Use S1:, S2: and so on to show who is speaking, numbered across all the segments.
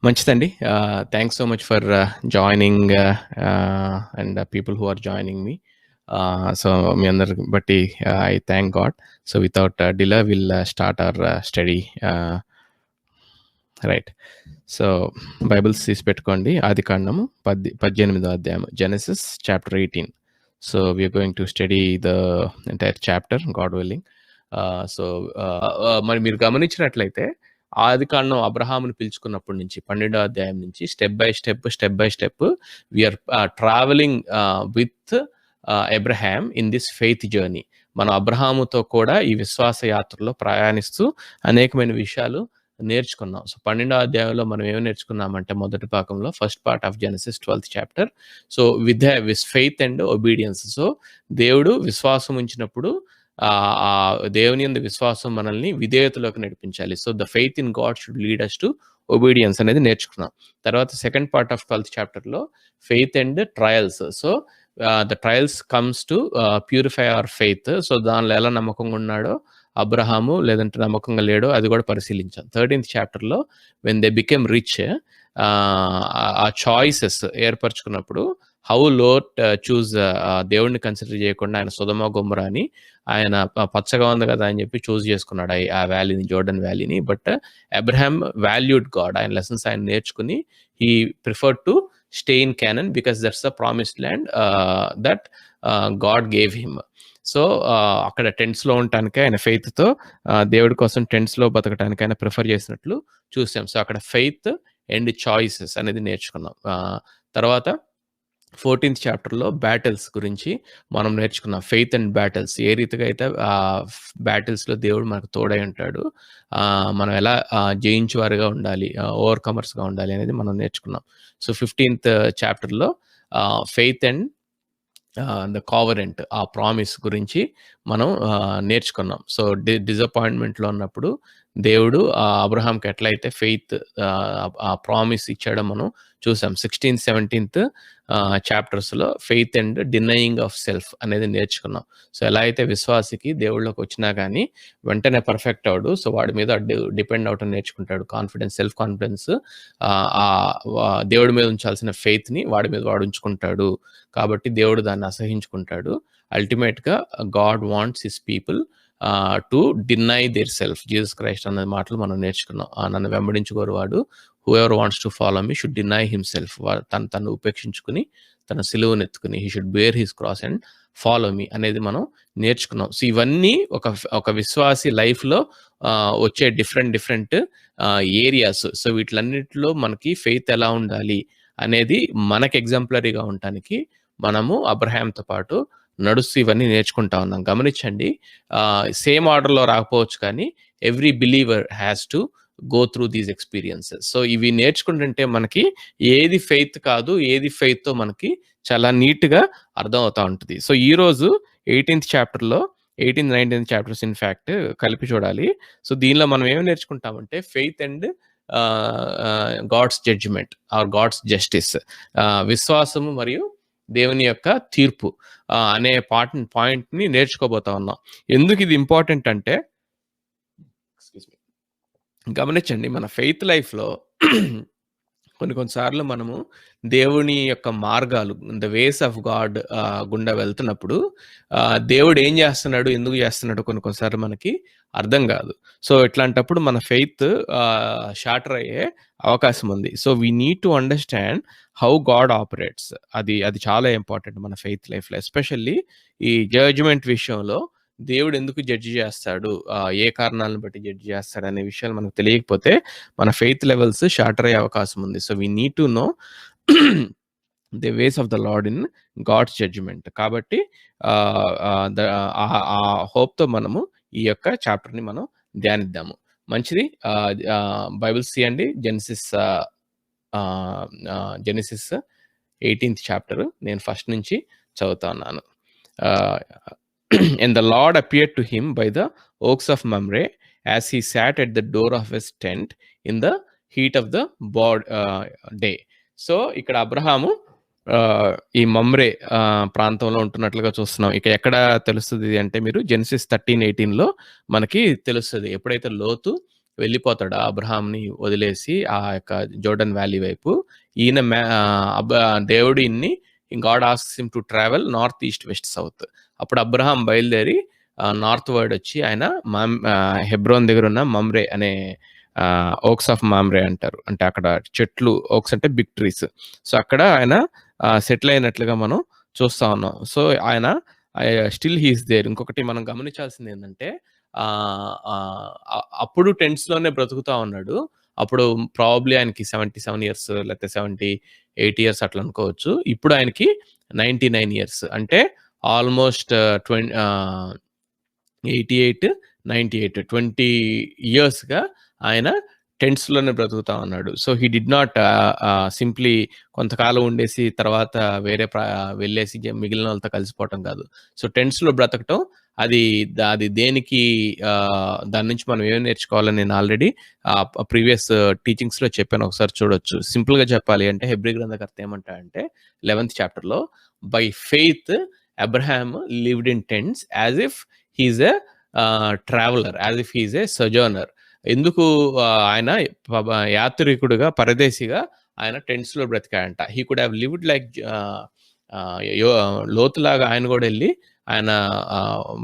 S1: మంచిదండి. Thanks so much for joining and people who are joining మీ. So, మీ అందరికి బట్టి I thank God. So, without delay will start our study. Right. So, Bibles తీసి పెట్టుకోండి. ఆదికాండము 18వ అధ్యాయం. Genesis chapter 18. So, we are going to study the entire chapter God willing. So, మరి మీరు గమనించినట్లయితే ఆదికాండం అబ్రహామును పిలుచుకున్నప్పటి నుంచి 12వ అధ్యాయం నుంచి step by step we are traveling with Abraham in this faith journey. మనం అబ్రహాముతో కూడా ఈ విశ్వాస యాత్రలో ప్రయాణిస్తూ అనేకమైన విషయాలు నేర్చుకున్నాం. సో, 12వ అధ్యాయంలో మనం ఏమి నేర్చుకున్నామంటే మొదటి భాగంలో first part of Genesis 12th chapter. So, with faith and obedience. So, దేవుడు విశ్వాసం ఉంచినప్పుడు దేవుని యందు విశ్వాసం మనల్ని విధేయతలోకి నడిపించాలి. So, the faith in God should lead us to obedience అనేది నేర్చుకున్నాం. తర్వాత సెకండ్ పార్ట్ ఆఫ్ 12th చాప్టర్‌లో faith and trials. So, the trials comes to purify our faith. So, దానిలో ఎలా నమ్మకంగా ఉన్నాడో అబ్రహాము, లేదంటే నమ్మకంగా లేడో అది కూడా పరిశీలించాం. 13th చాప్టర్‌లో వెన్ దే బికేమ్ రిచ్, ఆ చాయిసెస్ ఏర్పరచుకున్నప్పుడు హౌ లోట్ చూజ్ దేవుడిని కన్సిడర్ చేయకుండా ఆయన సొదొమ గొమొర్రా అని ఆయన పచ్చగా ఉంది కదా అని చెప్పి చూజ్ చేసుకున్నాడు ఆ వ్యాలీని, జోర్డన్ వ్యాలీని. But Abraham valued God. ఆయన లెసన్స్ ఆయన నేర్చుకుని he preferred to stay in Canaan because that's the promised land that God gave him. So, అక్కడ టెంట్స్‌లో ఉండటానికి ఆయన ఫెయిత్‌తో దేవుడి కోసం టెంట్స్‌లో బతకడానికి ఆయన ప్రిఫర్ చేసినట్లు చూసాం. సో, అక్కడ ఫెయిత్ అండ్ చాయిసెస్ అనేది నేర్చుకున్నాం. తర్వాత 14th చాప్టర్‌లో బ్యాటిల్స్ గురించి మనం నేర్చుకున్నాం. ఫెయిత్ అండ్ బ్యాటిల్స్ ఏ రీతిగా అయితే బ్యాటిల్స్‌లో దేవుడు మనకు తోడై ఉంటాడు. మనం ఎలా జయించేవారుగా ఉండాలి, ఓవర్‌కమర్స్‌గా ఉండాలి అనేది మనం నేర్చుకున్నాం. సో, 15th చాప్టర్‌లో ఫెయిత్ అండ్ ద కావరెంట్, ఆ ప్రామిస్ గురించి మనం నేర్చుకున్నాం. సో, డిసప్పాయింట్మెంట్‌లో ఉన్నప్పుడు దేవుడు అబ్రహాంకి ఎట్లయితే ఫెయిత్ ఆ ప్రామిస్ ఇచ్చాడో మనం చూసాం. 16th, 17th చాప్టర్స్‌లో faith and denying of self అనేది నేర్చుకున్నాం. సో, ఎలా అయితే విశ్వాసికి దేవుళ్ళలోకి వచ్చినా కానీ వెంటనే పర్ఫెక్ట్ అవ్వడు. సో, వాడి మీద డిపెండ్ అవ్వటం నేర్చుకుంటాడు. కాన్ఫిడెన్స్, సెల్ఫ్ కాన్ఫిడెన్స్, దేవుడి మీద ఉంచాల్సిన ఫెయిత్‌ని వాడి మీద వాడు ఉంచుకుంటాడు. కాబట్టి దేవుడు దాన్ని అసహించుకుంటాడు. అల్టిమేట్‌గా God wants his people to deny their self. Jesus Christ అనే మాటలు మనం నేర్చుకున్నాం. నన్ను వెంబడించుకోరు వాడు, whoever wants to follow me should deny himself. తను ఉపేక్షించుకుని తన సిలువను ఎత్తుకుని he should bear his cross and follow me అనేది మనం నేర్చుకున్నాం. సో, ఇవన్నీ ఒక విశ్వాసి లైఫ్‌లో వచ్చే డిఫరెంట్ ఏరియాస్. సో, వీటిలన్నిటిలో మనకి ఫెయిత్ ఎలా ఉండాలి అనేది మనకి ఎగ్జాంపులరీగా ఉండటానికి మనము అబ్రహాంతో పాటు నడుస్తూ ఇవన్నీ నేర్చుకుంటా ఉన్నాం. గమనించండి, సేమ్ ఆర్డర్‌లో రాకపోవచ్చు కానీ every believer has to go through these experiences. So, ఇవి నేర్చుకుంటుంటే మనకి ఏది ఫెయిత్ కాదు, ఏది ఫెయిత్‌తో మనకి చాలా నీట్‌గా అర్థం అవుతా ఉంటది. సో, ఈరోజు 18th చాప్టర్‌లో 18, 19 చాప్టర్స్ ఇన్ ఫ్యాక్ట్ కలిపి చూడాలి. సో, దీనిలో మనం ఏమి నేర్చుకుంటామంటే faith and God's judgment or God's justice. విశ్వాసము మరియు దేవుని యొక్క తీర్పు అనే పాయింట్‌ని నేర్చుకోబోతా ఉన్నాం. ఎందుకు ఇది ఇంపార్టెంట్ అంటే గమనించండి, మన ఫెయిత్ లైఫ్‌లో కొన్ని సార్లు మనము దేవుని యొక్క మార్గాలు, ద వేస్ ఆఫ్ గాడ్ గుండా వెళ్తున్నప్పుడు దేవుడు ఏం చేస్తున్నాడు, ఎందుకు చేస్తున్నాడు కొన్ని సార్లు మనకి అర్థం కాదు. సో, ఇట్లాంటప్పుడు మన ఫెయిత్ షాటర్ అయ్యే అవకాశం ఉంది. So, we need to understand how God operates. అది చాలా ఇంపార్టెంట్ మన ఫెయిత్ లైఫ్‌లో. ఎస్పెషల్లీ ఈ జడ్జ్‌మెంట్ విషయంలో దేవుడు ఎందుకు జడ్జి చేస్తాడు, ఏ కారణాలను బట్టి జడ్జి చేస్తాడు అనే విషయాలు మనకు తెలియకపోతే మన ఫెయిత్ లెవెల్స్ షార్టర్ అయ్యే అవకాశం ఉంది. So, we need to know the ways of the Lord in God's judgement. కాబట్టి ఆ హోప్‌తో మనము ఈ యొక్క చాప్టర్‌ని మనం ధ్యానిద్దాము. మంచిది. బైబిల్స్ తీయండి. జెనసిస్ 18th చాప్టర్ నేను ఫస్ట్ నుంచి చదువుతా ఉన్నాను. And the Lord appeared to him by the oaks of Mamre as he sat at the door of his tent in the heat of the day. So, ఇక్కడ అబ్రహాము ఈ Mamre ప్రాంతంలో ఉంటున్నట్లుగా చూస్తున్నాం. ఇక ఎక్కడ తెలుస్తుంది అంటే మీరు జెనసిస్ 13:18లో మనకి తెలుస్తుంది. ఎప్పుడైతే లోతు వెళ్ళిపోతాడు అబ్రహాంని వదిలేసి ఆ యొక్క జోర్డన్ వ్యాలీ వైపు. ఈయన దేవుడు ఇన్ని God asks him to travel north east west south. అప్పుడు అబ్రహాం బయలుదేరి నార్త్ వర్డ్ వచ్చి ఆయన హెబ్రోన్ దగ్గర ఉన్న మమ్రే అనే ఓక్స్ ఆఫ్ మామ్రే అంటారు, అంటే అక్కడ చెట్లు, ఓక్స్ అంటే బిగ్ ట్రీస్. సో అక్కడ ఆయన సెటిల్ అయినట్లుగా మనం చూస్తా ఉన్నాం. సో ఆయన స్టిల్ హీస్ దేర్. ఇంకొకటి మనం గమనించాల్సింది ఏంటంటే అప్పుడు టెంట్స్లోనే బ్రతుకుతా ఉన్నాడు. అప్పుడు ప్రాబబ్లీ ఆయనకి 77 ఇయర్స్ లేకపోతే 78 ఇయర్స్ అట్లా అనుకోవచ్చు. ఇప్పుడు ఆయనకి 99 ఇయర్స్, అంటే ఆల్మోస్ట్ 88, 98 20 ఇయర్స్‌గా ఆయన టెంట్స్‌లోనే బ్రతుకుతా ఉన్నాడు. So he did not simply కొంతకాలం ఉండేసి తర్వాత వేరే వెళ్ళేసి మిగిలిన వాళ్ళతో కలిసిపోవటం కాదు. సో టెంట్స్‌లో బ్రతకటం అది దేనికి దాని నుంచి మనం ఏం నేర్చుకోవాలని నేను ఆల్రెడీ ప్రీవియస్ టీచింగ్స్‌లో చెప్పాను, ఒకసారి చూడొచ్చు. సింపుల్‌గా చెప్పాలి అంటే హెబ్రీ గ్రంథకర్త ఏమంటాడంటే 11th చాప్టర్‌లో, by faith Abraham lived in tents as if he is a traveller, as if he is a sojourner. ఎందుకు ఆయన యాత్రికుడుగా, పరదేశిగా ఆయన టెంట్స్‌లో బ్రతికాడంట. He could have lived like లోతులాగా ఆయన కూడా వెళ్ళి ఆయన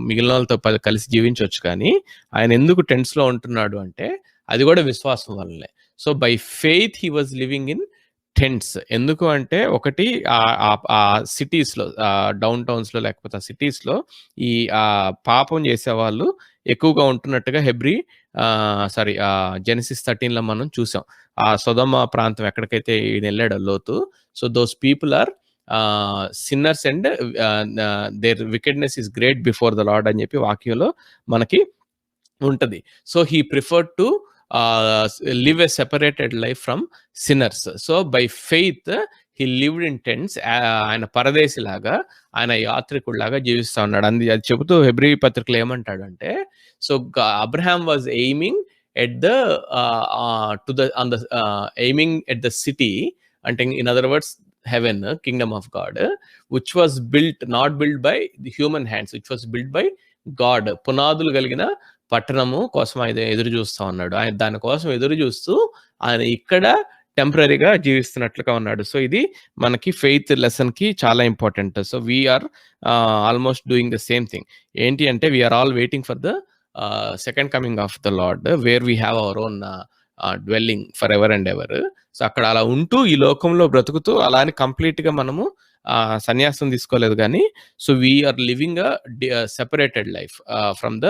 S1: మిగిలిన వాళ్ళతో కలిసి జీవించవచ్చు, కానీ ఆయన ఎందుకు టెంట్స్‌లో ఉంటున్నాడు అంటే అది కూడా విశ్వాసం వల్లనే. So by faith he was living in tents. ఎందుకు అంటే ఒకటి సిటీస్‌లో, డౌన్ టౌన్స్‌లో లేకపోతే సిటీస్‌లో ఈ పాపం చేసేవాళ్ళు ఎక్కువగా ఉంటున్నట్టుగా జెనసిస్ 13లో మనం చూసాం. ఆ సొదొమ ప్రాంతం ఎక్కడికైతే ఈయన వెళ్ళాడో లోతు, so those people are sinners and their wickedness is great before the Lord అని చెప్పి వాక్యంలో మనకి ఉంటది. So he preferred to live a separated life from sinners. So by faith he lived in tents. ఆయన పరదేశిలాగా, ఆయన యాత్రికుడిలాగా జీవిస్తా ఉన్నాడు. అది చెబుతూ హెబ్రీ పత్రికలో ఏమంటాడంటే, so Abraham was aiming at the aiming at the city, అంటే in other words heaven, kingdom of God, which was built, not built by the human hands, which was built by God. పునాదులు కలిగిన పట్టణము కోసం ఆయన ఎదురు చూస్తూ ఉన్నాడు. ఆయన దానికోసం ఎదురు చూస్తూ ఆయన ఇక్కడ టెంపరరీగా జీవిస్తున్నట్లుగా ఉన్నాడు. సో ఇది మనకి ఫెయిత్ లెసన్కి చాలా important. So we're almost doing the same thing. ఏంటి అంటే we're all waiting for the second coming of the Lord, where we have our own dwelling for ever and ever. So అక్కడ అలా ఉంటూ ఈ లోకంలో బ్రతుకుతూ అలా అని కంప్లీట్గా మనము సన్యాసం తీసుకోలేదు, కానీ so we're living a separated life from the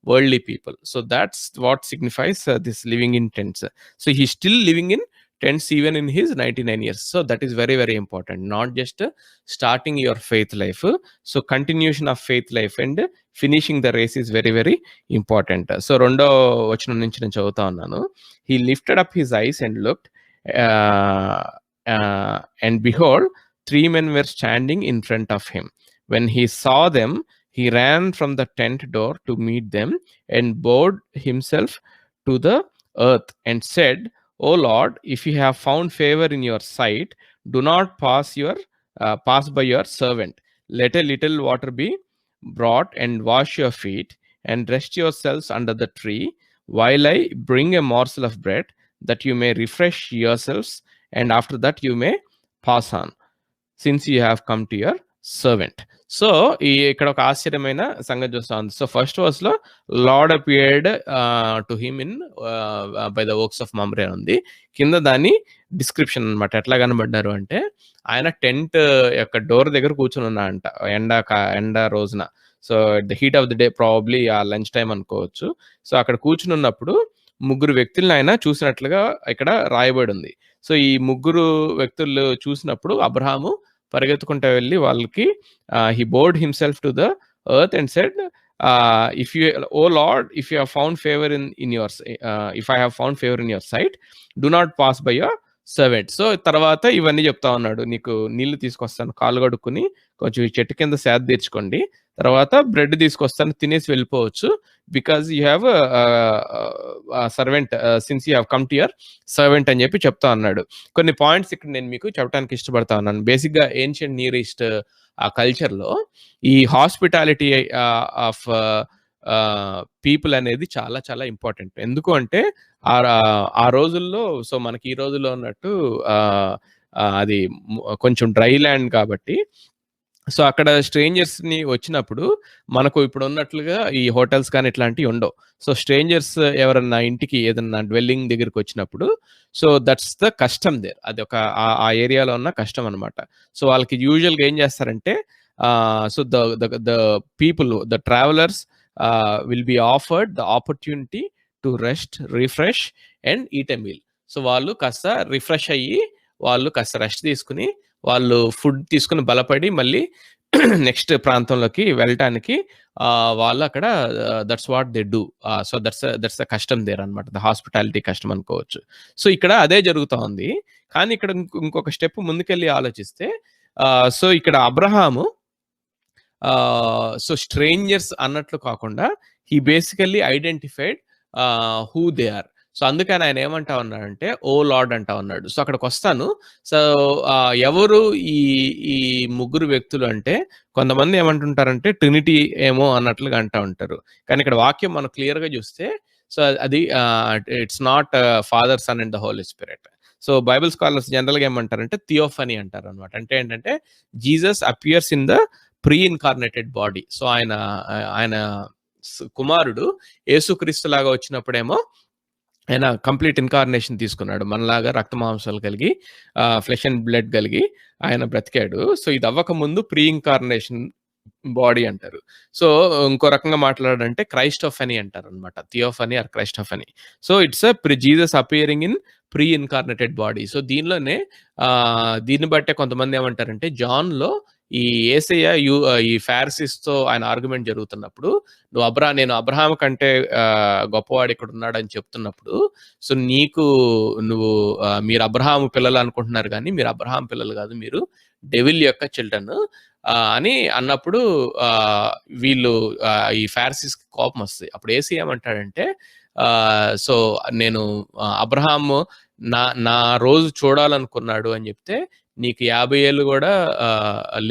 S1: worldly people. So that's what signifies this living in tents. So he's still living in tents even in his 99 years. So that is very, very important. Not just starting your faith life. So continuation of faith life and finishing the race is very, very important. So రెండో వచనం నుంచి నేను చదువుతా ఉన్నాను. He lifted up his eyes and looked, and behold, 3 men were standing in front of him. When he saw them, he ran from the tent door to meet them and bowed himself to the earth and said, O Lord, if you have found favor in your sight, do not pass by your servant. Let a little water be brought and wash your feet and rest yourselves under the tree while I bring a morsel of bread, that you may refresh yourselves, and after that you may pass on, since you have come to your servant. So ఇక్కడ ఒక ఆశ్చర్యమైన సంగతి చూస్తా ఉంది. So first verse లో lord appeared to him in by the works of Mamre ఉంది. కింద దాని డిస్క్రిప్షన్ అనమాట. ఎట్లా కనబడ్డారు అంటే, ఆయన టెంట్ యొక్క డోర్ దగ్గర కూర్చుని ఉన్నా అంట ఎండ రోజున. So the heat of the day, probably ఆ లంచ్ టైం అనుకోవచ్చు. సో అక్కడ కూర్చుని ఉన్నప్పుడు 3 వ్యక్తులను ఆయన చూసినట్లుగా ఇక్కడ రాయబడి ఉంది. సో ఈ 3 వ్యక్తులు చూసినప్పుడు అబ్రహాము పరిగెత్తుకుంటూ వెళ్ళి వాళ్ళకి he bowed himself to the earth and said, if you, O Lord, if you have found favor in your if I have found favor in your sight, do not pass by your servant. So తర్వాత ఇవన్నీ చెప్తా ఉన్నాడు. నీకు నీళ్లు తీసుకొస్తాను, కాళ్ళు కడుక్కుని కొంచెం ఈ చెట్టు కింద సేద తీర్చుకోండి, తర్వాత బ్రెడ్ తీసుకొస్తాను, తినేసి వెళ్ళిపోవచ్చు, because you have servant, since you have come to your servant అని చెప్పి చెప్తా అన్నాడు. కొన్ని పాయింట్స్ ఇక్కడ నేను మీకు చెప్పడానికి ఇష్టపడతా ఉన్నాను. బేసిక్గా ఏన్షియంట్ నియర్ ఈస్ట్ ఆ కల్చర్లో ఈ హాస్పిటాలిటీ ఆఫ్ పీపుల్ అనేది చాలా చాలా ఇంపార్టెంట్. ఎందుకు అంటే ఆ రోజుల్లో సో, మనకి ఈ రోజుల్లో ఉన్నట్టు ఆహ్, అది కొంచెం డ్రై ల్యాండ్ కాబట్టి సో, అక్కడ స్ట్రేంజర్స్‌ని వచ్చినప్పుడు మనకు ఇప్పుడున్నట్లుగా ఈ హోటల్స్ కానీ ఇట్లాంటియి ఉండవు. సో, స్ట్రేంజర్స్ ఎవరన్నా ఇంటికి ఏదన్నా డ్వెల్లింగ్ దగ్గరికొచ్చినప్పుడు so, that's the custom there. అదొక ఆ ఏరియాలో ఉన్న కస్టమ్ అనమాట. సో, వాళ్ళకి యూజువల్‌గా ఏం చేస్తారంటే so, the the the people the travellers will be offered the opportunity to rest, refresh and eat a meal. So, వాళ్ళు కాస్త రిఫ్రెష్ అయ్యి, వాళ్ళు కాస్త రెస్ట్ తీసుకొని, వాళ్ళు ఫుడ్ తీసుకొని బలపడి మళ్ళీ నెక్స్ట్ ప్రాంతంలోకి వెళ్ళటానికి వాళ్ళు అక్కడ that's what they do. So, that's the custom there అనమాట. ద హాస్పిటాలిటీ కస్టమ్ అనుకోవచ్చు. సో, ఇక్కడ అదే జరుగుతా ఉంది. కానీ ఇక్కడ ఇంకొక స్టెప్ ముందుకెళ్ళి ఆలోచిస్తే సో, ఇక్కడ అబ్రహాము సో, స్ట్రేంజర్స్ అన్నట్లు కాకుండా he basically identified who they are. So, అందుకని ఆయన ఏమంటా ఉన్నాడంటే, ఓ లార్డ్ అంటా ఉన్నాడు. సో, అక్కడికొస్తాను. సో, ఎవరు ఈ ఈ ముగ్గురు వ్యక్తులు అంటే, కొంతమంది ఏమంటుంటారంటే ట్రినిటీ ఏమో అన్నట్లుగా అంటా ఉంటారు. కానీ ఇక్కడ వాక్యం మనం క్లియర్‌గా చూస్తే సో, అది it's not Father, Son and the Holy Spirit. So, Bible scholars జనరల్‌గా ఏమంటారంటే థియోఫనీ అంటారనమాట. అంటే ఏంటంటే Jesus appears in the pre incarnated body. So, ఆయన కుమారుడు యేసుక్రీస్తులాగా వచ్చినప్పుడేమో ఆయన కంప్లీట్ ఇన్కార్నేషన్ తీసుకున్నాడు. మనలాగా రక్త మాంసాలు కలిగి ఫ్లెష్ అండ్ బ్లడ్ కలిగి ఆయన బ్రతికాడు. సో, ఇది అవ్వకముందు ప్రీ ఇన్కార్నేషన్ బాడీ అంటారు. సో, ఇంకో రకంగా మాట్లాడాలంటే క్రైస్టోఫనీ అంటారనమాట. Theophany or Christophany. So, it's Jesus appearing in pre incarnated body. So, దీనిలోనే దీన్ని బట్టే కొంతమంది ఏమంటారంటే జాన్‌లో ఈ యేసయ్య ఈ ఫారిసీస్‌తో ఆయన ఆర్గ్యుమెంట్ జరుగుతున్నప్పుడు నేను అబ్రహాము కంటే గొప్పవాడు ఇక్కడున్నాడని చెప్తున్నప్పుడు సో, నువ్వు మీరు అబ్రహాము పిల్లలు అనుకుంటున్నారు గానీ మీరు అబ్రహాము పిల్లలు కాదు. మీరు డెవిల్ యొక్క చిల్డ్రన్ అని అన్నప్పుడు వీళ్ళు ఈ ఫారిసీస్‌కి కోపమొస్తది. అప్పుడు యేసు ఏమంటాడంటే సో, నేను అబ్రహాము నా రోజు చూడాలనుకున్నాడు అని చెప్తే, నీకు 50 ఏళ్ళు గూడా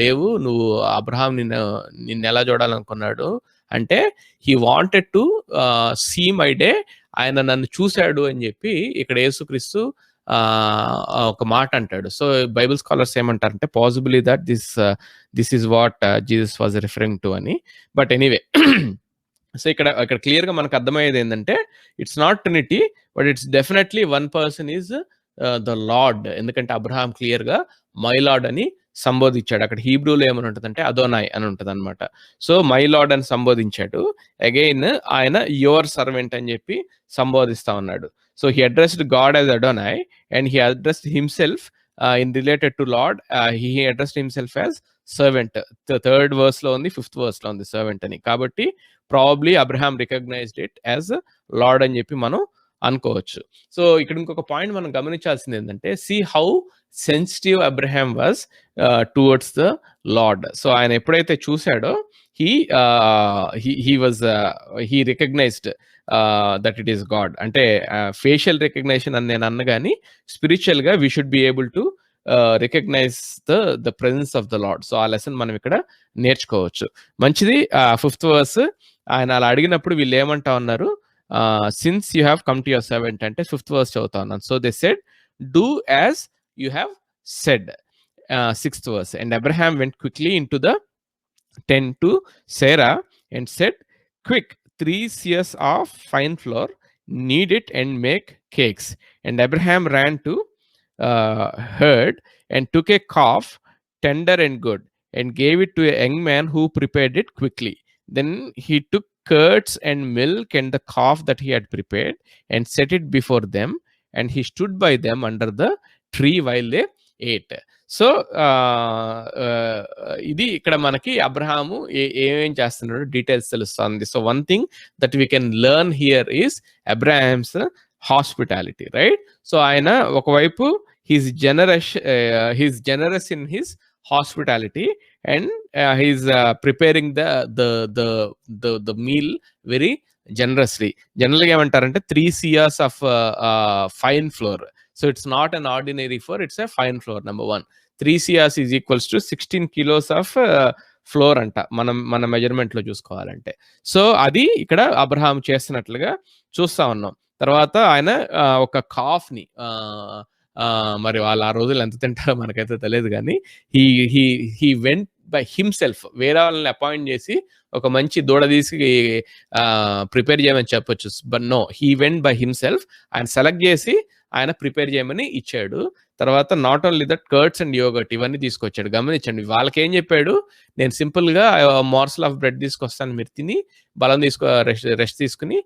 S1: లేవు. నువ్వు అబ్రహాం నిన్నెలా చూడాలనుకున్నాడు అంటే, he wanted to see my day. ఆయన నన్ను చూసాడు అని చెప్పి ఇక్కడ యేసుక్రీస్తు ఒక మాట అంటాడు. సో, బైబిల్ స్కాలర్స్ ఏమంటారంటే possibly that this is what Jesus was referring to అని. బట్ ఎనీవే సో, ఇక్కడ క్లియర్‌గా మనకు అర్థమయ్యేది ఏందంటే it's not Trinity but it's definitely one person is the lord. ఎందుకంటే అబ్రహాం క్లియర్‌గా మై లార్డ్ అని సంబోధించాడు. అక్కడ హీబ్రూలో ఏమని ఉంటదంటే అదోనాయ్ అని ఉంటదన్నమాట. సో, మై లార్డ్ అని సంబోధించాడు. అగైన్ ఆయన యువర్ సర్వెంట్ అని చెప్పి సంబోధిస్తా ఉన్నాడు. So, he addressed God as Adonai and he addressed himself in related to Lord. He addressed himself as servant. Third వర్స్‌లో ఉంది, ఫిఫ్త్ వర్స్‌లో ఉంది సర్వెంట్ అని. కాబట్టి probably Abraham recognised it as Lord అని చెప్పి మనం అనుకోవచ్చు. సో, ఇక్కడ ఇంకొక పాయింట్ మనం గమనించాల్సింది ఏంటంటే see how sensitive Abraham was towards the Lord. So, ఆయన ఎప్పుడైతే చూసాడో he recognised that it is God. అంటే ఫేషియల్ రికగ్నిషన్ అని నేను అన్నగాని స్పిరిచువల్‌గా we should be able to recognise the presence of the Lord. So, ఆ లెసన్ మనం ఇక్కడ నేర్చుకోవచ్చు. మంచిది. ఫిఫ్త్ వర్స్ ఆయన అలా అడిగినప్పుడు వీళ్ళు ఏమంటా ఉన్నారు, since you have come to your servant అంటే ఫిఫ్త్ వర్స్ చదువుతా ఉన్నాను. So, they said do as you have said. Sixth verse and Abraham went quickly into the tent to Sarah and said, quick, 3 seahs of fine flour, knead it and make cakes. And Abraham ran to herd and took a calf, tender and good, and gave it to a young man who prepared it quickly. Then he took curds and milk and the calf that he had prepared and set it before them, and he stood by them under the tree while they ate. So, ఇది ఇక్కడ మనకి అబ్రహాము ఏమేం చేస్తున్నాడో details తెలుస్తుంది. So, one thing that we can learn here is Abraham's hospitality, right? So, ఆయన ఒకవైపు he's generous in his hospitality and he's preparing the meal very generously. జనరల్‌గా ఏమంటారంటే 3 seahs of fine floor. So, it's not an ordinary flour, it's a fine flour, number one. 3 seahs is equals to 16 kilos of floor అంట. మన మెజర్‌మెంట్‌లో చూసుకోవాలంటే. So, అది ఇక్కడ Abraham చేస్తున్నట్లుగా చూస్తా ఉన్నాం. తర్వాత ఆయన ఒక కాఫ్‌ని మరి వాళ్ళు ఆ రోజుల్లో ఎంత తింటారో మనకైతే తెలీదు గానీ, he he he went by himself వేరే వాళ్ళని అపాయింట్ చేసి ఒక మంచి దూడ తీసి ప్రిపేర్ చేయమని చెప్పొచ్చు. But no, he went by himself. ఆయన సెలెక్ట్ చేసి ఆయన ప్రిపేర్ చేయమని ఇచ్చాడు. తర్వాత not only that curds and yogurt ఇవన్నీ తీసుకొచ్చాడు. గమనించండి. వాళ్ళకేం చెప్పాడు? నేను సింపుల్‌గా మోర్సల్ ఆఫ్ బ్రెడ్ తీసుకొస్తాను. మీరు తిని బలం రెస్ట్ తీసుకొని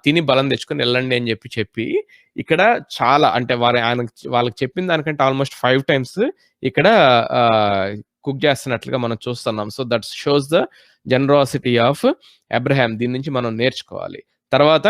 S1: తిని బలం తెచ్చుకొని ఎళ్ళండి అని చెప్పి ఇక్కడ చాలా అంటే వాళ్ళకి చెప్పిన దానికంటే ఆల్‌మోస్ట్ 5 టైమ్స్ ఇక్కడ కుక్ చేస్తున్నట్లుగా మనం చూస్తున్నాం. So, that shows the generosity of Abraham. దీని నుంచి మనం నేర్చుకోవాలి. తర్వాత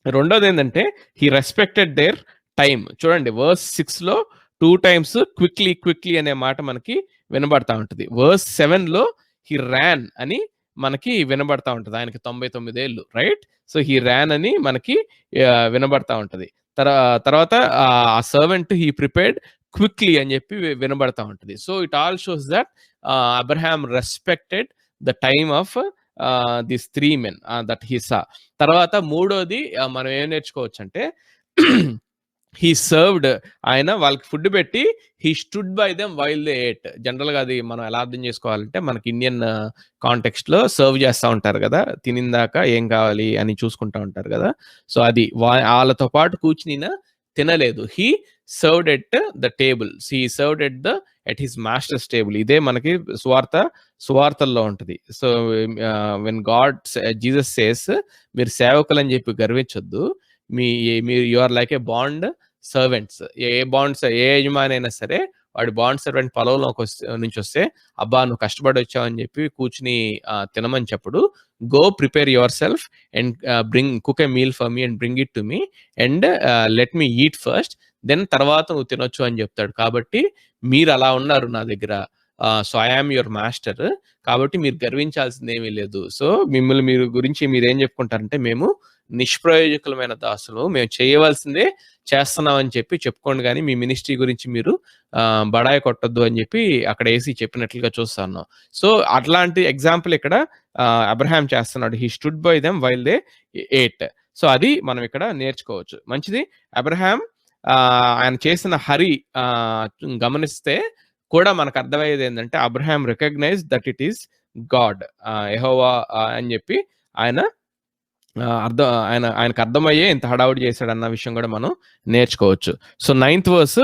S1: రెండోదేంటంటే హి రెస్పెక్టెడ్ దేర్ టైమ్. చూడండి వర్స్ 6లో 2 టైమ్స్ క్విక్లీ అనే మాట మనకి వినబడతా ఉంటది. వర్స్ 7లో హి ర్యాన్ అని మనకి వినబడతా ఉంటది. ఆయనకి 99 ఏళ్ళు రైట్. సో, హి ర్యాన్ అని మనకి వినబడతా ఉంటది. తర్వాత ఆ సర్వెంట్ హి ప్రిపేర్డ్ క్విక్లీ అని చెప్పి వినబడతా ఉంటది. So, it all shows that Abraham respected the time of this 3 men that he saw. తర్వాత మూడోది మనం ఏం నేర్చుకోవచ్చంటే హీ సర్వ్డ్. ఆయన వాళ్ళకి ఫుడ్ పెట్టి he stood by them while they ate. జనరల్‌గా అది మనం ఎలా అర్థం చేసుకోవాలంటే మనకి ఇండియన్ కాంటెక్స్ట్‌లో సర్వ్ చేస్తా ఉంటారు కదా! తినిందాక ఏం కావాలి అని చూసుకుంటా ఉంటారు కదా! సో, అది ఆళ్ళతో పాటు కూర్చునిన తినలేదు. He served at the table. He served at his masters table. ఇదే మనకి సువార్తల్లో ఉంటది. సో, వెన్ జీసస్ సేస్ మీరు సేవకులని చెప్పి గర్వించొద్దు. మీరు you are like a bond servants. ఏ యజమాని అయినా సరే వాడి బాండ్ సర్వెంట్ పొలంలోకి నుంచి వస్తే అబ్బా నువ్వు కష్టపడి వచ్చావని చెప్పి కూర్చుని తినమని చెప్పడు. Go prepare your self and cook a meal for me and bring it to me and let me eat first, then తర్వాత నువ్వు తినొచ్చు అని చెప్తాడు. కాబట్టి మీరు అలా ఉన్నారు నా దగ్గర. So, I am your master. కాబట్టి మీరు గర్వించాల్సింది ఏమీ లేదు. సో, మీరు గురించి మీరేం చెప్పుకుంటారంటే మేము నిష్ప్రయోజకులమైన దాసులు. మేము చేయవలసిందే చేస్తున్నామని చెప్పుకోండి గానీ, మీ మినిస్ట్రీ గురించి మీరు బడాయి కొట్టొద్దు అని చెప్పి అక్కడ యేసు చెప్పినట్లుగా చూస్తా ఉన్నాం. సో, అట్లాంటి ఎగ్జాంపుల్ ఇక్కడ అబ్రహాం చేస్తున్నాడు. He stood by them while they ate. So, అది మనం ఇక్కడ నేర్చుకోవచ్చు. మంచిది. అబ్రహాం ఆయన చేసిన గమనిస్తే కూడా మనకు అర్థమయ్యేది ఏంటంటే Abraham recognise that it is God, Jehovah అని చెప్పి ఆయన ఆయనకు అర్థమయ్యే ఇంత హడావుడి చేశాడన్న విషయం కూడా మనం నేర్చుకోవచ్చు. సో, 9th వర్స్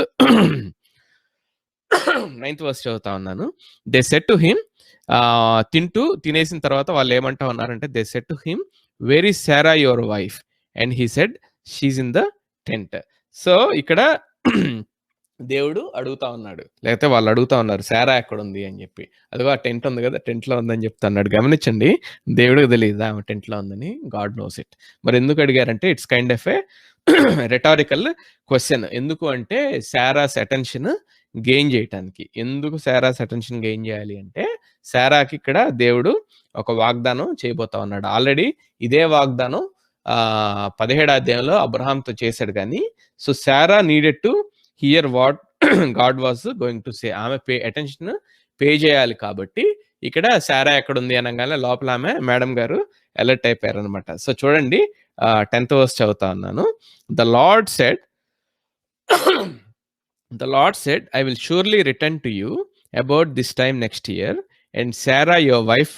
S1: చదువుతా ఉన్నాను. దే సెడ్ టు హిమ్, తినేసిన తర్వాత వాళ్ళు ఏమంటా ఉన్నారంటే they said to him, where is Sarah your wife? And he said she's in the tent. So, ఇక్కడ దేవుడు అడుగుతా ఉన్నాడు. లేకపోతే వాళ్ళు అడుగుతా ఉన్నారు సారా ఎక్కడుంది అని చెప్పి. అదిగో ఆ టెంట్ ఉంది కదా, టెంట్‌లో ఉందని చెప్తున్నాడు. గమనించండి, దేవుడికి తెలీదా ఆమె టెంట్‌లో ఉందని? God knows it. మరి ఎందుకు అడిగారంటే it's kind of a rhetorical question. ఎందుకు అంటే సారాస్ అటెన్షన్ గెయిన్ చేయటానికి. ఎందుకు సారాస్ అటెన్షన్ గెయిన్ చేయాలి అంటే సారాకి ఇక్కడ దేవుడు ఒక వాగ్దానం చేయబోతా ఉన్నాడు. ఆల్రెడీ ఇదే వాగ్దానం 17వ అధ్యాయంలో అబ్రహాంతో చేశాడు కానీ, so Sarah needed to hear what God was going to say. ఆమె అటెన్షన్ పే చేయాలి కాబట్టి ఇక్కడ సారా ఎక్కడుంది అనగానే లోపల ఆమె మేడం గారు అలర్ట్ అయిపోయారనమాట. సో, చూడండి 10th వర్స్ చదువుతా ఉన్నాను. The Lord said I will surely return to you about this time next year and Sarah your wife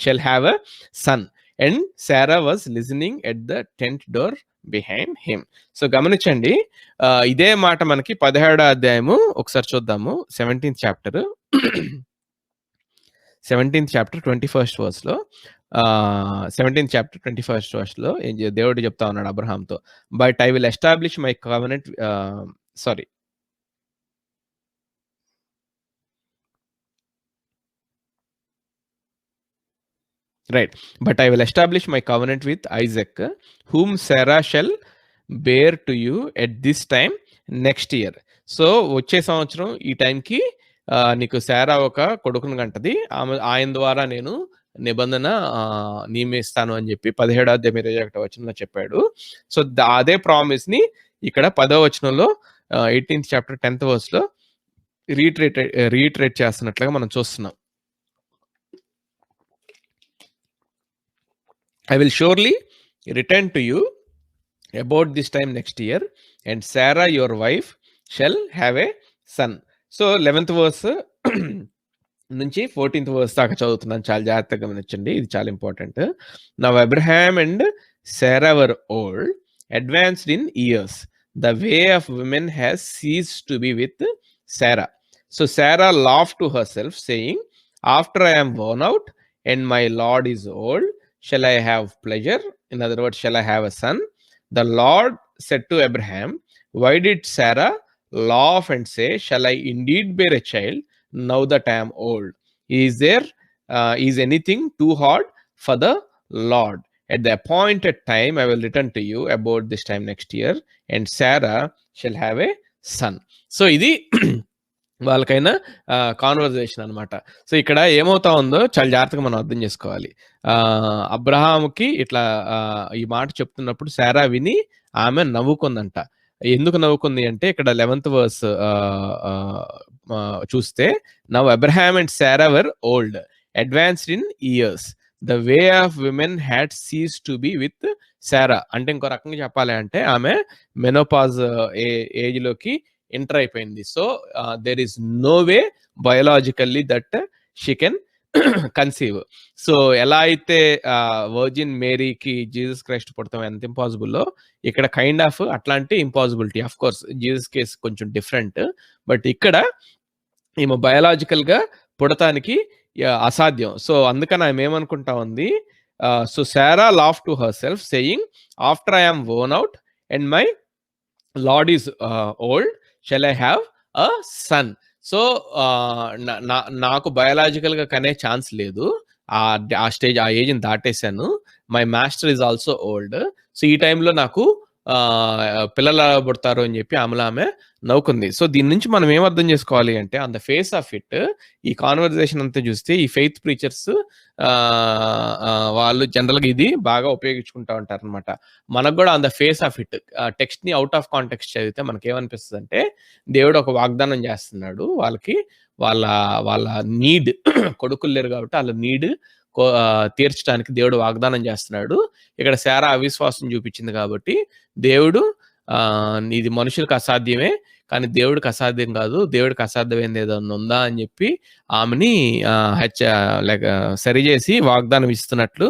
S1: shall have a son. And Sarah was listening at the tent door behind him. So, గమనించండి, ఇదే మాట మనకి 17వ అధ్యాయము ఒకసారి చూద్దాము. 17th chapter 21st వర్స్‌లో 17th chapter 21st వర్స్‌లో దేవుడు చెప్తా ఉన్నాడు అబ్రహాంతో, but I will establish my covenant Right. But I will establish my covenant with Isaac, whom Sarah shall bear to you at this time next year. So, వచ్చే సంవత్సరం ఈ టైంకి నీకు సారా ఒక కొడుకుని కంటది. ఆయన ద్వారా నేను నిబంధన నియమిస్తాను అని చెప్పి 17వ అధ్యాయం 21వ వచనంలో చెప్పాడు. సో, అదే ప్రామిస్‌ని ఇక్కడ 10వ వచనంలో 18th చాప్టర్ 10th వర్స్‌లో రీట్రేట్ చేస్తున్నట్లుగా మనం చూస్తున్నాం. I will surely return to you about this time next year, and Sarah your wife shall have a son. So 11th verse నుంచి 14th వర్స్ దాకా చదువుతున్నాను, చాలా జాగ్రత్తగా గమనించండి, ఇది చాలా important. Now Abraham and Sarah were old, advanced in years, the way of women has ceased to be with Sarah. So Sarah laughed to herself, saying, after I am worn out and my Lord is old, shall I have pleasure? In other words, shall I have a son? The Lord said to Abraham, why did Sarah laugh and say, shall I indeed bear a child now that I am old? Is anything too hard for the Lord? At the appointed time I will return to you about this time next year, and Sarah shall have a son. So ఇది వాళ్ళకైనా conversation అనమాట. So ఇక్కడ ఏమవుతా ఉందో చాలా జాగ్రత్తగా మనం అర్థం చేసుకోవాలి. అబ్రహాముకి ఇట్లా ఈ మాట చెప్తున్నప్పుడు సారా విని ఆమె నవ్వుకుందంట. ఎందుకు నవ్వుకుంది అంటే ఇక్కడ 11th వర్స్ చూస్తే, now Abraham and Sarah were old, advanced in years, the way of women had ceased to be with Sarah. అంటే ఇంకో రకంగా చెప్పాలి అంటే ఆమె మెనోపాజ్ ఏజ్ లోకి ఎంటర్ అయిపోయింది. So there is no way biologically that she can conceive. So ఎలా అయితే వర్జిన్ మేరీకి జీసస్ క్రైస్ట్ పుడతాం ఎంత ఇంపాసిబుల్లో, ఇక్కడ కైండ్ ఆఫ్ అట్లాంటి impossibility. Of course Jesus case కొంచెం డిఫరెంట్, బట్ ఇక్కడ ఈమె బయోలాజికల్ గా పుడతానికి అసాధ్యం. సో అందుకని ఆమె ఏమనుకుంటా ఉంది, so Sarah laugh to herself saying, after I am worn out and my lord is old, shall I have a son. So నాకు బయోలాజికల్ గా కనే ఛాన్స్ లేదు, ఆ స్టేజ్ ఆ ఏజ్ దాటేశాను. My master is also old. So ఈ టైంలో నాకు పిల్లలు పుడతారు అని చెప్పి ఆమె నవ్వుకుంది. సో దీని నుంచి మనం ఏం అర్థం చేసుకోవాలి అంటే, on the face of it ఈ కాన్వర్జేషన్ అంతా చూస్తే ఈ ఫెయిత్ ప్రీచర్స్ వాళ్ళు జనరల్గా ఇది బాగా ఉపయోగించుకుంటా ఉంటారు అనమాట. మనకు కూడా on the face of it text ని అవుట్ ఆఫ్ కాంటెక్స్ట్ చదివితే మనకి ఏమనిపిస్తుంది అంటే, దేవుడు ఒక వాగ్దానం చేస్తున్నాడు వాళ్ళకి, వాళ్ళ నీడ్ కొడుకులు లేరు కాబట్టి వాళ్ళ నీడ్ తీర్చడానికి దేవుడు వాగ్దానం చేస్తున్నాడు. ఇక్కడ శారా అవిశ్వాసం చూపించింది కాబట్టి దేవుడు ఇది మనుషులకు అసాధ్యమే కానీ దేవుడికి అసాధ్యం కాదు, దేవుడికి అసాధ్యమైంది ఏదన్నా ఉందా అని చెప్పి ఆమెని సరిచేసి వాగ్దానం ఇస్తున్నట్లు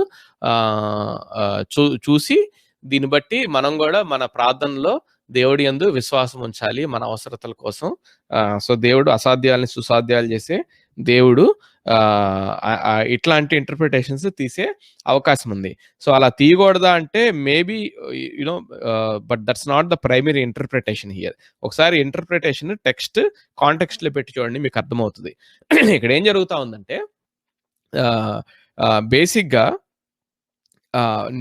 S1: చూసి, దీన్ని బట్టి మనం కూడా మన ప్రార్థనలో దేవుడి యందు విశ్వాసం ఉంచాలి మన అవసరతల కోసం. సో దేవుడు అసాధ్యాలని సుసాధ్యాలు చేసే దేవుడు. ఇట్లాంటి ఇంటర్ప్రిటేషన్స్ తీసే అవకాశం ఉంది. సో అలా తీయకూడదా అంటే maybe you know, but that's not the primary interpretation here. ఒకసారి ఇంటర్ప్రిటేషన్ టెక్స్ట్ కాంటెక్స్ట్ లో పెట్టి చూడండి, మీకు అర్థమవుతుంది. ఇక్కడ ఏం జరుగుతా ఉందంటే, బేసిక్ గా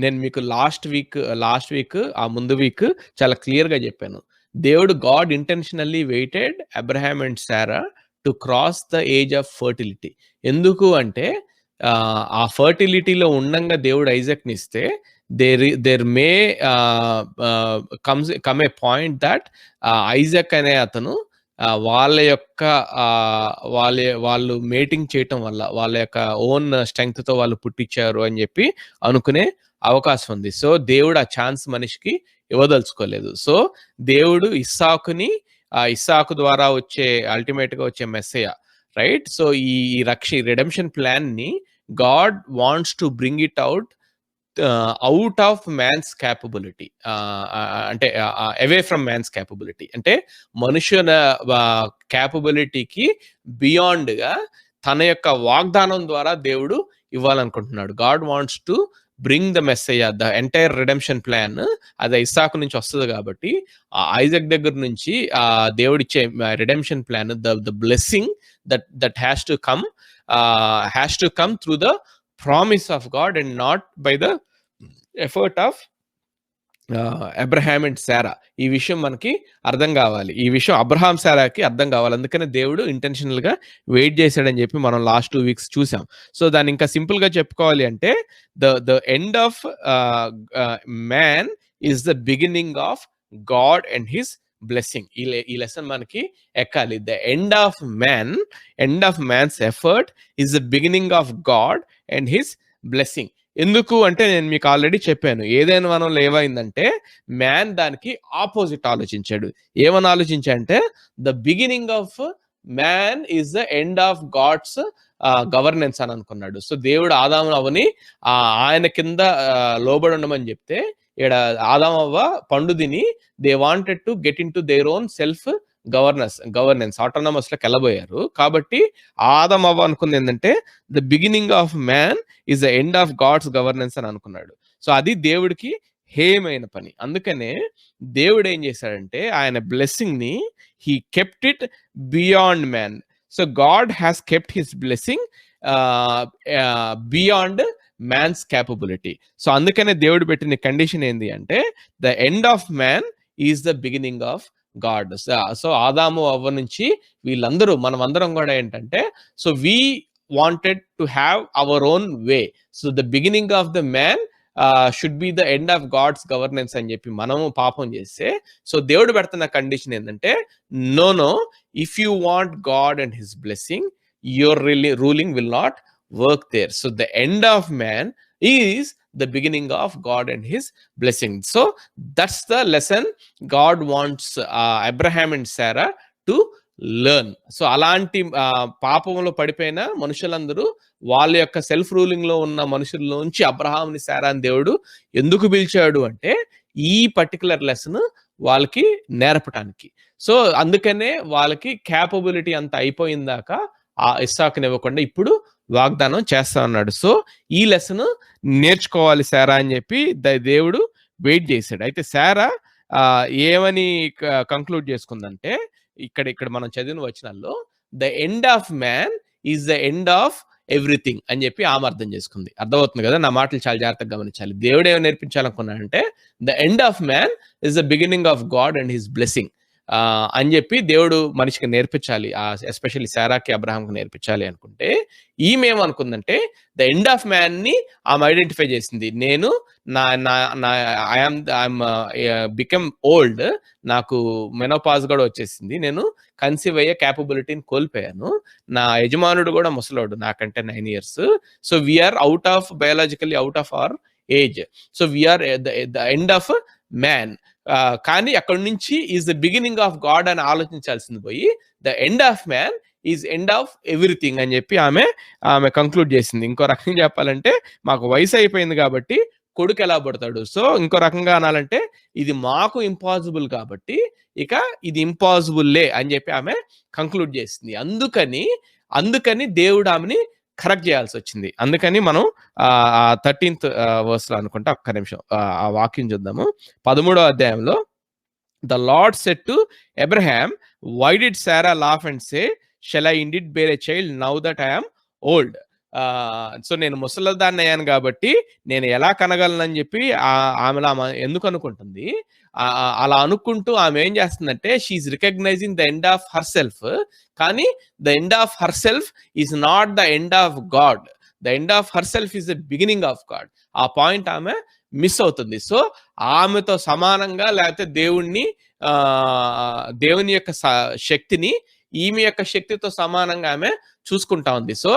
S1: నేను మీకు లాస్ట్ వీక్ ఆ ముందు వీక్ చాలా క్లియర్ గా చెప్పాను. దేవుడు God intentionally waited Abraham and Sarah to cross the age of fertility. ఎందుకు అంటే ఆ ఫర్టిలిటీలో ఉండంగా దేవుడు ఐజాక్ ని ఇస్తే there may come a point that Isaac అనే అతను వాళ్ళు మేటింగ్ చేయటం వల్ల వాళ్ళ యొక్క ఓన్ స్ట్రెంగ్త్ తో వాళ్ళు పుట్టించారు అని చెప్పి అనుకునే అవకాశం ఉంది. సో దేవుడు ఆ ఛాన్స్ మనిషికి ఇవ్వదలుచుకోలేదు. సో దేవుడు ఇస్సాకు ద్వారా వచ్చే అల్టిమేట్ గా వచ్చే మెస్సయ్య, రైట్? సో ఈ రిడెంప్షన్ ప్లాన్ ని God wants to bring it out of man's capability, అంటే అవే ఫ్రమ్ మ్యాన్స్ క్యాపబిలిటీ, అంటే మనుషుల క్యాపబిలిటీకి బియాండ్ గా తన యొక్క వాగ్దానం ద్వారా దేవుడు ఇవ్వాలనుకుంటున్నాడు. God wants to bring the Messiah, the entire redemption plan అది ఇస్సాకు నుంచి వస్తుంది కాబట్టి ఐజాక్ దగ్గర నుంచి దేవుడిచ్చే redemption plan, the blessing that has to come through the promise of God and not by the effort of Abraham and Sarah. ఈ విషయం మనకి అర్థం కావాలి, ఈ విషయం అబ్రహాం సారాకి అర్థం కావాలి. అందుకనే దేవుడు ఇంటెన్షనల్ గా వెయిట్ చేశాడని చెప్పి మనం లాస్ట్ 2 weeks చూసాం. సో దాన్ని ఇంకా సింపుల్ గా చెప్పుకోవాలి అంటే, the end of man is the beginning of God and his blessing. ఈ లెసన్ మనకి ఎక్కాలి. The end of man's effort is the beginning of God and his blessing. ఎందుకు అంటే నేను మీకు ఆల్రెడీ చెప్పాను. ఏదైనా వనంలో ఏమైందంటే మ్యాన్ దానికి ఆపోజిట్ ఆలోచించాడు. ఏమని ఆలోచించాడంటే the beginning of man is the end of God's governance అని అనుకున్నాడు. సో దేవుడు ఆదాము అవ్వని ఆయన కింద లోబడి ఉండమని చెప్తే ఈడ ఆదాము అవ్వ పండు తిని they wanted to get into their own self governance autonomous లోకి వెళ్ళబోయారు. కాబట్టి ఆదాము అవ్వ అనుకుంది ఏంటంటే the beginning of man is the end of God's governance అని అనుకున్నాడు. సో అది దేవుడికి హేయమైన పని. అందుకనే దేవుడు ఏం చేశాడంటే ఆయన బ్లెస్సింగ్ ని he kept it beyond man. So God has kept his blessing beyond man's capability. So అందుకనే దేవుడు పెట్టిన కండిషన్ ఏంది అంటే the end of man is the beginning of God. So ఆదాము అవ్వ నుంచి వీళ్ళందరూ మనమందరం కూడా ఏంటంటే so we wanted to have our own way. So the beginning of the man should be the end of God's governance అని చెప్పి మనము పాపం చేస్తే సో దేవుడు పెడుతున్న కండిషన్ ఏంటంటే no if you want God and his blessing your ruling will not work there. So the end of man is the beginning of God and his blessing. So that's the lesson God wants Abraham and Sarah to learn. So అలాంటి పాపంలో పడిపోయిన మనుషులందరూ వాళ్ళ యొక్క self ruling లో ఉన్న మనుషుల్లోంచి అబ్రహాంని శారాని దేవుడు ఎందుకు పిలిచాడు అంటే ఈ పర్టికులర్ లెసన్ వాళ్ళకి నేర్పటానికి. సో అందుకనే వాళ్ళకి క్యాపబిలిటీ అంత అయిపోయిందాక ఆ ఇస్సాకుని ఇవ్వకుండా ఇప్పుడు వాగ్దానం చేస్తా ఉన్నాడు. సో ఈ లెసన్ నేర్చుకోవాలి శారా అని చెప్పి దేవుడు వెయిట్ చేశాడు. అయితే శారా ఏమని కంక్లూడ్ చేసుకుందంటే ఇక్కడ మనం చదివిన వచనాల్లో the end of man is the end of everything అని చెప్పి ఆమె అర్థం చేసుకుంది. అర్థమవుతుంది కదా? నా మాటలు చాలా జాగ్రత్తగా గమనించాలి. దేవుడు ఏమో నేర్పించాలనుకున్నాడంటే the end of man is the beginning of God and his blessing అని చెప్పి దేవుడు మనిషికి నేర్పించాలి, ఎస్పెషల్లీ శారాకి అబ్రహాంకి నేర్పించాలి అనుకుంటే ఈమె ఏమనుకుందంటే ద ఎండ్ ఆఫ్ మ్యాన్ ని ఆమె ఐడెంటిఫై చేసింది. నేను ఐఎమ్ బికమ్ ఓల్డ్, నాకు మెనోపాజ్ కూడా వచ్చేసింది, నేను కన్సీవ్ అయ్యే క్యాపబిలిటీని కోల్పోయాను, నా యజమానుడు కూడా ముసలోడు నాకంటే 9 years. So we're out of biologically out of our age. So we're the end of man. కానీ అక్కడి నుంచి is the beginning of God అని ఆలోచించాల్సింది పోయి the end of man is end of everything అని చెప్పి ఆమె కంక్లూడ్ చేసింది. ఇంకో రకంగా చెప్పాలంటే మాకు వయసు అయిపోయింది కాబట్టి కొడుకు ఎలా పడతాడు, సో ఇంకో రకంగా అనాలంటే ఇది మాకు ఇంపాసిబుల్ కాబట్టి ఇక ఇది ఇంపాసిబుల్లే అని చెప్పి ఆమె కంక్లూడ్ చేసింది. అందుకని దేవుడు ఆమెని కరెక్ట్ చేయాల్సి వచ్చింది. అందుకని మనం 13th verse లో అనుకుంటా, ఒక్క నిమిషం ఆ వాక్యం చూద్దాము. 13వ అధ్యాయంలో the Lord said to Abraham, why did Sarah laugh and say shall I indeed bear a child now that I am old. So నేను ముసలిదాన్ని అయ్యాను కాబట్టి నేను ఎలా కనగలనని చెప్పి ఆమె ఎందుకు అనుకుంటుంది. అలా అనుకుంటూ ఆమె ఏం చేస్తుందంటే she is recognising the end of herself, కానీ the end of herself is not the end of God. The end of herself is the beginning of God. ఆ పాయింట్ ఆమె మిస్ అవుతుంది. సో ఆమెతో సమానంగా లేకపోతే దేవుని యొక్క శక్తిని ఈమె యొక్క శక్తితో సమానంగా ఆమె చూసుకుంటా ఉంది. సో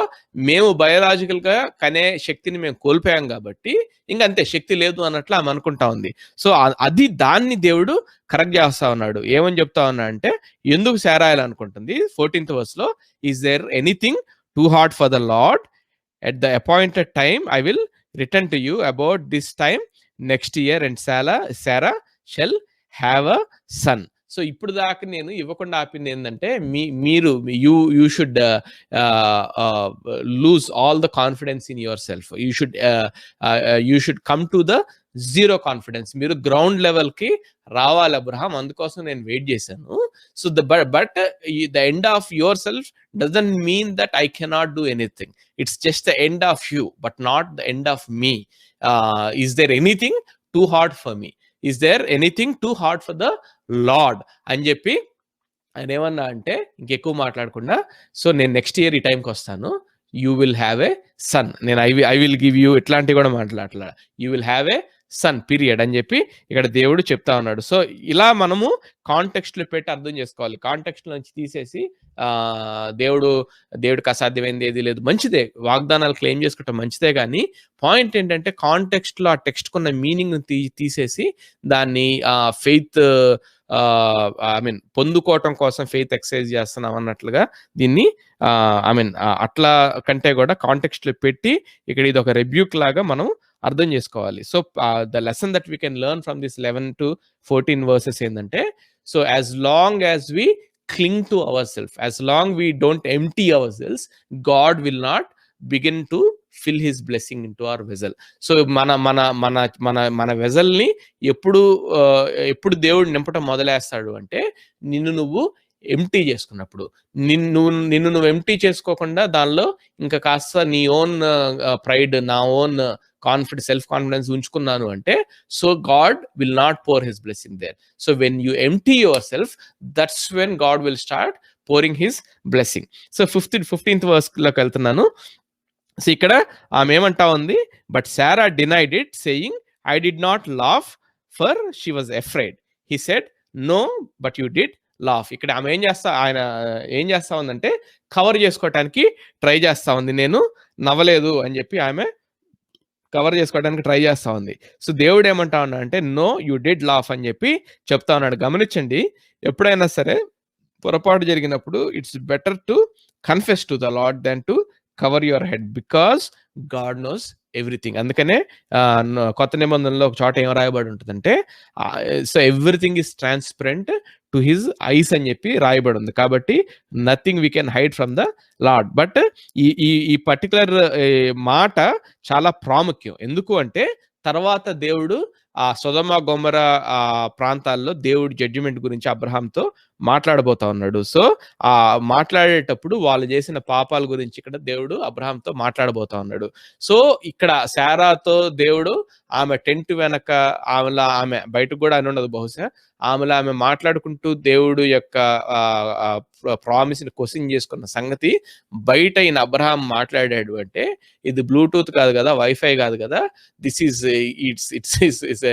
S1: మేము బయోలాజికల్ గా కనే శక్తిని మేము కోల్పోయాం కాబట్టి ఇంకంతే, శక్తి లేదు అన్నట్లు ఆమె అనుకుంటా ఉంది. సో దాన్ని దేవుడు కరెక్ట్ చేస్తా ఉన్నాడు. ఏమని చెప్తా ఉన్నా అంటే ఎందుకు సేరాయాలనుకుంటుంది. 14th verse లో is there anything too hard for the Lord, at the appointed time I will return to you about this time next year and Sarah shall have a son. So ఇప్పుడు దాకా నేను ఇవ్వకుండా ఆపింది ఏంటంటే మీరు you should lose all the confidence in your self. You should come to the zero confidence. మీరు ground level కి రావాలి అబ్రహాం, అందుకోసం నేను వెయిట్ చేశాను. So but the end of your self doesn't mean that I cannot do anything. It's just the end of you but not the end of me. Is there anything too hard for me? Is there anything too hard for the Lord అని చెప్పి ఆయన ఏమన్నా అంటే ఇంకెక్కువ మాట్లాడకుండా, so నేను next year ఈ టైంకి వస్తాను, you will have a son, నేను ఐ విల్ గివ్ యూ, ఇట్లాంటివి కూడా మాట్లాడలా, you will have a son period అని చెప్పి ఇక్కడ దేవుడు చెప్తా ఉన్నాడు. సో ఇలా మనము కాంటెక్స్ట్లో పెట్టి అర్థం చేసుకోవాలి. కాంటెక్స్ట్ నుంచి తీసేసి దేవుడికి అసాధ్యమైనది ఏది లేదు, మంచిదే, వాగ్దానాలు క్లెయిమ్ చేసుకుంటాం మంచిదే, కానీ పాయింట్ ఏంటంటే కాంటెక్స్ట్లో ఆ టెక్స్ట్ కున్న మీనింగ్ తీసేసి దాన్ని ఫెయిత్ పొందుకోవటం కోసం ఫెయిత్ ఎక్సర్సైజ్ చేస్తున్నాం అన్నట్లుగా దీన్ని అట్లా కంటే కూడా కాంటెక్స్ట్లో పెట్టి ఇక్కడ ఇది ఒక రెబ్యూక్ లాగా మనం అర్థం చేసుకోవాలి. So the lesson that we can learn from this 11 to 14 versus ఏంటంటే, so as long as we క్లింగ్ to our self, as long we don't empty hour cells, God will not begin to fill his blessing in to our vessel. So మన మన మన మన మన వెజల్ని ఎప్పుడు దేవుడు నింపటం మొదలేస్తాడు అంటే, నిన్ను నువ్వు ఎంప్టీ చేసుకున్నప్పుడు. నిన్ను నువ్వు ఎంప్టీ చేసుకోకుండా దానిలో ఇంకా కాస్త నీ ఓన్ ప్రైడ్, నా ఓన్ సెల్ఫ్ కాన్ఫిడెన్స్ ఉంచుకున్నాను అంటే, so God will not pour his blessing there. So when you empty yourself, that's when God will start pouring his blessing. So 15th వర్స్లోకి వెళ్తున్నాను. సో ఇక్కడ ఆమె ఏమంటా ఉంది, but Sarah denied it saying, I did not laugh for she was afraid. He said, no but you did laugh. ఇక్కడ ఆమె ఆయన ఏం చేస్తా ఉందంటే, కవర్ చేసుకోవటానికి ట్రై చేస్తా ఉంది. నేను నవ్వలేదు అని చెప్పి ఆమె కవర్ చేసుకోవడానికి ట్రై చేస్తా ఉంది. సో దేవుడు ఏమంటా ఉన్నా అంటే, నో యూ డిడ్ లాఫ్ అని చెప్పి చెప్తా ఉన్నాడు. గమనించండి, ఎప్పుడైనా సరే పొరపాటు జరిగినప్పుడు it's better to confess to the Lord than to cover your head, because God knows everything. అందుకనే కొత్త నిబంధనలో ఒక చోట ఏం రాయబడి ఉంటుందంటే, so everything is transparent to his eyes అని చెప్పి రాయబడి ఉంది. కాబట్టి nothing we can hide from the Lord. But ఈ పర్టికులర్ మాట చాలా ప్రాముఖ్యం. ఎందుకు అంటే, తర్వాత దేవుడు ఆ సొదొమ గొమొర ప్రాంతాల్లో దేవుడు జడ్జిమెంట్ గురించి అబ్రహాంతో మాట్లాడబోతా ఉన్నాడు. సో ఆ మాట్లాడేటప్పుడు వాళ్ళు చేసిన పాపాల గురించి ఇక్కడ దేవుడు అబ్రహాంతో మాట్లాడబోతా ఉన్నాడు. సో ఇక్కడ శారాతో దేవుడు ఆమె టెంట్ వెనక ఆమె బయటకు కూడా అని ఉండదు బహుశా, ఆమె మాట్లాడుకుంటూ దేవుడు యొక్క ప్రామిస్ ని క్వశ్చన్ చేసుకున్న సంగతి బయట ఈయన అబ్రహాం మాట్లాడాడు అంటే, ఇది బ్లూటూత్ కాదు కదా, వైఫై కాదు కదా, this is it's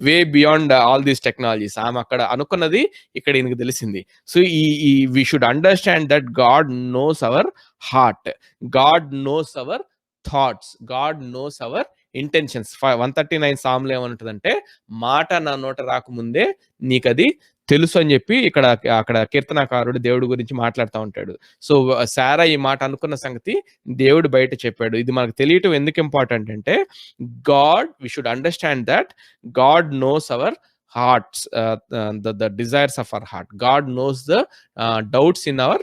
S1: way beyond all these technologies. ఆమె అక్కడ అనుకున్నది ఇక్కడ ఈయనకు తెలిసింది. So we should understand that God knows our heart, God knows our thoughts, God knows our intentions. 139 సామ్లో ఏమంటుందంటే, మాట నా నోట రాకముందే నీకది తెలుసు అని చెప్పి అక్కడ కీర్తనాకారుడు దేవుడి గురించి మాట్లాడుతూ ఉంటాడు. సో సారా ఈ మాట అనుకున్న సంగతి దేవుడు బయట చెప్పాడు. ఇది మనకు తెలియటం ఎందుకు ఇంపార్టెంట్ అంటే, we should understand that God knows our hearts, the desires of our heart. God knows the doubts in our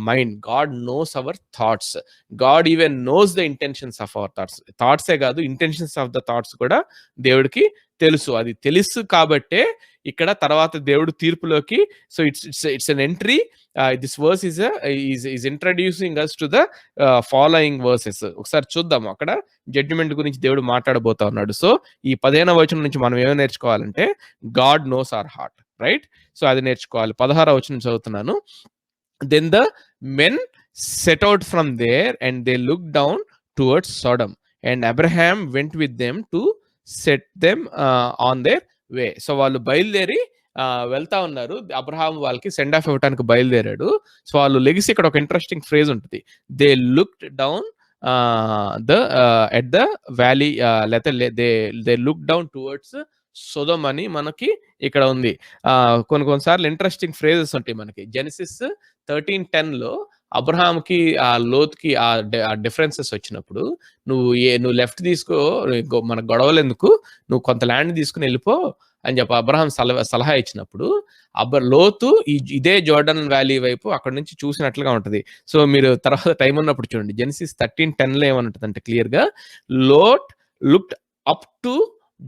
S1: mind. God knows our thoughts. God even knows the intentions of our thoughts. Thoughts ఏ కాదు, intentions of the thoughts కూడా దేవుడికి తెలుసు. అది తెలుసు కాబట్టే ఇక్కడ తర్వాత దేవుడు తీర్పులోకి, so it's an entry. This verse is introducing us to the following verses. ఒకసారి చూద్దాం, అక్కడ జడ్జిమెంట్ గురించి దేవుడు మాట్లాడబోతా ఉన్నాడు. సో ఈ 15వ వచనం నుంచి మనం ఏమో నేర్చుకోవాలంటే, God knows our heart, right? So అది నేర్చుకోవాలి. 16వ వచనం చదువుతున్నాను. Then the men set out from there and they looked down towards Sodom, and Abraham went with them to set them on their way. So వాళ్ళు బయలుదేరి వెళ్తా ఉన్నారు. Abraham వాళ్ళకి send off ఇవ్వడానికి బయలుదేరాడు. సో వాళ్ళు లెగిసి ఇక్కడ ఒక ఇంట్రెస్టింగ్ ఫ్రేజ్ ఉంటుంది, they looked down at the valley, లేకపోతే దే లుక్ డౌన్ టువర్డ్స్ సొదొమ్ అని మనకి ఇక్కడ ఉంది. కొన్నిసార్లు ఇంట్రెస్టింగ్ ఫ్రేజెస్ ఉంటాయి మనకి. జెనసిస్ 13:10లో అబ్రహాంకి లోత్కి డిఫరెన్సెస్ వచ్చినప్పుడు, నువ్వు లెఫ్ట్ తీసుకో, మన గొడవలు ఎందుకు, నువ్వు కొంత ల్యాండ్ తీసుకుని వెళ్ళిపో అని చెప్పి అబ్రహాం సలహా ఇచ్చినప్పుడు, లోతు ఇదే జోర్డన్ వ్యాలీ వైపు అక్కడ నుంచి చూసినట్లుగా ఉంటది. సో మీరు తర్వాత టైం ఉన్నప్పుడు చూడండి, జెనసిస్ 13:10లో ఏమంటుంది అంటే క్లియర్ గా, Lot looked up to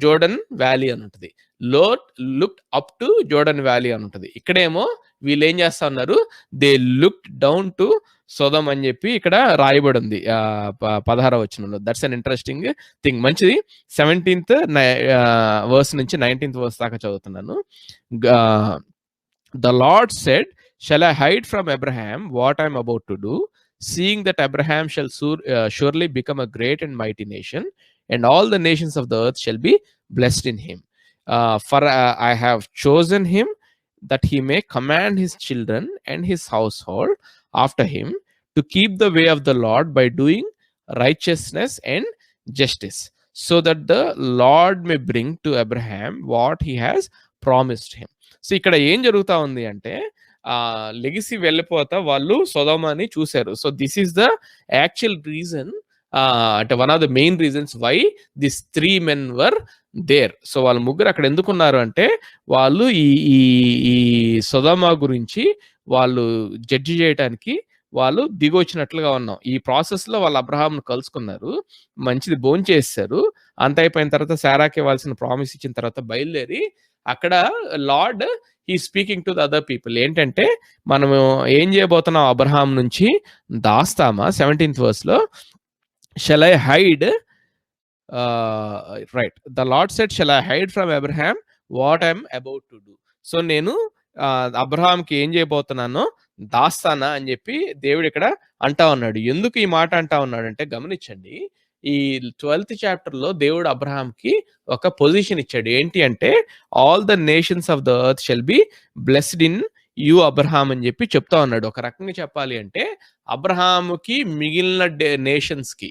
S1: Jordan valley అని ఉంటుంది. Lot looked up to Jordan valley అని ఉంటుంది. ఇక్కడేమో వీళ్ళు ఏం చేస్తా ఉన్నారు, they looked down to Sodom అని చెప్పి ఇక్కడ రాయబడి ఉంది 16వ వచనంలో. That's an interesting thing. మంచిది. 17th వర్స్ నుంచి 19th వర్స్ దాకా చదువుతున్నాను. The Lord said, shall I hide from Abraham what I am about to do, seeing that Abraham shall surely become a great and mighty nation, and all the nations of the earth shall be blessed in him. For I have chosen him that he may command his children and his household after him to keep the way of the Lord by doing righteousness and justice, so that the Lord may bring to Abraham what he has promised him. So ఇక్కడ ఏం జరుగుతా ఉంది అంటే legacy వెళ్ళిపోతా వాళ్ళు సొదొమని చూశారు. So this is the actual reason, అంటే one of the main reasons why this 3 men were there. సో వాళ్ళు ముగ్గురు అక్కడ ఎందుకున్నారు అంటే వాళ్ళు ఈ ఈ ఈ సొదొమ గురించి వాళ్ళు జడ్జి చేయడానికి వాళ్ళు దిగొచ్చినట్లుగా ఉన్నాం. ఈ ప్రాసెస్‌లో వాళ్ళు అబ్రహాంను కలుసుకున్నారు. మంచిది భోంచేసేసారు. అంత అయిపోయిన తర్వాత శారాకి ఇవ్వాల్సిన ప్రామిస్ ఇచ్చిన తర్వాత బయలుదేరి అక్కడ Lord he speaking to the other people. ఏంటంటే మనము ఏం చేయబోతున్నాం అబ్రహాం నుంచి దాస్తామా 17th verseలో, shall I hide right the Lord said shall I hide from Abraham what I'm about to do. So నేను అబ్రహాంకి ఏం చేయబోతున్నానో దాస్తానా అని చెప్పి దేవుడు ఇక్కడ అంటా ఉన్నాడు. ఎందుకు ఈ మాట అంటా ఉన్నాడు అంటే గమనించండి, ఈ 12th చాప్టర్లో దేవుడు అబ్రహాంకి ఒక పొజిషన్ ఇచ్చాడు. ఏంటి అంటే all the nations of the earth shall be blessed in you Abraham అని చెప్పి చెప్తా ఉన్నాడు. ఒక రకంగా చెప్పాలి అంటే అబ్రహాముకి మిగిలిన నేషన్స్కి,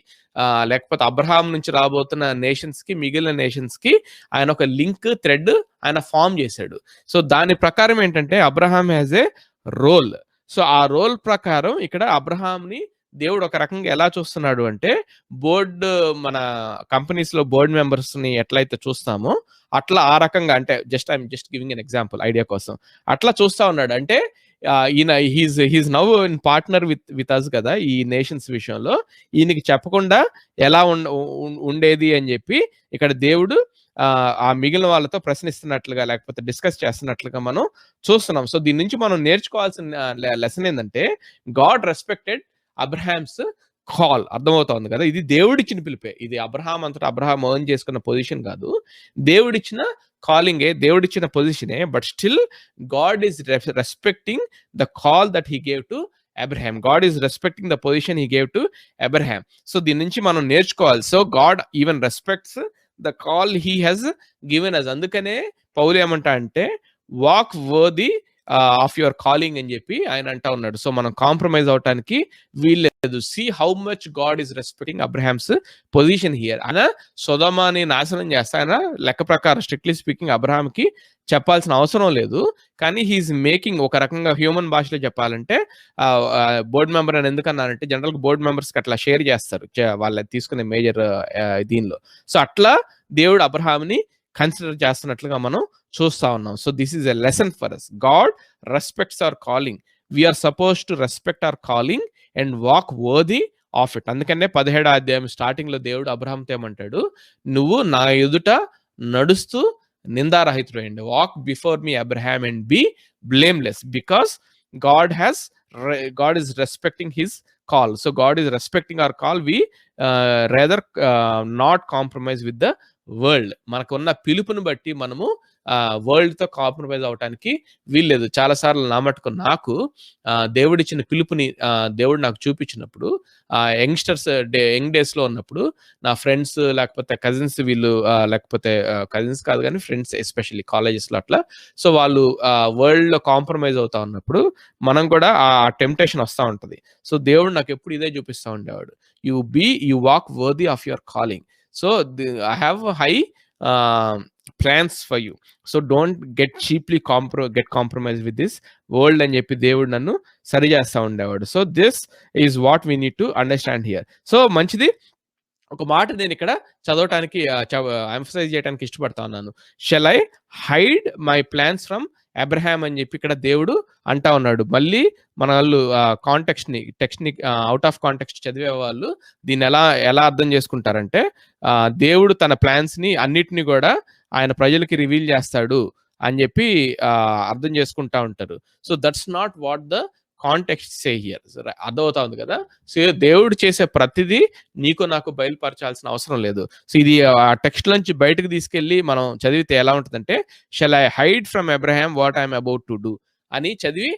S1: లేకపోతే అబ్రహాం నుంచి రాబోతున్న నేషన్స్కి, మిగిలిన నేషన్స్కి ఆయన ఒక లింక్ థ్రెడ్ ఆయన ఫామ్ చేశాడు. సో దాని ప్రకారం ఏంటంటే Abraham has a role. So ఆ రోల్ ప్రకారం ఇక్కడ అబ్రహాంని దేవుడు ఒక రకంగా ఎలా చూస్తున్నాడు అంటే బోర్డు, మన కంపెనీస్లో బోర్డు మెంబర్స్ని ఎట్లయితే చూస్తామో అట్లా ఆ రకంగా, అంటే I'm just giving an example idea కోసం, అట్లా చూస్తా ఉన్నాడు. అంటే ఈయన he's now in partner with us కదా ఈ నేషన్స్ విషయంలో. ఈయనకి చెప్పకుండా ఎలా ఉండేది అని చెప్పి ఇక్కడ దేవుడు ఆ మిగిలిన వాళ్ళతో ప్రశ్నిస్తున్నట్లుగా లేకపోతే డిస్కస్ చేస్తున్నట్లుగా మనం చూస్తున్నాం. సో దీని నుంచి మనం నేర్చుకోవాల్సిన లెసన్ ఏంటంటే గాడ్ రెస్పెక్టెడ్ అబ్రహామ్స్ కాల్. అర్థమవుతోంది కదా, ఇది దేవుడిచ్చిన పిలిపే. ఇది అబ్రహాం అంతటా అబ్రహాం ఎర్న్ చేసుకున్న పొజిషన్ కాదు, దేవుడిచ్చిన కాలింగే, దేవుడిచ్చిన పొజిషనే. But still God is respecting the call that he gave to Abraham. God is respecting the position he gave to Abraham. So దీని నుంచి మనం నేర్చుకోవాలి. So God even respects the call he has given us. అందుకనే పౌలు ఏమంటా అంటే walk worthy of your calling అని చెప్పి ఆయన అంటా ఉన్నాడు. సో మనం కాంప్రమైజ్ అవటానికి వీల్లేదు. See how much God is respecting Abraham's position here. ఆయన సొదొమని నాశనం చేస్తా, ఆయన లెక్క ప్రకారం స్ట్రిక్ట్లీ స్పీకింగ్ అబ్రహాంకి చెప్పాల్సిన అవసరం లేదు. కానీ హీఈస్ మేకింగ్, ఒక రకంగా హ్యూమన్ భాషలో చెప్పాలంటే బోర్డు మెంబర్ అని ఎందుకన్నానంటే జనరల్గా బోర్డు మెంబర్స్కి అట్లా షేర్ చేస్తారు వాళ్ళ తీసుకునే మేజర్ దీనిలో. సో అట్లా దేవుడు అబ్రహాంని కన్సిడర్ చేస్తున్నట్లుగా మనం చూస్తా ఉన్నాం. So this is a lesson for us. God respects our calling. We're supposed to respect our calling and walk worthy of it. అందుకనే 17వ అధ్యాయం స్టార్టింగ్ లో దేవుడు అబ్రహాంతో ఏమంటాడు, నువ్వు నా ఎదుట నడుస్తూ నిందారహితుడు అయ్యండి. Walk before me Abraham and be blameless, because God is respecting his call. So God is respecting our call. We rather not compromise with the world. మనకున్న పిలుపుని బట్టి మనము వరల్డ్తో కాంప్రమైజ్ అవటానికి వీల్లేదు. చాలాసార్లు నా మటుకు నాకు దేవుడిచ్చిన పిలుపుని దేవుడు నాకు చూపించినప్పుడు యంగ్ డేస్లో ఉన్నప్పుడు నా ఫ్రెండ్స్ లేకపోతే కజిన్స్, వీళ్ళు లేకపోతే కజిన్స్ కాదు కానీ ఫ్రెండ్స్ ఎస్పెషల్లీ కాలేజెస్లో అట్లా, సో వాళ్ళు వరల్డ్లో కాంప్రమైజ్ అవుతా ఉన్నప్పుడు మనం కూడా ఆ టెంప్టేషన్ వస్తూ ఉంటుంది. సో దేవుడు నాకు ఎప్పుడు ఇదే చూపిస్తూ ఉండేవాడు, you walk worthy of your calling. So I have a high plans for you. So don't get cheaply compromised with this world అని చెప్పి దేవుడు నన్ను సరి చేస్తా ఉండేవాడు. So this is what we need to understand here. So మంచిది, ఒక మాట నేను ఇక్కడ చదవటానికి ఎంఫసైజ్ చేయడానికి ఇష్టపడతా ఉన్నాను. Shall I hide my plans from Abraham అని చెప్పి ఇక్కడ దేవుడు అంటా ఉన్నాడు. మళ్ళీ మన వాళ్ళు టెక్స్ట్ని అవుట్ ఆఫ్ కాంటెక్స్ట్ చదివే వాళ్ళు దీన్ని ఎలా అర్థం చేసుకుంటారంటే దేవుడు తన ప్లాన్స్ని అన్నిటిని కూడా ఆయన ప్రజలకి రివీల్ చేస్తాడు అని చెప్పి అర్థం చేసుకుంటా ఉంటారు. So that's not what the context say here. అర్థమవుతా ఉంది కదా. సో దేవుడు చేసే ప్రతిదీ నీకు నాకు బయలుపరచాల్సిన అవసరం లేదు. సో ఇది ఆ టెక్స్ట్ నుంచి బయటకు తీసుకెళ్ళి మనం చదివితే ఎలా ఉంటుందంటే shall I hide from Abraham what I'm about to do అని చదివి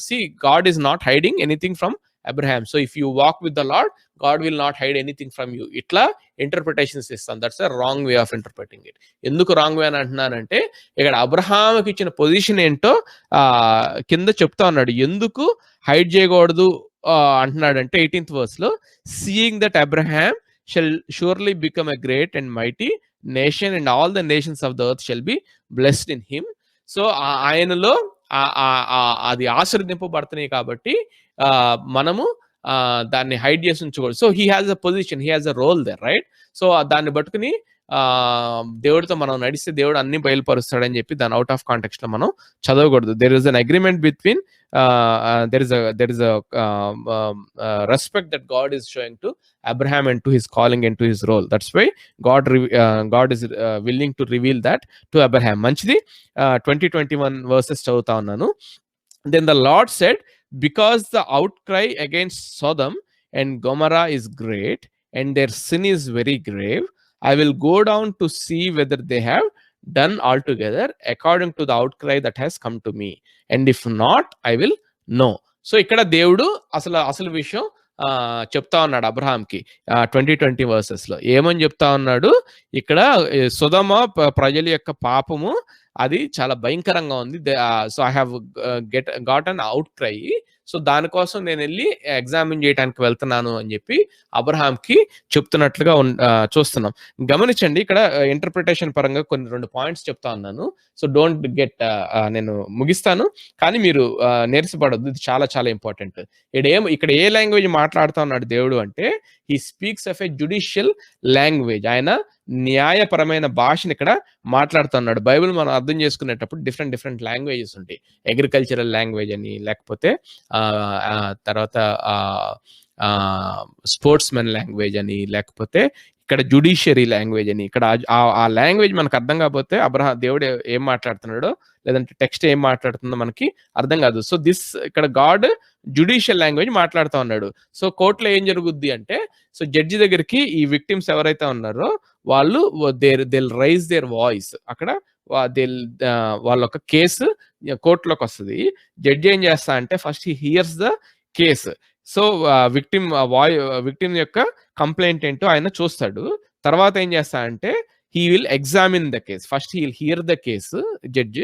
S1: C God is not hiding anything from Abraham. So if you walk with the Lord, God will not hide anything from you. ఇట్లా interpretations ఇస్తాం. That's a wrong way of interpreting it. ఎందుకు wrong way అని అంటున్నానంటే ఇక్కడ అబ్రహాంకి ఇచ్చిన position ఏంటో కింద చెప్తా ఉన్నాడు. ఎందుకు హైడ్ చేయకూడదు అంటున్నాడంటే 18th verse లో, seeing that Abraham shall surely become a great and mighty nation and all the nations of the earth shall be blessed in him. So ఆయనలో అది ఆశీర్వదింపబడుతున్నాయి కాబట్టి మనము దాన్ని హైడ్ చేసి ఉంచకూడదు. So he has a position, he has a role there, right? So దాన్ని బట్టుకుని దేవుడితో మనం నడిస్తే దేవుడు అన్ని బయలుపరుస్తాడని చెప్పి దాని అవుట్ ఆఫ్ కాంటెక్స్ట్ లో మనం చదవకూడదు. There is an agreement between there is a respect that God is showing to Abraham and to his calling and to his role. That's why God is willing to reveal that to Abraham. Manchidi 20-21 verses చదువుతా ఉన్నాను. Then the Lord said, because the outcry against Sodom and Gomorrah is great and their sin is very grave, I will go down to see whether they have done altogether according to the outcry that has come to me, and if not, I will know. So ఇక్కడ దేవుడు అసలు విషయం చెప్తా ఉన్నాడు అబ్రహాంకి 20-20 verses లో. ఏమని చెప్తా ఉన్నాడు ఇక్కడ? సొదొమ ప్రజల యొక్క పాపము అది చాలా భయంకరంగా ఉంది. So I have got an out cry. So దానికోసం నేను వెళ్ళి ఎగ్జామిన్ చేయడానికి వెళ్తున్నాను అని చెప్పి అబ్రహాంకి చెప్తున్నట్లుగా చూస్తున్నాం. గమనించండి, ఇక్కడ ఇంటర్ప్రిటేషన్ పరంగా కొన్ని 2 పాయింట్స్ చెప్తా ఉన్నాను. సో డోంట్ గెట్, నేను ముగిస్తాను కానీ మీరు నీరసపడొద్దు, ఇది చాలా చాలా ఇంపార్టెంట్. ఇక్కడ ఏ లాంగ్వేజ్ మాట్లాడుతా ఉన్నాడు దేవుడు అంటే, he speaks of A judicial language. ఆయన న్యాయపరమైన భాషను ఇక్కడ మాట్లాడుతున్నాడు. బైబిల్ మనం అర్థం చేసుకునేటప్పుడు డిఫరెంట్ లాంగ్వేజెస్ ఉంటాయి. అగ్రికల్చరల్ లాంగ్వేజ్ అని, లేకపోతే తర్వాత స్పోర్ట్స్ మెన్ లాంగ్వేజ్ అని, లేకపోతే ఇక్కడ జుడిషియరీ లాంగ్వేజ్ అని. ఇక్కడ ఆ లాంగ్వేజ్ మనకు అర్థం కాకపోతే దేవుడు ఏం మాట్లాడుతున్నాడో లేదంటే టెక్స్ట్ ఏం మాట్లాడుతుందో మనకి అర్థం కాదు. సో ఇక్కడ గాడ్ జుడిషియల్ లాంగ్వేజ్ మాట్లాడుతూ ఉన్నాడు. సో కోర్టులో ఏం జరుగుద్ది అంటే, సో జడ్జి దగ్గరికి ఈ విక్టిమ్స్ ఎవరైతే ఉన్నారో వాళ్ళు దిల్ రైజ్ దేర్ వాయిస్. అక్కడ వాళ్ళ ఒక కేసు కోర్టులోకి వస్తుంది. జడ్జి ఏం చేస్తా అంటే first he hears the case. So victim యొక్క కంప్లైంట్ ఏంటో ఆయన చూస్తాడు. తర్వాత ఏం చేస్తా అంటే he will examine the case. First he will hear the case, judge,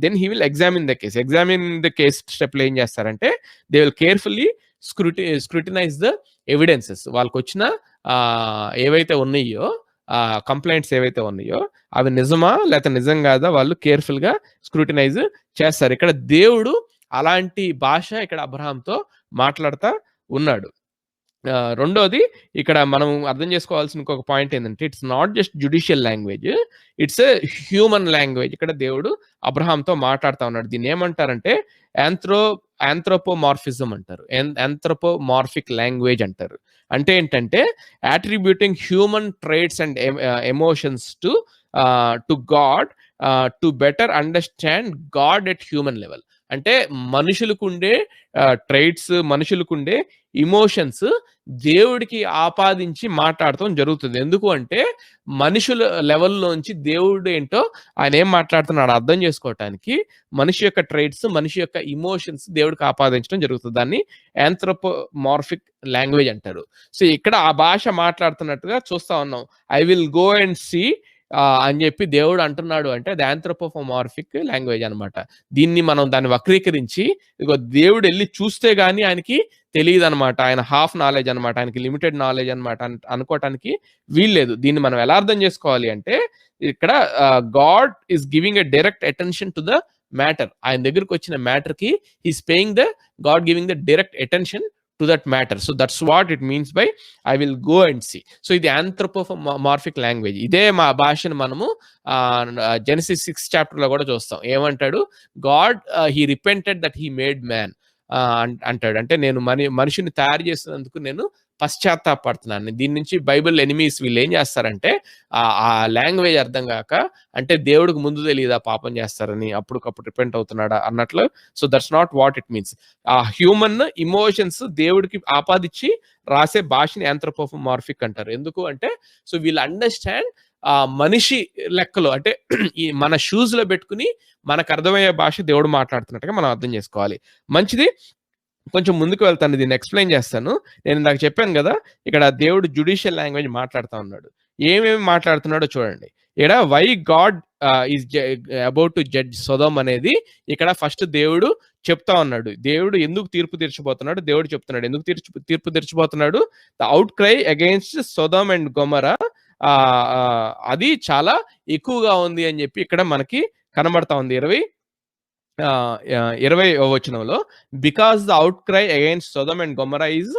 S1: then he will examine the case. Examine the case step lo em chestarante, they will carefully scrutinize the evidences. వాళ్ళకి వచ్చిన ఏవైతే ఉన్నాయో complaints ఏవైతే ఉన్నాయో అవి నిజమా లేకపోతే నిజం కాదా వాళ్ళు కేర్ఫుల్ గా స్క్రూటినైజ్ చేస్తారు. ఇక్కడ దేవుడు అలాంటి భాష ఇక్కడ అబ్రహాంతో మాట్లాడుతా ఉన్నాడు. రెండోది ఇక్కడ మనం అర్థం చేసుకోవాల్సిన ఇంకొక పాయింట్ ఏంటంటే, it's not just judicial language, it's a human language. ఇక్కడ దేవుడు అబ్రహాంతో మాట్లాడుతూ ఉన్నాడు. దీన్ని ఏమంటారంటే ఆంథ్రోపోమార్ఫిజం అంటారు, ఆంథ్రోపోమార్ఫిక్ లాంగ్వేజ్ అంటారు. అంటే ఏంటంటే attributing human traits and emotions to God to better understand God at human level. అంటే మనుషులకుండే ట్రైట్స్, మనుషులకుండే ఇమోషన్స్ దేవుడికి ఆపాదించి మాట్లాడటం జరుగుతుంది. ఎందుకు అంటే మనుషుల లెవెల్లోంచి దేవుడు ఏంటో ఆయన ఏం మాట్లాడుతున్నాడు అర్థం చేసుకోవటానికి మనిషి యొక్క ట్రైట్స్, మనిషి యొక్క ఇమోషన్స్ దేవుడికి ఆపాదించడం జరుగుతుంది. దాన్ని ఆంథ్రోపోమార్ఫిక్ లాంగ్వేజ్ అంటారు. సో ఇక్కడ ఆ భాష మాట్లాడుతున్నట్టుగా చూస్తా ఉన్నాం. I will go and see అని చెప్పి దేవుడు అంటున్నాడు అంటే అది ఆంథ్రోపోమార్ఫిక్ లాంగ్వేజ్ అనమాట. దాన్ని వక్రీకరించి ఇగో దేవుడు వెళ్ళి చూస్తే గానీ ఆయనకి తెలియదు అనమాట. ఆయన హాఫ్ నాలెడ్జ్ అనమాట, ఆయనకి లిమిటెడ్ నాలెడ్జ్ అనమాట అనుకోవటానికి వీల్లేదు. దీన్ని మనం ఎలా అర్థం చేసుకోవాలి అంటే ఇక్కడ God is giving a direct attention to the matter. ఆయన దగ్గరకు వచ్చిన మ్యాటర్ కి he's paying the God giving the direct attention to that matter. So that's what it means by I will go and see. So ఇది anthropomorphic language. ఇదే మా భాషను మనము Genesis 6 chapter లో కూడా చూస్తాం. ఏమంటాడు? God he repented that he made man అంటాడు. అంటే నేను మనిషిని తయారు చేసినందుకు నేను పశ్చాత్తాపడుతున్నాను. దీని నుంచి బైబిల్ ఎనిమీస్ వీళ్ళు ఏం చేస్తారంటే ఆ లాంగ్వేజ్ అర్థం కాక, అంటే దేవుడికి ముందు తెలియదా పాపం చేస్తారని అప్పటికప్పుడు రిపెంట్ అవుతున్నాడా అన్నట్లు. So that's not what it means. ఆ హ్యూమన్ ఇమోషన్స్ దేవుడికి ఆపాదించి రాసే భాషని ఆంథ్రోపోమార్ఫిక్ అంటారు. ఎందుకు అంటే సో వీళ్ళు అండర్స్టాండ్ మనిషి లెక్కలో, అంటే ఈ మన షూస్ లో పెట్టుకుని మనకు అర్థమయ్యే భాష దేవుడు మాట్లాడుతున్నట్టుగా మనం అర్థం చేసుకోవాలి. మంచిది. కొంచెం ముందుకు వెళ్తాను, దీన్ని ఎక్స్ప్లెయిన్ చేస్తాను. నేను ఇందాక చెప్పాను కదా, ఇక్కడ దేవుడు జ్యుడిషియల్ లాంగ్వేజ్ మాట్లాడుతా ఉన్నాడు. ఏమేమి మాట్లాడుతున్నాడో చూడండి. ఇక్కడ why God is about to judge Sodom అనేది ఇక్కడ ఫస్ట్ దేవుడు చెప్తా ఉన్నాడు. దేవుడు ఎందుకు తీర్పు తీర్చబోతున్నాడు, దేవుడు చెప్తున్నాడు ఎందుకు తీర్పు తీర్చబోతున్నాడు. The outcry against Sodom and Gomorrah అది చాలా ఎక్కువగా ఉంది అని చెప్పి ఇక్కడ మనకి కనబడతా ఉంది. 20 వచనంలో, because the outcry against Sodom and Gomorrah is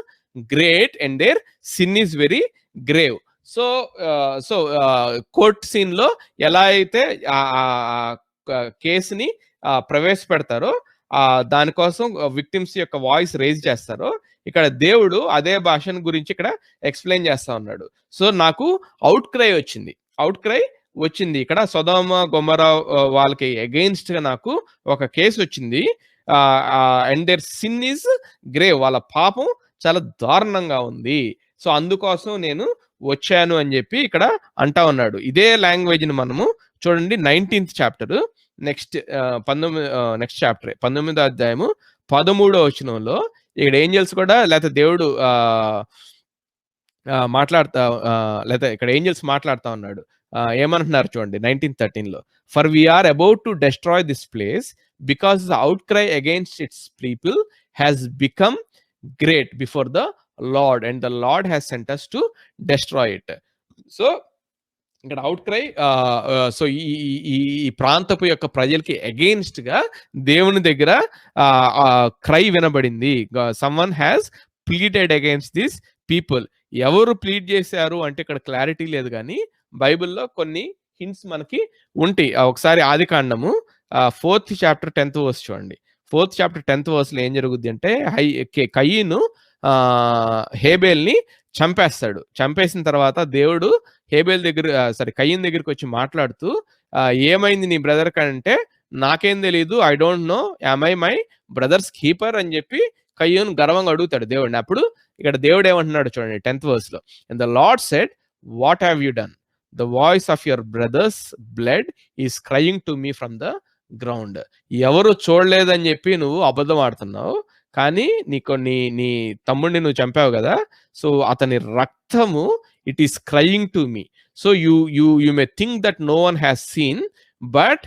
S1: great and their sin is very grave. So court scene లో ఎలా అయితే కేసుని ప్రవేశపెడతారో, దానికోసం విక్టిమ్స్ యొక్క వాయిస్ రేజ్ చేస్తారో, ఇక్కడ దేవుడు అదే భాషను గురించి ఇక్కడ ఎక్స్ప్లెయిన్ చేస్తా ఉన్నాడు. సో నాకు అవుట్ క్రై వచ్చింది ఇక్కడ సొదొమ గొమొర్రా వాళ్ళకి అగెయిన్స్ట్ గా నాకు ఒక కేసు వచ్చింది. And their sin is grave, వాళ్ళ పాపం చాలా దారుణంగా ఉంది. సో అందుకోసం నేను వచ్చాను అని చెప్పి ఇక్కడ అంటా ఉన్నాడు. ఇదే లాంగ్వేజ్ ని మనము చూడండి 19th చాప్టర్, నెక్స్ట్ చాప్టర్ 19వ అధ్యాయము 13వ వచనంలో ఇక్కడ ఏంజల్స్ కూడా, లేకపోతే దేవుడు లేకపోతే ఇక్కడ ఏంజల్స్ మాట్లాడుతా ఉన్నాడు. ఏమంటున్నారు చూడండి 19:13 లో, for we are about to destroy this place because the outcry against its people has become great before the Lord and the Lord has sent us to destroy it. So ఇక్కడ outcry, so ఈ ప్రాంతపు యొక్క ప్రజలకి against గా దేవుని దగ్గర cry వినబడింది. Someone has pleaded against this people. ఎవరు ప్లీడ్ చేశారు అంటే ఇక్కడ క్లారిటీ లేదు, కానీ బైబిల్లో కొన్ని హింట్స్ మనకి ఉంటాయి. ఒకసారి ఆదికాండము 4th చాప్టర్ 10th వర్స్ చూడండి. 4th చాప్టర్ 10th వర్స్లో ఏం జరుగుద్ది అంటే, కయీను హేబేల్ని చంపేస్తాడు. చంపేసిన తర్వాత దేవుడు కయీన్ దగ్గరికి వచ్చి మాట్లాడుతూ, ఏమైంది నీ బ్రదర్ కంటే, నాకేం తెలియదు, I don't know, am I my brothers keeper అని చెప్పి కయీన్ గర్వంగా అడుగుతాడు దేవుడిని. అప్పుడు ఇక్కడ దేవుడు ఏమంటున్నాడు చూడండి 10th వర్స్లో, and the Lord said, what have you done? The voice of your brother's blood is crying to me from the ground. ఎవరు చూడలేదని చెప్పి నువ్వు అబద్ధం ఆడుతున్నావు, కానీ నీ తమ్ముడిని నువ్వు చంపావు కదా, సో అతని రక్తము it is crying to me. So you may think that no one has seen, but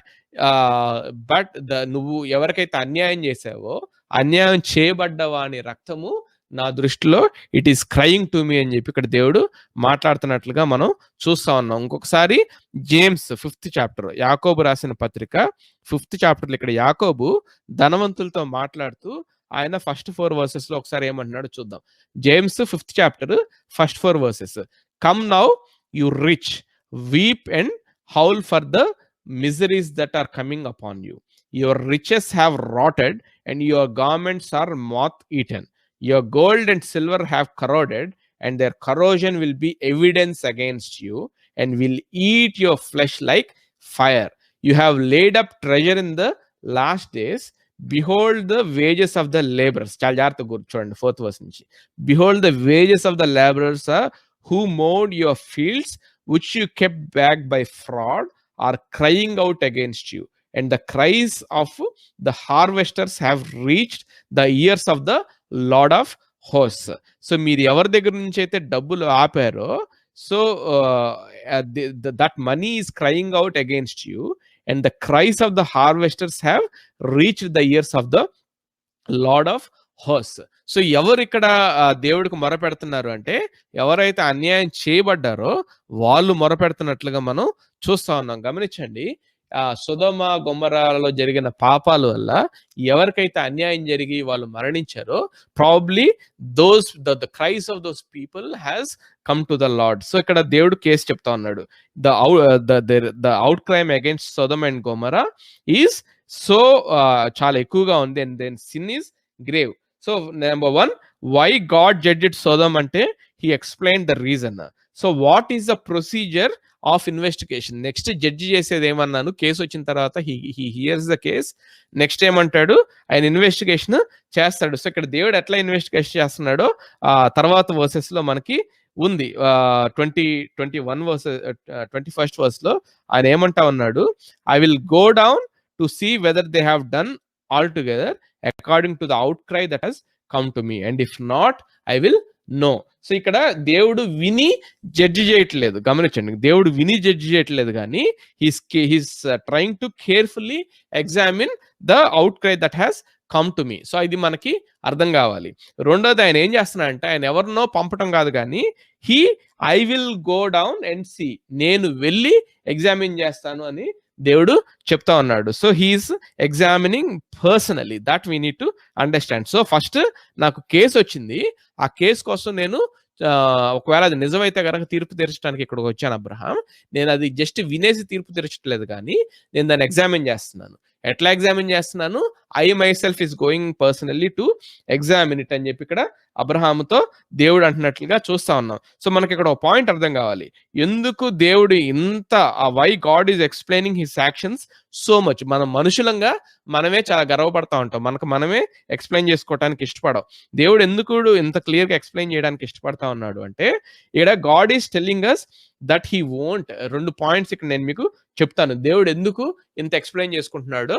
S1: నువ్వు ఎవరికైతే అన్యాయం చేసావో, అన్యాయం చేయబడ్డ వాని రక్తము నా దృష్టిలో ఇట్ ఈస్ క్రయింగ్ టు మీ అని చెప్పి ఇక్కడ దేవుడు మాట్లాడుతున్నట్లుగా మనం చూస్తా ఉన్నాం. ఇంకొకసారి జేమ్స్ 5th చాప్టర్, యాకోబు రాసిన పత్రిక 5th చాప్టర్, ఇక్కడ యాకోబు ధనవంతులతో మాట్లాడుతూ ఆయన ఫస్ట్ 4 verses లో ఒకసారి ఏమంటున్నాడు చూద్దాం. James 5th chapter first 4 verses, come now you rich, weep and howl for the miseries that are coming upon you. Your riches have rotted and your garments are moth eaten. Your gold and silver have corroded, and their corrosion will be evidence against you and will eat your flesh like fire. You have laid up treasure in the last days. Behold the wages of the laborers. చాలా జాగ్రత్తగా చూడండి 4th verse నుంచి. Behold the wages of the laborers who mowed your fields, which you kept back by fraud, are crying out against you. And the cries of the harvesters have reached the ears of the Lord of host. So మీరు ఎవరి దగ్గర నుంచి అయితే డబ్బులు ఆపారో, so that money is crying out against you, and the cries of the harvesters have reached the ears of the Lord of host. So ఎవరు ఇక్కడ దేవుడికి మొరపెడుతున్నారు అంటే, ఎవరైతే అన్యాయం చేయబడ్డారో వాళ్ళు మొరపెడుతున్నట్లుగా మనం చూస్తా ఉన్నాం. గమనించండి, సొదొమ గొమొర్రాలో జరిగిన పాపాల వల్ల ఎవరికైతే అన్యాయం జరిగి వాళ్ళు మరణించారో, probably the cries of those people has come to the Lord. So ఇక్కడ దేవుడు కేసు చెప్తా ఉన్నాడు, the out crime against Sodom and Gomorrah is so చాలా ఎక్కువగా ఉంది, and then sin is grave. So number 1, why God judged Sodom అంటే he explain the reason. So what is the procedure of investigation? Next judge చేసేది ఏమన్నాను, case వచ్చిన తర్వాత he hears the case. Next ఏమంటాడు, ఆయన ఇన్వెస్టిగేషన్ చేస్తాడు. So ఇక్కడ దేవుడు ఎట్లా ఇన్వెస్టిగేషన్ చేస్తున్నాడో తర్వాత వర్సెస్ లో మనకి ఉంది. 21 verses 21st verse లో ఆయన ఏమంటా ఉన్నాడు, I will go down to see whether they have done altogether according to the outcry that has come to me, and if not, I will know. So ఇక్కడ దేవుడు విని judge చేయట్లేదు, గమనించండి. దేవుడు విని జడ్జి చేయట్లేదు, కానీ he's trying to carefully examine the outcry that has come to me. So ఇది మనకి అర్థం కావాలి. రెండోది, ఆయన ఏం చేస్తున్నాడంటే, ఆయన ఎవరినో పంపటం కాదు, కానీ I will go down and see, నేను వెళ్ళి ఎగ్జామిన్ చేస్తాను అని దేవుడు చెప్తా ఉన్నాడు. So he's examining personally, that we need to understand. So first నాకు కేసు వచ్చింది, ఆ కేసు కోసం నేను ఒకవేళ అది నిజమైతే కనుక తీర్పు తీర్చడానికి ఇక్కడికి వచ్చాను అబ్రహాం, నేను అది జస్ట్ వినేసి తీర్పు తీర్చట్లేదు, కానీ నేను దాన్ని ఎగ్జామిన్ చేస్తున్నాను. ఎట్లా ఎగ్జామిన్ చేస్తున్నాను? I my self is going personally to examine it అని చెప్పి ఇక్కడ అబ్రహాముతో దేవుడు అంటున్నట్లుగా చూస్తా ఉన్నాం. సో మనకి ఇక్కడ ఒక పాయింట్ అర్థం కావాలి, ఎందుకు దేవుడు ఇంత, why God is explaining his actions so much. మనం మనుషులంగా మనమే చాలా గర్వపడతా ఉంటాం, మనమే ఎక్స్ప్లెయిన్ చేసుకోవడానికి ఇష్టపడం. దేవుడు ఎందుకు ఇంత క్లియర్గా ఎక్స్ప్లెయిన్ చేయడానికి ఇష్టపడతా ఉన్నాడు అంటే, ఇక్కడ God is telling us that he won't. 2 points ఇక్కడ నేను మీకు చెప్తాను, దేవుడు ఎందుకు ఇంత ఎక్స్ప్లెయిన్ చేసుకుంటున్నాడో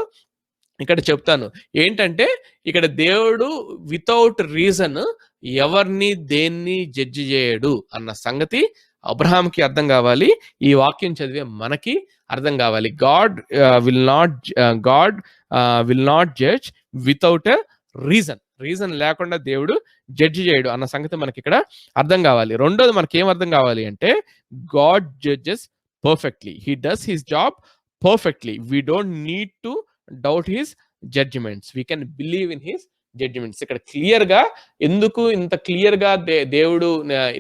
S1: ఇక్కడ చెప్తాను. ఏంటంటే, ఇక్కడ దేవుడు వితౌట్ రీజన్ ఎవరిని దేన్ని జడ్జి చేయడు అన్న సంగతి అబ్రహాంకి అర్థం కావాలి, ఈ వాక్యం చదివే మనకి అర్థం కావాలి. God will not judge without a reason లేకుండా దేవుడు జడ్జి చేయడు అన్న సంగతి మనకి ఇక్కడ అర్థం కావాలి. రెండోది మనకి ఏం అర్థం కావాలి అంటే, God judges perfectly, he does his job perfectly, we don't need to doubt his judgments, we can believe in his judgments. ఇక్కడ క్లియర్ గా, ఎందుకు ఇంత క్లియర్ గా దేవుడు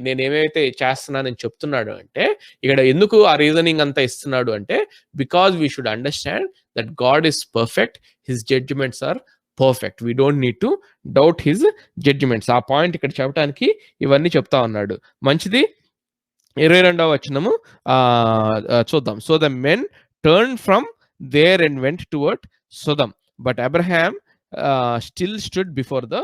S1: నేను ఏమైతే చేస్తున్నానని చెప్తున్నాడు అంటే, ఇక్కడ ఎందుకు ఆ రీజనింగ్ అంతా ఇస్తున్నాడు అంటే, because we should understand that God is perfect, his judgements are perfect, we don't need to doubt his judgements. ఆ పాయింట్ ఇక్కడ చెప్పడానికి ఇవన్నీ చెప్తా ఉన్నాడు. మంచిది. 22వ వచనము చూద్దాం. So the men turn from there and went toward Sodom, but Abraham still stood before the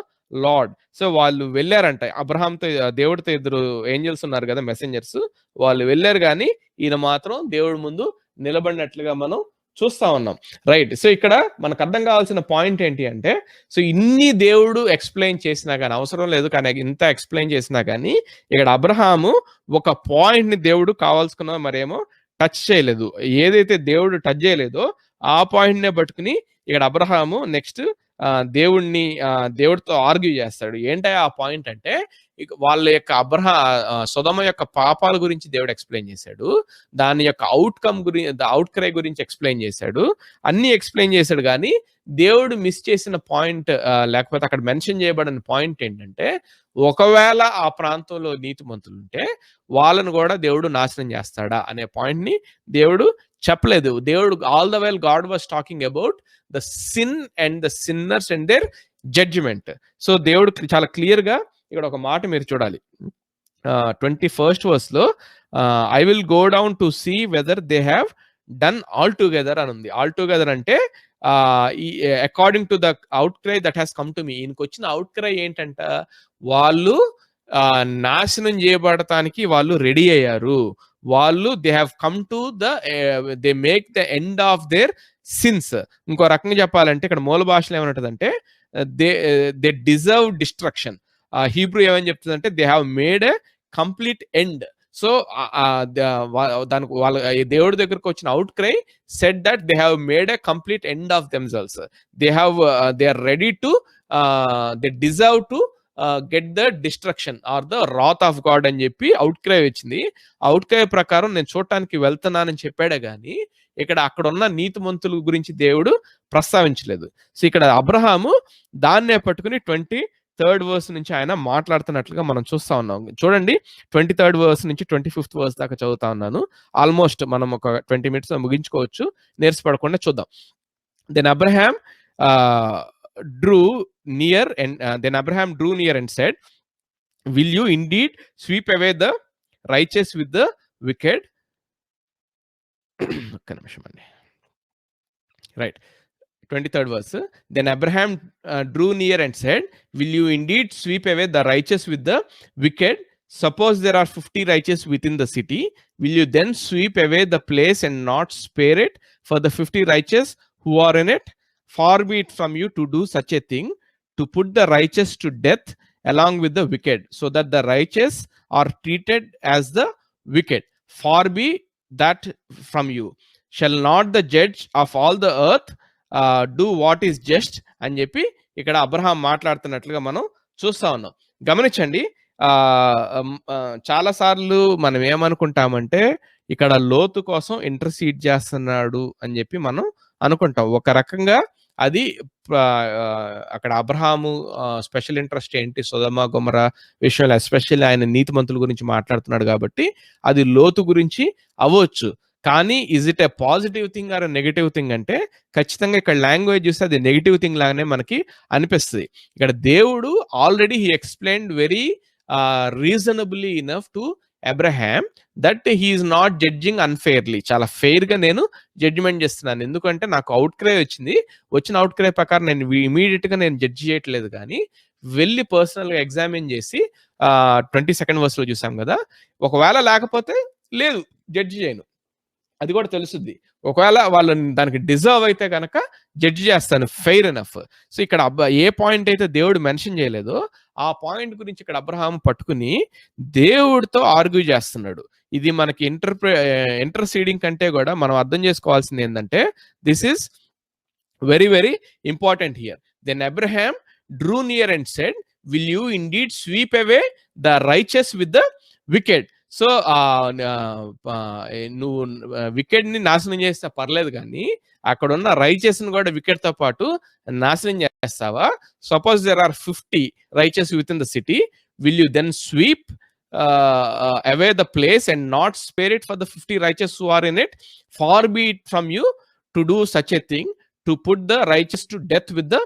S1: Lord. So వాళ్ళు వెళ్ళారంట, అబ్రహాంతో దేవుడితో 2 ఏంజల్స్ ఉన్నారు కదా, మెసెంజర్స్, వాళ్ళు వెళ్ళారు, కానీ ఈయన మాత్రం దేవుడి ముందు నిలబడినట్లుగా మనం చూస్తా ఉన్నాం. రైట్. సో ఇక్కడ మనకు అర్థం కావాల్సిన పాయింట్ ఏంటి అంటే, సో ఇన్ని దేవుడు ఎక్స్ప్లెయిన్ చేసినా కానీ అవసరం లేదు, కానీ ఇంత ఎక్స్ప్లెయిన్ చేసినా కానీ ఇక్కడ అబ్రహాము ఒక పాయింట్ ని దేవుడు కావాల్సుకున్న మరేమో టచ్ చేయలేదు. ఏదైతే దేవుడు టచ్ చేయలేదో ఆ పాయింట్ నే పట్టుకుని ఇక్కడ అబ్రహాము నెక్స్ట్ దేవుడితో ఆర్గ్యూ చేస్తాడు. ఏంటంటే ఆ పాయింట్ అంటే, వాళ్ళ యొక్క సొదమ యొక్క పాపాల గురించి దేవుడు ఎక్స్ప్లెయిన్ చేశాడు, దాని యొక్క అవుట్కమ్ గురించి, అవుట్ క్రై గురించి ఎక్స్ప్లెయిన్ చేశాడు, అన్ని ఎక్స్ప్లెయిన్ చేశాడు. కానీ దేవుడు మిస్ చేసిన పాయింట్, లేకపోతే అక్కడ మెన్షన్ చేయబడిన పాయింట్ ఏంటంటే, ఒకవేళ ఆ ప్రాంతంలో నీతిమంతులు ఉంటే వాళ్ళను కూడా దేవుడు నాశనం చేస్తాడా అనే పాయింట్ ని దేవుడు చెప్పలేదు. దేవుడు all the while God was talking about the sin and the sinners and their judgment. So దేవుడు చాలా క్లియర్ గా ఇక్కడ ఒక మాట మీరు చూడాలి. 21st verse లో I will go down to see whether they have done altogether అని ఉంది. ఆల్ టుగెదర్ అంటే according to the outcry that has come to me. ఈయనకి వచ్చిన అవుట్ క్రై ఏంటంట, వాళ్ళు నాశనం చేయబడటానికి వాళ్ళు రెడీ అయ్యారు, వాళ్ళు they have come to they make the end of their since. ఇంకో రకంగా చెప్పాలంటే ఇక్కడ మూల భాషలో ఏమంటుందంటే, దే డిజర్వ్ డిస్ట్రక్షన్. హీబ్రూ ఏమని చెప్తుందంటే, they have made a complete end. So దానికి వాళ్ళ దేవుడి దగ్గరకు వచ్చిన outcry said that they have made a complete end of themselves, they are ready to, they deserve to get the destruction or the wrath of God అని చెప్పి outcry వచ్చింది. Outcry ప్రకారం నేను చూడటానికి వెళ్తున్నానని చెప్పాడే గాని ఇక్కడ అక్కడ ఉన్న నీతిమంతుల గురించి దేవుడు ప్రస్తావించలేదు. సో ఇక్కడ అబ్రహాము దాన్నే పట్టుకుని 23rd verse నుంచి ఆయన మాట్లాడుతున్నట్లుగా మనం చూస్తా ఉన్నాం. చూడండి, 23rd verse నుంచి 25th verse దాకా చదువుతా ఉన్నాను. ఆల్మోస్ట్ మనం ఒక 20 minutes ముగించుకోవచ్చు, నేర్చుపడకుండా చూద్దాం. Then Abraham drew near and said, will you indeed sweep away the righteous with the wicked? Right. 23rd verse. Then Abraham drew near and said, will you indeed sweep away the righteous with the wicked? Suppose there are 50 righteous within the city, will you then sweep away the place and not spare it for the 50 righteous who are in it? Far be it from you to do such a thing. to put the righteous to death along with the wicked, so that the righteous are treated as the wicked. Far be that from you. Shall not the judge of all the earth do what is just అని చెప్పి ఇక్కడ Abraham మాట్లాడుతున్నట్లుగా మనం చూస్తా ఉన్నాం. గమనించండి, చాలా సార్లు మనం ఏమనుకుంటామంటే ఇక్కడ లోతు కోసం ఇంటర్సీడ్ చేస్తున్నాడు అని చెప్పి మనం అనుకుంటాం. ఒక రకంగా అది అక్కడ అబ్రహాము స్పెషల్ ఇంట్రెస్ట్ ఏంటి, సొదొమ గొమొర్రా విషయంలో ఎస్పెషల్లీ ఆయన నీతిమంతుల గురించి మాట్లాడుతున్నాడు కాబట్టి అది లోతు గురించి అవ్వచ్చు. కానీ is it a positive thing or negative thing అంటే ఖచ్చితంగా ఇక్కడ లాంగ్వేజ్ చూస్తే అది నెగటివ్ థింగ్ లాగానే మనకి అనిపిస్తుంది. ఇక్కడ దేవుడు already he explained very reasonably enough to Abraham that he is not judging unfairly. చాలా ఫెయిర్ గా నేను జడ్జిమెంట్ చేస్తున్నాను, ఎందుకంటే నాకు అవుట్ క్రై వచ్చింది, వచ్చిన అవుట్ క్రై ప్రకారం నేను ఇమీడియట్ గా నేను జడ్జి చేయట్లేదు, కానీ వెళ్ళి పర్సనల్ గా ఎగ్జామిన్ చేసి 22nd verse లో చూసాం కదా, ఒకవేళ లేకపోతే లేదు జడ్జి చేయను, అది కూడా తెలుసుద్ది. ఒకవేళ వాళ్ళు దానికి డిజర్వ్ అయితే కనుక జడ్జి చేస్తాను, ఫెయిర్ ఎనఫ్. సో ఇక్కడ ఏ పాయింట్ అయితే దేవుడు మెన్షన్ చేయలేదో ఆ పాయింట్ గురించి ఇక్కడ అబ్రహాం పట్టుకుని దేవుడితో ఆర్గ్యూ చేస్తున్నాడు. ఇది మనకి ఇంటర్సీడింగ్ కంటే కూడా మనం అర్థం చేసుకోవాల్సింది ఏంటంటే this is very very important here. Then Abraham drew near and said, will you indeed sweep away the righteous with the wicked. So నువ్వు వికెట్ ని నాశనం చేస్తే పర్లేదు, కానీ అక్కడ ఉన్న రైచస్ ని కూడా వికెట్ తో పాటు నాశనం చేస్తావా? Suppose there are 50 righteous within the city, will you then sweep away the place and not spare it for the 50 righteous who are in it? Far be it from you to do such a thing, to put the righteous to death with the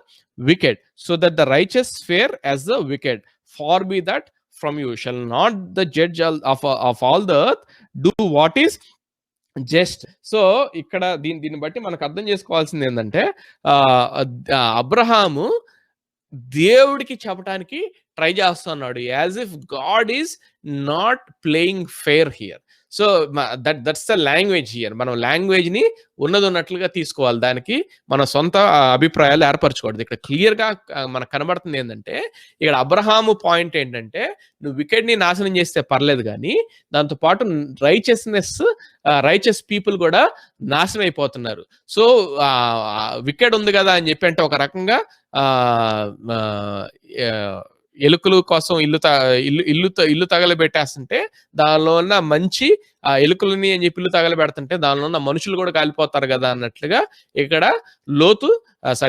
S1: wicked, so that the righteous fare as the wicked. Far be that from you. Shall not the judge of all the earth do what is just? So ఇక్కడ దీన్ని బట్టి మనకు అర్థం చేసుకోవాల్సింది ఏంటంటే అబ్రహాము దేవుడికి చెప్పడానికి try చేస్తున్నాడు, as if God is not playing fair here. So that's the language here. మనం లాంగ్వేజ్ ని ఉన్నది ఉన్నట్లుగా తీసుకోవాలి, దానికి మన సొంత అభిప్రాయాలు ఏర్పరచకూడదు. ఇక్కడ క్లియర్ గా మనకు కనబడుతుంది ఏంటంటే ఇక్కడ అబ్రహాము పాయింట్ ఏంటంటే నువ్వు వికెట్ ని నాశనం చేస్తే పర్లేదు, కానీ దాంతో పాటు రైచస్ పీపుల్ కూడా నాశనం అయిపోతున్నారు. సో వికెట్ ఉంది కదా అని చెప్పి అంటే ఒక రకంగా ఎలుకలు కోసం ఇల్లు తగలబెట్టేస్తుంటే దానిలో ఉన్న మంచి ఎలుకలని అని చెప్పి ఇల్లు తగలబెడుతుంటే దానిలో ఉన్న మనుషులు కూడా కాలిపోతారు కదా అన్నట్లుగా ఇక్కడ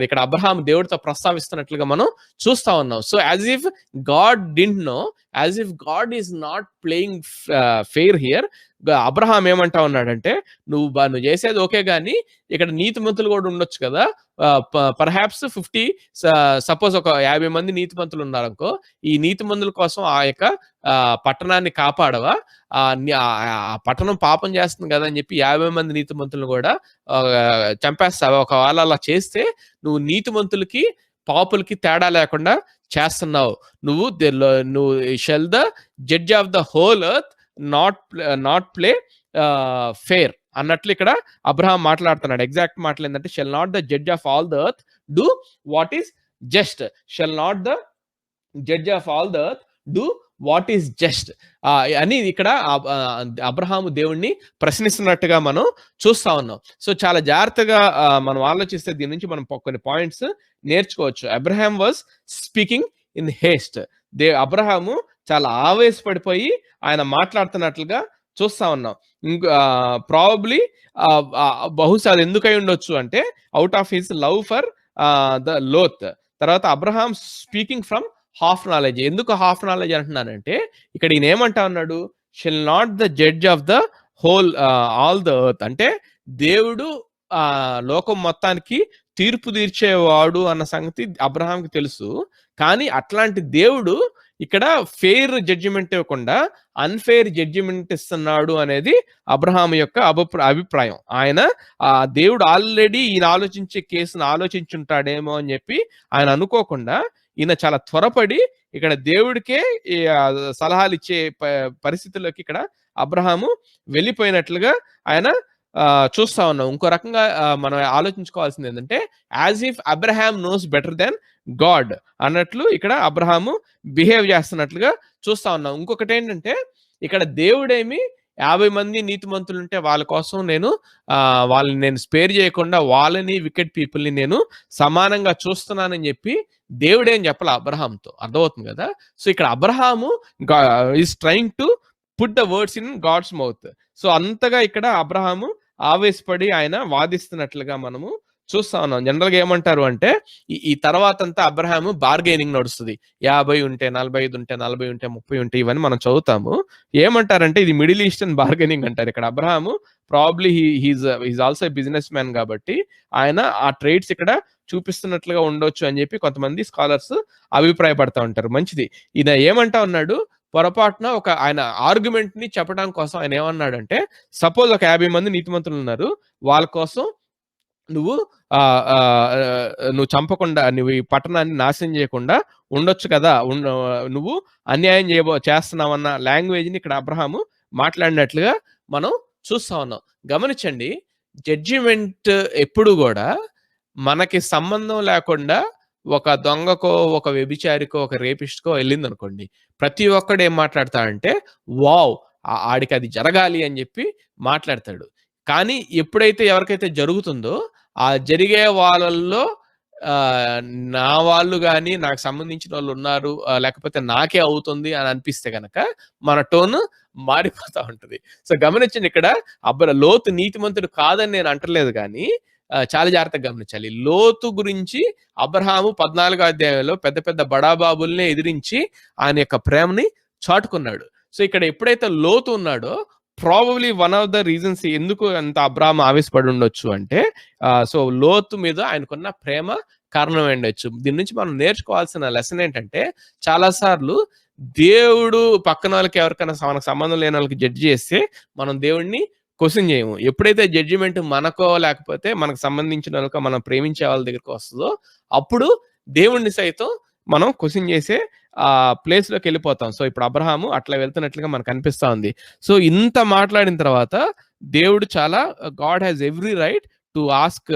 S1: ఇక్కడ అబ్రహాం దేవుడితో ప్రస్తావిస్తున్నట్లుగా మనం చూస్తా ఉన్నాం. So as if God didn't know, as if God is not playing fair here, Abraham ఏమంటా ఉన్నాడంటే నువ్వు చేసేది ఓకే, కానీ ఇక్కడ నీతిమంతులు కూడా ఉండొచ్చు కదా, పర్హాప్స్ 50, సపోజ్ ఒక 50 మంది నీతిమంతులు ఉన్నారనుకో, ఈ నీతిమంతుల కోసం ఆ యొక్క పట్టణాన్ని కాపాడవా? ఆ పట్టణం పాపం చేస్తుంది కదా అని చెప్పి 50 మంది నీతిమంతులను కూడా చంపేస్తావా? ఒకవేళ అలా చేస్తే నువ్వు నీతిమంతులకి పాపులకి తేడా లేకుండా చేస్తున్నావు. నువ్వు shell the judge of the whole earth not play fair అన్నట్లు ఇక్కడ అబ్రహాం మాట్లాడుతున్నాడు. ఎగ్జాక్ట్ మాటలు ఏంటంటే shell not the judge of all the earth do what is just. Shell not the judge of all the earth do what is just అని ఇక్కడ అబ్రహాము దేవుణ్ణి ప్రశ్నిస్తున్నట్టుగా మనం చూస్తా ఉన్నాం. సో చాలా జాగ్రత్తగా మనం ఆలోచిస్తే దీని నుంచి మనం కొన్ని పాయింట్స్ నేర్చుకోవచ్చు. Abraham was speaking in Heist. Abraham చాలా ఆవేశపడిపోయి ఆయన మాట్లాడుతున్నట్లుగా చూస్తా ఉన్నాం. ప్రాబబ్లీ బహుశా అది ఎందుకై ఉండొచ్చు అంటే out of his love for the Lot. తర్వాత Abraham speaking from half knowledge. ఎందుకు హాఫ్ నాలెడ్జ్ అంటున్నానంటే ఇక్కడ ఈయన ఏమంటా ఉన్నాడు, shall not the judge of the whole all the earth అంటే దేవుడు లోకం మొత్తానికి తీర్పు తీర్చేవాడు అన్న సంగతి అబ్రహాంకి తెలుసు. కానీ అట్లాంటి దేవుడు ఇక్కడ ఫెయిర్ జడ్జిమెంట్ ఇవ్వకుండా అన్ఫెయిర్ జడ్జిమెంట్ ఇస్తున్నాడు అనేది అబ్రహాం యొక్క అభిప్రాయం. ఆయన దేవుడు ఆల్రెడీ ఈయన ఆలోచించే కేసును ఆలోచించుంటాడేమో అని చెప్పి ఆయన అనుకోకుండా ఈయన చాలా త్వరపడి ఇక్కడ దేవుడికే సలహాలు ఇచ్చే పరిస్థితుల్లోకి ఇక్కడ అబ్రహాము వెళ్ళిపోయినట్లుగా ఆయన చూస్తా ఉన్నాం. ఇంకో రకంగా మనం ఆలోచించుకోవాల్సింది ఏంటంటే as if Abraham knows better than God అన్నట్లు ఇక్కడ అబ్రహాము బిహేవ్ చేస్తున్నట్లుగా చూస్తా ఉన్నాం. ఇంకొకటి ఏంటంటే ఇక్కడ దేవుడేమి 50 మంది నీతిమంతులుంటే వాళ్ళ కోసం వాళ్ళని నేను స్పేర్ చేయకుండా వాళ్ళని వికెట్ పీపుల్ని నేను సమానంగా చూస్తున్నానని చెప్పి దేవుడేం చెప్పాల అబ్రహాంతో. అర్థమవుతుంది కదా. సో ఇక్కడ Abraham is trying to put the words in God's mouth. So అంతగా ఇక్కడ అబ్రహాము ఆవేశపడి ఆయన వాదిస్తున్నట్లుగా మనము చూస్తా ఉన్నాం. జనరల్గా ఏమంటారు అంటే ఈ తర్వాత అంతా అబ్రహాము బార్గెనింగ్ నడుస్తుంది. 50 ఉంటే 45 ఉంటే 40 ఉంటే 30 ఉంటే ఇవన్నీ మనం చదువుతాము. ఏమంటారంటే ఇది మిడిల్ ఈస్టర్న్ బార్గెనింగ్ అంటారు. ఇక్కడ Abraham probably he's also business man కాబట్టి ఆయన ఆ ట్రేడ్స్ ఇక్కడ చూపిస్తున్నట్లుగా ఉండొచ్చు అని చెప్పి కొంతమంది స్కాలర్స్ అభిప్రాయపడతా ఉంటారు. మంచిది. ఈయన ఏమంటా ఉన్నాడు, పొరపాటున ఆయన ఆర్గ్యుమెంట్ ని చెప్పడం కోసం ఆయన ఏమన్నాడంటే, సపోజ్ ఒక 50 మంది నీతిమంతులు ఉన్నారు, వాళ్ళ కోసం నువ్వు చంపకుండా, నువ్వు ఈ పట్టణాన్ని నాశనం చేయకుండా ఉండొచ్చు కదా, నువ్వు అన్యాయం చేస్తున్నావన్న లాంగ్వేజ్ని ఇక్కడ అబ్రహాము మాట్లాడినట్లుగా మనం చూస్తా ఉన్నాం. గమనించండి, జడ్జిమెంట్ ఎప్పుడు కూడా మనకి సంబంధం లేకుండా ఒక దొంగకో, ఒక వ్యభిచారికో, ఒక రేపిస్ట్కో వెళ్ళింది అనుకోండి, ప్రతి ఒక్కడు ఏం మాట్లాడతాడంటే వావ్ ఆడికి అది జరగాలి అని చెప్పి మాట్లాడతాడు. కానీ ఎప్పుడైతే ఎవరికైతే జరుగుతుందో ఆ జరిగే వాళ్ళల్లో నా వాళ్ళు కానీ నాకు సంబంధించిన వాళ్ళు ఉన్నారు, లేకపోతే నాకే అవుతుంది అని అనిపిస్తే గనక మన టోన్ మారిపోతా ఉంటుంది. సో గమనించండి, ఇక్కడ లోతు నీతిమంతుడు కాదని నేను అంటలేదు, కానీ చాలా జాగ్రత్తగా గమనించాలి. లోతు గురించి అబ్రహాము 14వ అధ్యాయంలో పెద్ద పెద్ద బడాబాబుల్ని ఎదిరించి ఆయన యొక్క ప్రేమని చాటుకున్నాడు. సో ఇక్కడ ఎప్పుడైతే లోతు ఉన్నాడో probably one of the reasons ఎందుకు అంత అబ్రహాము ఆవేశపడి ఉండొచ్చు అంటే సో లోతు మీద ఆయనకున్న ప్రేమ కారణం ఉండొచ్చు. దీని నుంచి మనం నేర్చుకోవాల్సిన లెసన్ ఏంటంటే, చాలాసార్లు దేవుడు పక్కన వాళ్ళకి ఎవరికైనా మనకు సంబంధం లేని వాళ్ళకి జడ్జి చేస్తే మనం దేవుడిని క్వశ్చన్ చేయము. ఎప్పుడైతే జడ్జిమెంట్ మనకో లేకపోతే మనకు సంబంధించిన వాళ్ళకో, మనం ప్రేమించే వాళ్ళ దగ్గరకు వస్తుందో అప్పుడు దేవుణ్ణి సైతం మనం క్వశ్చన్ చేసే ప్లేస్ లోకి వెళ్ళిపోతాం. సో ఇప్పుడు అబ్రహాము అట్లా వెళ్తున్నట్లుగా మనకు అనిపిస్తా ఉంది. సో ఇంత మాట్లాడిన తర్వాత దేవుడు God has every right to ask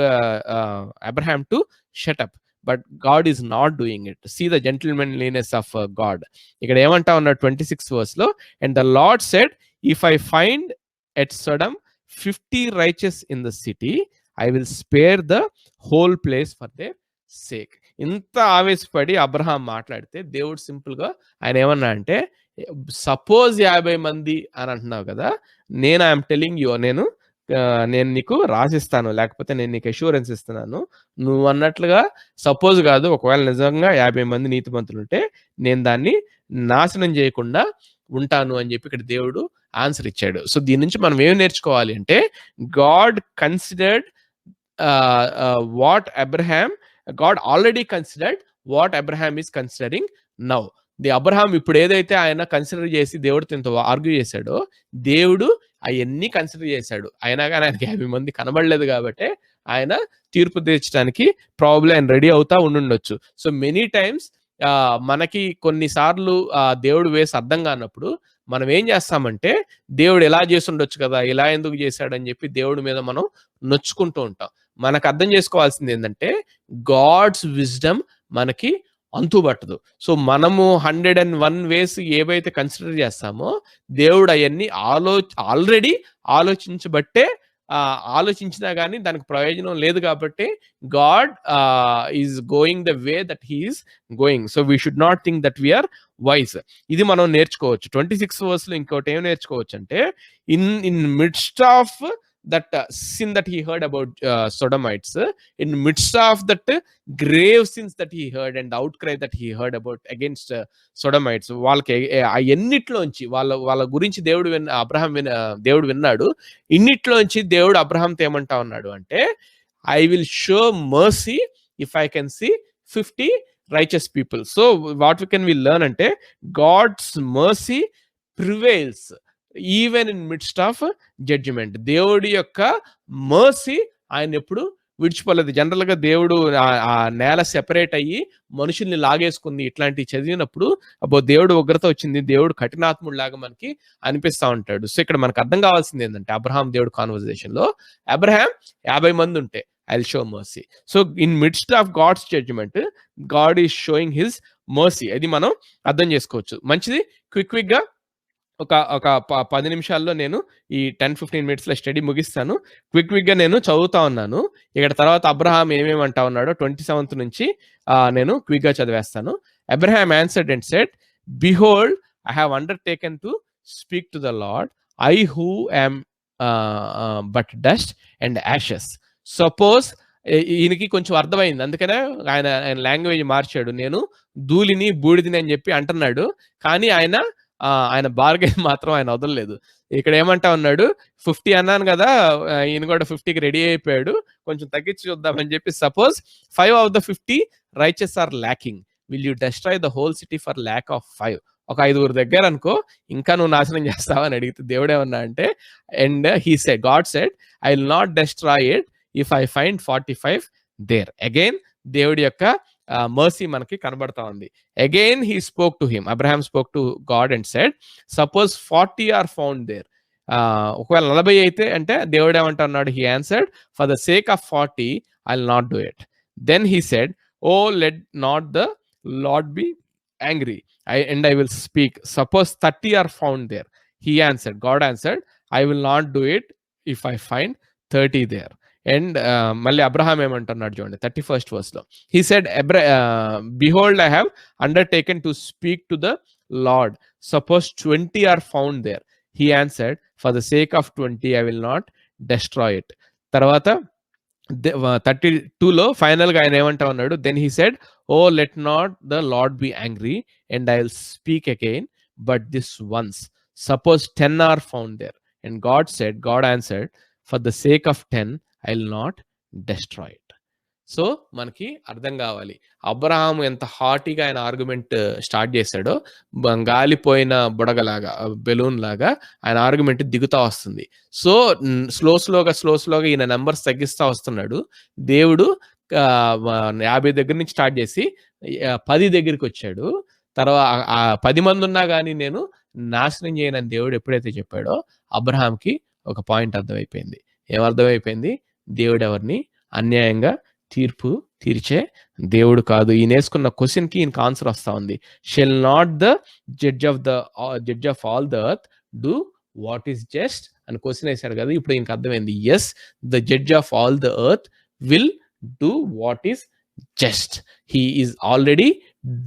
S1: Abraham to shut up, but God is not doing it. See the gentlemanliness of God. ఇక్కడ ఏమంటా ఉన్నాడు 26th verse లో, and the Lord said, if I find at Sodom 50 righteous in the city, I will spare the whole place for their sake. ఇంత ఆవేశపడి Abraham మాట్లాడితే దేవుడు simple గా ఆయన ఏమన్నా అంటే, సపోజ్ 50 మంది అని అంటున్నావు కదా, ఐఎమ్ టెలింగ్ యూ, నేను నీకు రాసిస్తాను, లేకపోతే నేను నీకు అష్యూరెన్స్ ఇస్తున్నాను, నువ్వు అన్నట్లుగా సపోజ్ కాదు, ఒకవేళ నిజంగా 50 మంది నీతిమంతులు ఉంటే నేను దాన్ని నాశనం చేయకుండా ఉంటాను అని చెప్పి ఇక్కడ దేవుడు ఆన్సర్ ఇచ్చాడు. సో దీని నుంచి మనం ఏం నేర్చుకోవాలి అంటే, God considered God already considered what Abraham is considering now. Abraham ఇప్పుడు ఏదైతే ఆయన కన్సిడర్ చేసి దేవుడితో ఆర్గ్యూ చేశాడో, దేవుడు అవన్నీ కన్సిడర్ చేశాడు. అయినా కానీ ఆయనకి 50 మంది కనబడలేదు కాబట్టి ఆయన తీర్పు తీర్చడానికి ప్రాబ్లీ ఆయన రెడీ అవుతా ఉండుండొచ్చు. సో మెనీ టైమ్స్ మనకి కొన్నిసార్లు దేవుడు వేసి అర్థం కానప్పుడు మనం ఏం చేస్తామంటే, దేవుడు ఎలా చేసి ఉండొచ్చు కదా, ఇలా ఎందుకు చేశాడని చెప్పి దేవుడి మీద మనం నొచ్చుకుంటూ ఉంటాం. మనకు అర్థం చేసుకోవాల్సింది ఏంటంటే, గాడ్స్ విజ్డమ్ మనకి అంతుబట్టదు. సో మనము 101 వేస్ ఏవైతే కన్సిడర్ చేస్తామో, దేవుడు అవన్నీ ఆల్రెడీ ఆలోచించబట్టే, ఆలోచించినా కానీ దానికి ప్రయోజనం లేదు కాబట్టి God is going the way that he is going. So we should not think that we're wise. ఇది మనం నేర్చుకోవచ్చు. 26th verse లో ఇంకోటి ఏం నేర్చుకోవచ్చు అంటే, in midst of that sin that he heard about Sodomites, in midst of that grave sins that he heard and the outcry that he heard about against Sodomites, వాళ్ళకి ఎన్నిట్లోంచి వాళ్ళ గురించి దేవుడు విన్నాడు. ఇన్నిట్లోంచి దేవుడు అబ్రహాంతో ఏమంటా ఉన్నాడు అంటే, I will show mercy if I can see 50 righteous people. So what we learn అంటే, God's mercy prevails even in midst of judgment. దేవుడి యొక్క మర్సీ ఆయన ఎప్పుడు విడిచిపోలేదు. జనరల్ గా దేవుడు ఆ నేల సెపరేట్ అయ్యి మనుషుల్ని లాగేసుకుంది, ఇట్లాంటివి చదివినప్పుడు అబ్బో దేవుడు ఉగ్రత వచ్చింది, దేవుడు కఠినాత్ముడు లాగా మనకి అనిపిస్తా ఉంటాడు. సో ఇక్కడ మనకు అర్థం కావాల్సింది ఏంటంటే, అబ్రహాం దేవుడు కాన్వర్జేషన్ లో అబ్రహాం 50 మంది ఉంటే I'll show mercy. So in midst of God's judgment, God is showing his mercy. అది మనం అర్థం చేసుకోవచ్చు. మంచిది. క్విక్‌గా ఒక ఒక 10 నిమిషాల్లో నేను ఈ 10-15 మినిట్స్‌లో స్టడీ ముగిస్తాను. క్విక్‌గా నేను చదువుతా ఉన్నాను. ఇక్కడ తర్వాత అబ్రహాం ఏమేమంటా ఉన్నాడో 27 నుంచి నేను క్విక్‌గా చదివేస్తాను. Abraham answered and said, behold I have undertaken to speak to the Lord, I who am but dust and ashes. Suppose ఈయనకి కొంచెం అర్థమైంది. అందుకనే ఆయన లాంగ్వేజ్ మార్చాడు. నేను ధూళిని, బూడిదని అని చెప్పి అంటున్నాడు. కానీ ఆయన బార్గెన్ మాత్రం ఆయన వదలలేదు. ఇక్కడ ఏమంటా ఉన్నాడు, 50 అన్నాను కదా, ఈయన కూడా 50కి రెడీ అయిపోయాడు. కొంచెం తగ్గించి చూద్దామని చెప్పి, suppose 5 of the 50 righteous are lacking, will you destroy the whole city for lack of 5? ఒక 5 దగ్గర అనుకో, ఇంకా నువ్వు నాశనం చేస్తావా అని అడిగితే దేవుడు ఏమన్నా అంటే, and God said, I will not destroy it if I find 45 there. Again దేవుడి యొక్క మర్సీ మనకి కనబడతా ఉంది. Again he spoke to him, Abraham spoke to God and said, suppose 40 are found there. ఒకవేళ 40 అయితే అంటే దేవుడు ఏమంటున్నాడు, he answered, for the sake of 40 I will not do it. Then he said, O let not the Lord be angry, and I will speak. Suppose 30 are found there. God answered, I will not do it if I find 30 there. And మళ్ళీ Abraham ఏమంటున్నాడు చూడండి 31st verse లో. He said, behold, I have undertaken to speak to the Lord. Suppose 20 are found there. He answered, for the sake of 20 I will not destroy it. తర్వాత 32లో final గా ఆయన ఏమంటా ఉన్నాడు, then he said, O let not the Lord be angry and I will speak again but this once. Suppose 10 are found there. And God answered, for the sake of 10 I will not destroy it. So మనకి అర్థం కావాలి, అబ్రహాము ఎంత హాటీగా ఆయన argument start చేశాడో, గాలిపోయిన బుడగలాగా, balloon లాగా ఆయన argument దిగుతా వస్తుంది. సో స్లోగా ఈయన నెంబర్స్ తగ్గిస్తా వస్తున్నాడు. దేవుడు 50 దగ్గర నుంచి స్టార్ట్ చేసి 10 దగ్గరికి వచ్చాడు. తర్వాత 10 మంది ఉన్నా కానీ నేను నాశనం చేయనని దేవుడు ఎప్పుడైతే చెప్పాడో, అబ్రహాంకి ఒక పాయింట్ అర్థమైపోయింది. ఏమర్థమైపోయింది? దేవుడు ఎవరిని అన్యాయంగా తీర్పు తీర్చే దేవుడు కాదు. ఈయన వేసుకున్న క్వశ్చన్ కి ఈయనకి ఆన్సర్ వస్తా ఉంది. Shall not the judge of all the earth do what is just అని క్వశ్చన్ వేశాడు కదా. ఇప్పుడు ఈయనకి అర్థమైంది, yes, the judge of all the earth will do what is just. He is already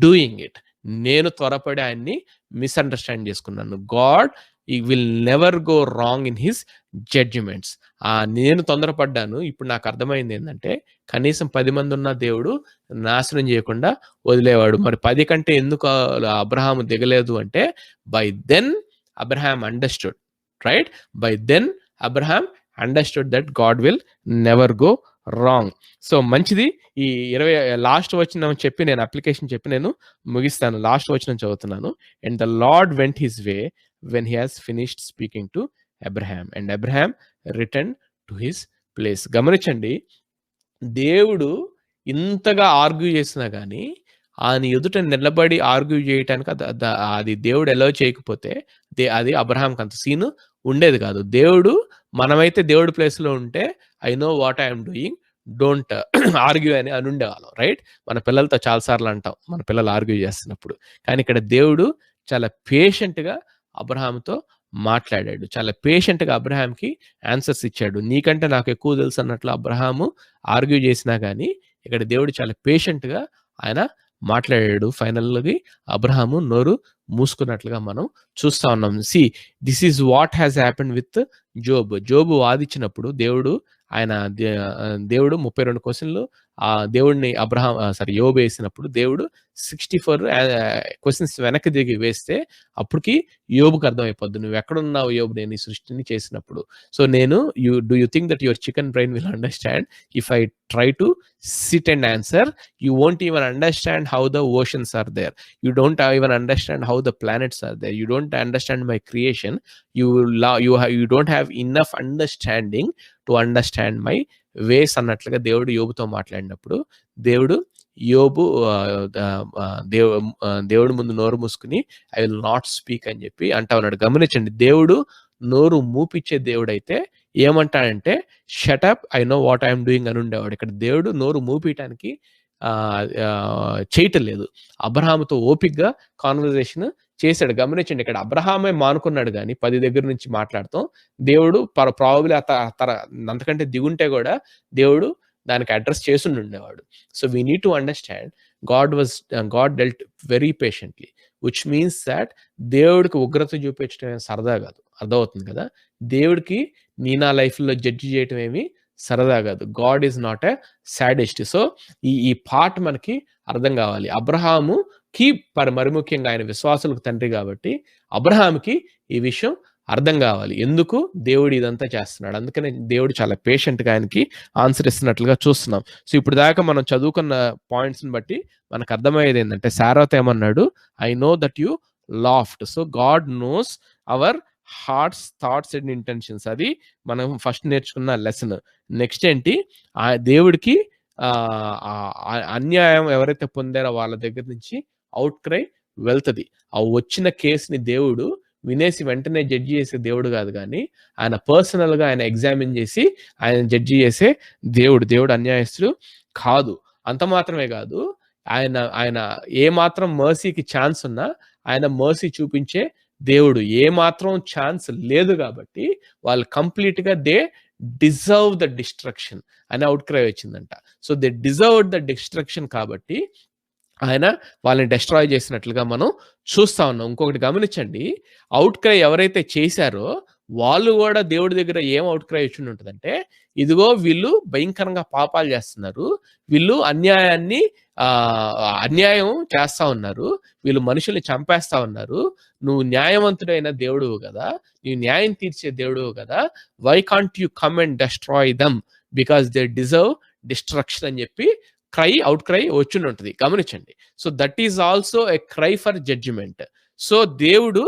S1: doing it. నేను త్వరపడి ఆయన్ని మిస్అండర్స్టాండ్ చేసుకున్నాను. God will never go wrong in his judgments. నేను తొందరపడ్డాను. ఇప్పుడు నాకు అర్థమైంది ఏంటంటే, కనీసం 10 మంది ఉన్న దేవుడు నాశనం చేయకుండా వదిలేవాడు. మరి 10 కంటే ఎందుకు అబ్రహాము దిగలేదు అంటే, by then Abraham understood, right? By then Abraham understood that God will never go wrong. So మంచిది. ఈ 20 లాస్ట్ వచనం చెప్పి నేను అప్లికేషన్ చెప్పి నేను ముగిస్తాను. లాస్ట్ వచనం చదువుతున్నాను. And the lord vent his way when he has finished speaking to Abraham, and Abraham returned to his place. గమనించండి, దేవుడు ఇంతగా ఆర్గ్యూ చేసినా కానీ ఆయన ఎదుట నిలబడి ఆర్గ్యూ చేయటానికి అది దేవుడు ఎలా చేయకపోతే అది అబ్రహాంకి అంత సీను ఉండేది కాదు. దేవుడు, మనమైతే దేవుడి ప్లేస్లో ఉంటే, I know what I'm doing, don't argue అని ఉండేవాళ్ళం, రైట్? మన పిల్లలతో చాలాసార్లు అంటాం, మన పిల్లలు ఆర్గ్యూ చేస్తున్నప్పుడు. కానీ ఇక్కడ దేవుడు చాలా పేషెంట్గా అబ్రహాంతో మాట్లాడాడు. చాలా పేషెంట్గా అబ్రహాంకి ఆన్సర్స్ ఇచ్చాడు. నీకంటే నాకు ఎక్కువ తెలుసు అన్నట్లు అబ్రహాము ఆర్గ్యూ చేసినా కానీ ఇక్కడ దేవుడు చాలా పేషెంట్గా ఆయన మాట్లాడాడు. ఫైనల్గా అబ్రహాము నోరు మూసుకున్నట్లుగా మనం చూస్తా ఉన్నాం. This is what has happened with Job వాదించినప్పుడు దేవుడు 32 క్వశ్చన్లు దేవుడిని యోబు వేసినప్పుడు దేవుడు 64 క్వశ్చన్స్ వెనక్కి దిగి వేస్తే అప్పటికి యోబుకి అర్థమైపోద్ది, నువ్వు ఎక్కడున్నావు యోబు నేను ఈ సృష్టిని చేసినప్పుడు. సో నేను you think that your chicken brain will understand if I try to sit and answer? You won't even understand how the oceans are there. You don't even understand how the planets are there. You don't understand my creation. You don't have enough understanding to understand my ways అన్నట్లుగా దేవుడు యోబుతో మాట్లాడినప్పుడు దేవుడు ముందు నోరు మూసుకుని I will not speak అని చెప్పి అంటా ఉన్నాడు. గమనించండి, దేవుడు నోరు మూపిచ్చే దేవుడైతే ఏమంటాడంటే shut up I know what I'm doing అని ఉండేవాడు. ఇక్కడ దేవుడు నోరు మూపియటానికి చేయటం లేదు. అబ్రహాముతో ఓపికగా కాన్వర్జేషన్ చేశాడు. గమనించండి, ఇక్కడ అబ్రహామే మానుకున్నాడు గానీ 10 దగ్గర నుంచి మాట్లాడతాం. దేవుడు ప్రాబబ్లీ అంతకంటే దిగుంటే కూడా దేవుడు దానికి అడ్రెస్ చేసుండుండేవాడు. So we need to understand God dealt very patiently, which means that దేవుడికి ఉగ్రత చూపించడం సరదా కాదు. అర్థమవుతుంది కదా! దేవుడికి నా లైఫ్‌లో జడ్జ్ చేయటం ఏమి సరదా కాదు. God is not a sadist. So ఈ పార్ట్ మనకి అర్థం కావాలి. అబ్రహాముకి మరి ముఖ్యంగా ఆయన విశ్వాసులకు తండ్రి కాబట్టి అబ్రహాముకి ఈ విషయం అర్థం కావాలి. ఎందుకు దేవుడు ఇదంతా చేస్తున్నాడు. అందుకనే దేవుడు చాలా పేషెంట్‌గా ఆయనకి ఆన్సర్ ఇస్తున్నట్లుగా చూస్తున్నాం. సో ఇప్పుడు దాకా మనం చదువుకున్న పాయింట్స్‌ని బట్టి మనకు అర్థమయ్యేది ఏంటంటే, సారాతో ఏమన్నాడు, I know that you laughed. So God knows our hearts, thoughts and intentions. అది మనం ఫస్ట్ నేర్చుకున్న లెసన్. నెక్స్ట్ ఏంటి, ఆ దేవుడికి అన్యాయం ఎవరైతే పొందారో వాళ్ళ దగ్గర నుంచి అవుట్ క్రై వెళ్తది. ఆ వచ్చిన కేసుని దేవుడు వినేసి వెంటనే జడ్జి చేసే దేవుడు కాదు కానీ, ఆయన పర్సనల్‌గా ఆయన ఎగ్జామిన్ చేసి ఆయన జడ్జి చేసే దేవుడు అన్యాయస్తుడు కాదు. అంత మాత్రమే కాదు, ఆయన ఏ మాత్రం మర్సీకి ఛాన్స్ ఉన్నా ఆయన మర్సీ చూపించే దేవుడు. ఏ మాత్రం ఛాన్స్ లేదు కాబట్టి వాళ్ళు కంప్లీట్‌గా దే డిజర్వ్ ద డిస్ట్రక్షన్ అనే అవుట్ క్రై వచ్చిందంట. So they deserved the destruction కాబట్టి ఆయన వాళ్ళని డెస్ట్రాయ్ చేసినట్లుగా మనం చూస్తా ఉన్నాం. ఇంకొకటి గమనించండి, అవుట్ క్రై ఎవరైతే చేశారో వాళ్ళు కూడా దేవుడి దగ్గర ఏం అవుట్ క్రై వచ్చి ఉంటుందంటే, ఇదిగో వీళ్ళు భయంకరంగా పాపాలు చేస్తున్నారు, వీళ్ళు అన్యాయం చేస్తా ఉన్నారు, వీళ్ళు మనుషుల్ని చంపేస్తా ఉన్నారు, నువ్వు న్యాయవంతుడైన దేవుడువు కదా, నువ్వు న్యాయం తీర్చే దేవుడువు కదా, why can't you come and destroy them because they deserve destruction అని చెప్పి అవుట్ క్రై వచ్చి ఉంటుంది. గమనించండి. So that is also a cry for judgment. So దేవుడు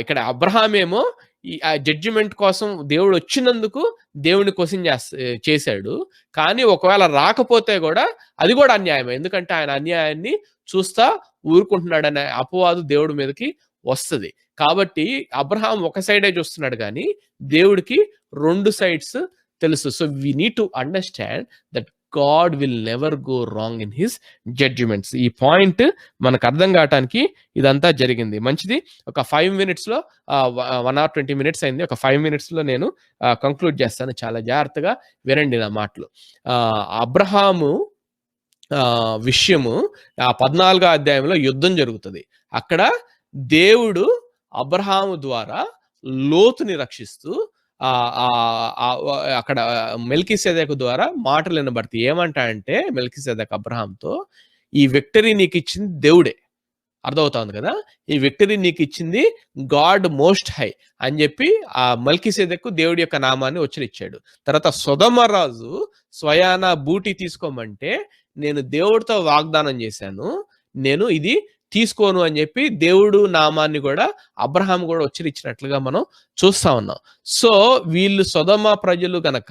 S1: ఇక్కడ అబ్రహాం ఏమో ఆ జడ్జిమెంట్ కోసం దేవుడు వచ్చినందుకు దేవుని క్వశ్చన్ చేశాడు. కానీ ఒకవేళ రాకపోతే కూడా అది కూడా అన్యాయమే. ఎందుకంటే ఆయన అన్యాయాన్ని చూస్తా ఊరుకుంటున్నాడనే అపవాదు దేవుడి మీదకి వస్తది. కాబట్టి అబ్రహాం ఒక సైడే చూస్తున్నాడు కానీ దేవుడికి 2 సైడ్స్ తెలుసు. So we need to understand that God will never go wrong in his judgments. ఈ పాయింట్ మనకు అర్థం కావటానికి ఇదంతా జరిగింది. మంచిది. ఒక 5 మినిట్స్‌లో 1 hour 20 మినిట్స్ అయింది. ఒక 5 మినిట్స్‌లో నేను కంక్లూడ్ చేస్తాను. చాలా జాగ్రత్తగా వినండి నా మాటలు. అబ్రహాము విషయము 14వ అధ్యాయంలో యుద్ధం జరుగుతుంది. అక్కడ దేవుడు అబ్రహాము ద్వారా లోతుని రక్షిస్తూ అక్కడ మెల్కీసెదెకు ద్వారా మాటలు వినబడతాయి. ఏమంటాడంటే మెల్కీసెదెకు అబ్రహాంతో, ఈ విక్టరీ నీకు ఇచ్చింది దేవుడే. అర్థమవుతుంది కదా, ఈ విక్టరీ నీకు ఇచ్చింది గాడ్ మోస్ట్ హై అని చెప్పి ఆ మెల్కీసెదెకు దేవుడి యొక్క నామాన్ని ఉచ్చరించాడు. తర్వాత సొదొమ రాజు స్వయాన బూటీ తీసుకోమంటే నేను దేవుడితో వాగ్దానం చేశాను, నేను ఇది తీసుకోను అని చెప్పి దేవుడు నామాన్ని కూడా అబ్రహాం కూడా ఉచ్చరించినట్లుగా మనం చూస్తా ఉన్నాం. సో వీళ్ళు సొదొమ ప్రజలు గనక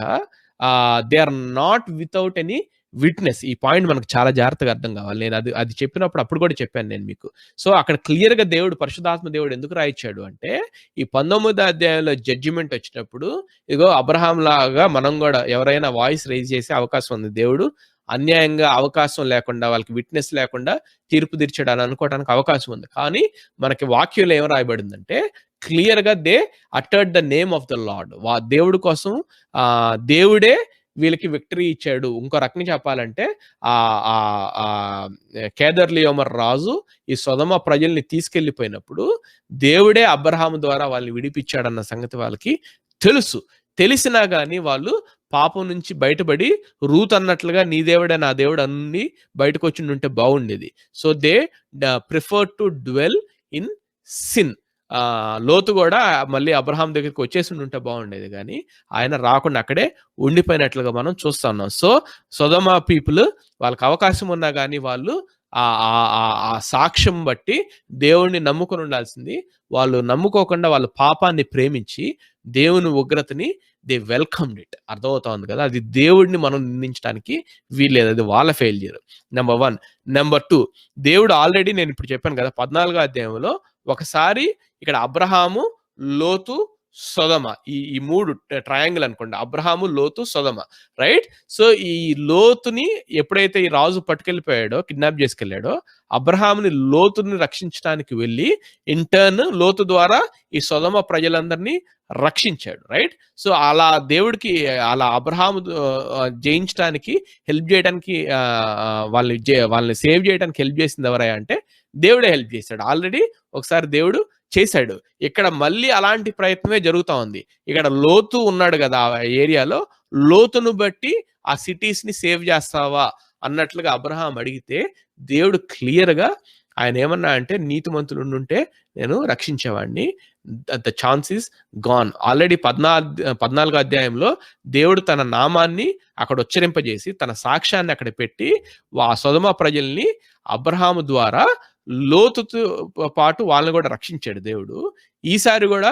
S1: they are not without any witness. ఈ పాయింట్ మనకు చాలా జాగ్రత్తగా అర్థం కావాలి. నేను అది చెప్పినప్పుడు అప్పుడు కూడా చెప్పాను నేను మీకు. సో అక్కడ క్లియర్ గా దేవుడు, పరిశుద్ధాత్మ దేవుడు ఎందుకు రాయించాడు అంటే, ఈ 19వ అధ్యాయంలో జడ్జిమెంట్ వచ్చినప్పుడు ఇదిగో అబ్రహాం లాగా మనం కూడా ఎవరైనా వాయిస్ రైజ్ చేసే అవకాశం ఉంది. దేవుడు అన్యాయంగా అవకాశం లేకుండా, వాళ్ళకి విట్నెస్ లేకుండా తీర్పు తీర్చడానికి అనుకోవడానికి అవకాశం ఉంది. కానీ మనకి వాక్యంలో ఏం రాయబడిందంటే, క్లియర్ గా they uttered the name of the lord. దేవుడి కోసం దేవుడే వీళ్ళకి విక్టరీ ఇచ్చాడు. ఇంకో రకంగా చెప్పాలంటే కేదర్లియోమర్ రాజు ఈ సొదొమ ప్రజల్ని తీసుకెళ్లిపోయినప్పుడు దేవుడే అబ్రహాము ద్వారా వాళ్ళని విడిపించాడన్న సంగతి వాళ్ళకి తెలుసు. తెలిసినా గానీ వాళ్ళు పాపం నుంచి బయటపడి రూత్ అన్నట్లుగా నీ దేవుడే నా దేవుడు అన్ని బయటకు వచ్చి ఉంటే బాగుండేది. So they prefer to dwell in sin. లోతు కూడా మళ్ళీ అబ్రహాం దగ్గరికి వచ్చేసి ఉంటే బాగుండేది, కానీ ఆయన రాకుండా అక్కడే ఉండిపోయినట్లుగా మనం చూస్తా ఉన్నాం. సో సొదొమ పీపుల్ వాళ్ళకి అవకాశం ఉన్నా కానీ వాళ్ళు ఆ సాక్ష్యం బట్టి దేవుణ్ణి నమ్ముకొని ఉండాల్సింది. వాళ్ళు నమ్ముకోకుండా వాళ్ళు పాపాన్ని ప్రేమించి దేవుని ఉగ్రతని దే వెల్కమ్డ్ ఇట్. అర్థమవుతా ఉంది కదా, అది దేవుడిని మనం నిందించడానికి వీల్లేదు, అది వాళ్ళ ఫెయిల్యూర్. నెంబర్ 1. నెంబర్ 2, దేవుడు ఆల్రెడీ నేను ఇప్పుడు చెప్పాను కదా 14వ అధ్యాయంలో ఒకసారి ఇక్కడ అబ్రహాము లోతు, సొదమ. ఈ 3 ట్రయాంగిల్ అనుకోండి. అబ్రహాము, లోతు, సొదమ. రైట్? సో, ఈ లోతుని ఎప్పుడైతే ఈ రాజు పట్టుకెళ్ళిపోయాడో, కిడ్నాప్ చేసుకెళ్ళాడో, అబ్రహాముని, లోతుని రక్షించడానికి వెళ్ళి, ఇన్ టర్న్ లోతు ద్వారా ఈ సొదమ ప్రజలందరినీ రక్షించాడు. రైట్? సో, అలా దేవుడికి అలా అబ్రహాము జయించడానికి, హెల్ప్ చేయడానికి, వాళ్ళని సేవ్ చేయడానికి హెల్ప్ చేసింది ఎవరయ్యా అంటే దేవుడే హెల్ప్ చేశాడు. ఆల్రెడీ ఒకసారి దేవుడు చేశాడు. ఇక్కడ మళ్ళీ అలాంటి ప్రయత్నమే జరుగుతా ఉంది. ఇక్కడ లోతు ఉన్నాడు కదా ఆ ఏరియాలో, లోతును బట్టి ఆ సిటీస్ ని సేవ్ చేస్తావా అన్నట్లుగా అబ్రహాం అడిగితే, దేవుడు క్లియర్ గా ఆయన ఏమన్నా అంటే, నీతిమంతులు ఉండుంటే నేను రక్షించేవాడిని, the chance is gone. Already 14 అధ్యాయంలో దేవుడు తన నామాన్ని అక్కడ ఉచ్చరింపజేసి, తన సాక్ష్యాన్ని అక్కడ పెట్టి, ఆ సొదొమ ప్రజల్ని అబ్రహాము ద్వారా లోతుతో పాటు వాళ్ళని కూడా రక్షించాడు దేవుడు. ఈసారి కూడా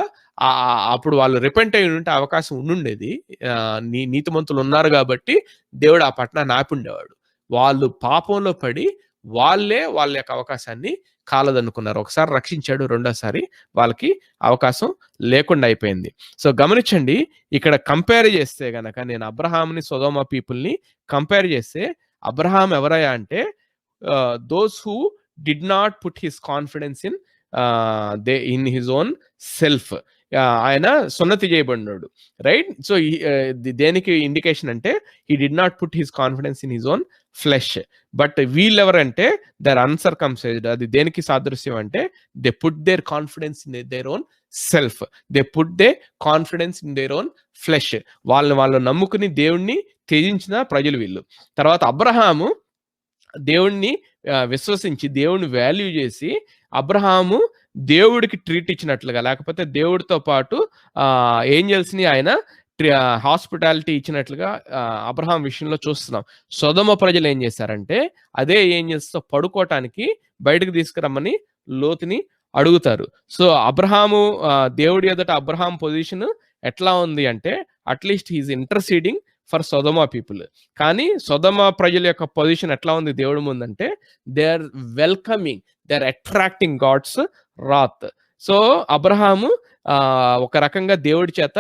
S1: అప్పుడు వాళ్ళు రిపెంట్ అయి ఉంటే అవకాశం ఉండుండేది. నీతిమంతులు ఉన్నారు కాబట్టి దేవుడు ఆ పట్టణాన్ని ఆపిండేవాడు. వాళ్ళు పాపంలో పడి వాళ్ళ యొక్క అవకాశాన్ని కాలదనుకున్నారు. ఒకసారి రక్షించాడు, రెండోసారి వాళ్ళకి అవకాశం లేకుండా అయిపోయింది. సో గమనించండి, ఇక్కడ కంపేర్ చేస్తే గనక, నేను అబ్రహాంని, సొదొమ పీపుల్ని కంపేర్ చేస్తే, అబ్రహాం ఎవరయ్యా అంటే those who did not put his confidence in his own self. ఆయన సున్నతి చేయబడినాడు. రైట్? సో దేనికి ఇండికేషన్ అంటే, he did not put his confidence in his own flesh. But వీళ్ళెవరంటే దర్ అన్సర్కమ్సైజ్డ్. అది దేనికి సాదృశ్యం అంటే, they put their confidence in their own self, they put they confidence in their own flesh. వాళ్ళు నమ్ముకుని దేవుణ్ణి త్యజించిన ప్రజలు వీళ్ళు. తర్వాత అబ్రహాము దేవుణ్ణి విశ్వసించి, దేవుణ్ణి వాల్యూ చేసి, అబ్రహాము దేవుడికి ట్రీట్ ఇచ్చినట్లుగా, లేకపోతే దేవుడితో పాటు ఏంజల్స్ ని ఆయన హాస్పిటాలిటీ ఇచ్చినట్లుగా అబ్రహాం విషయంలో చూస్తున్నాం. సొదొమ ప్రజలు ఏం చేశారంటే, అదే ఏంజల్స్ తో పడుకోవటానికి బయటకు తీసుకురమ్మని లోతుని అడుగుతారు. సో అబ్రహాము దేవుడి ఎదుట అబ్రహాం పొజిషన్ ఎట్లా ఉంది అంటే, at least he is interceding for Sodom people. కానీ సొదొమ ప్రజల యొక్క పొజిషన్ ఎట్లా ఉంది దేవుడి ముందంటే, they are welcoming, they are attracting God's wrath. So Abraham ఒక రకంగా దేవుడి చేత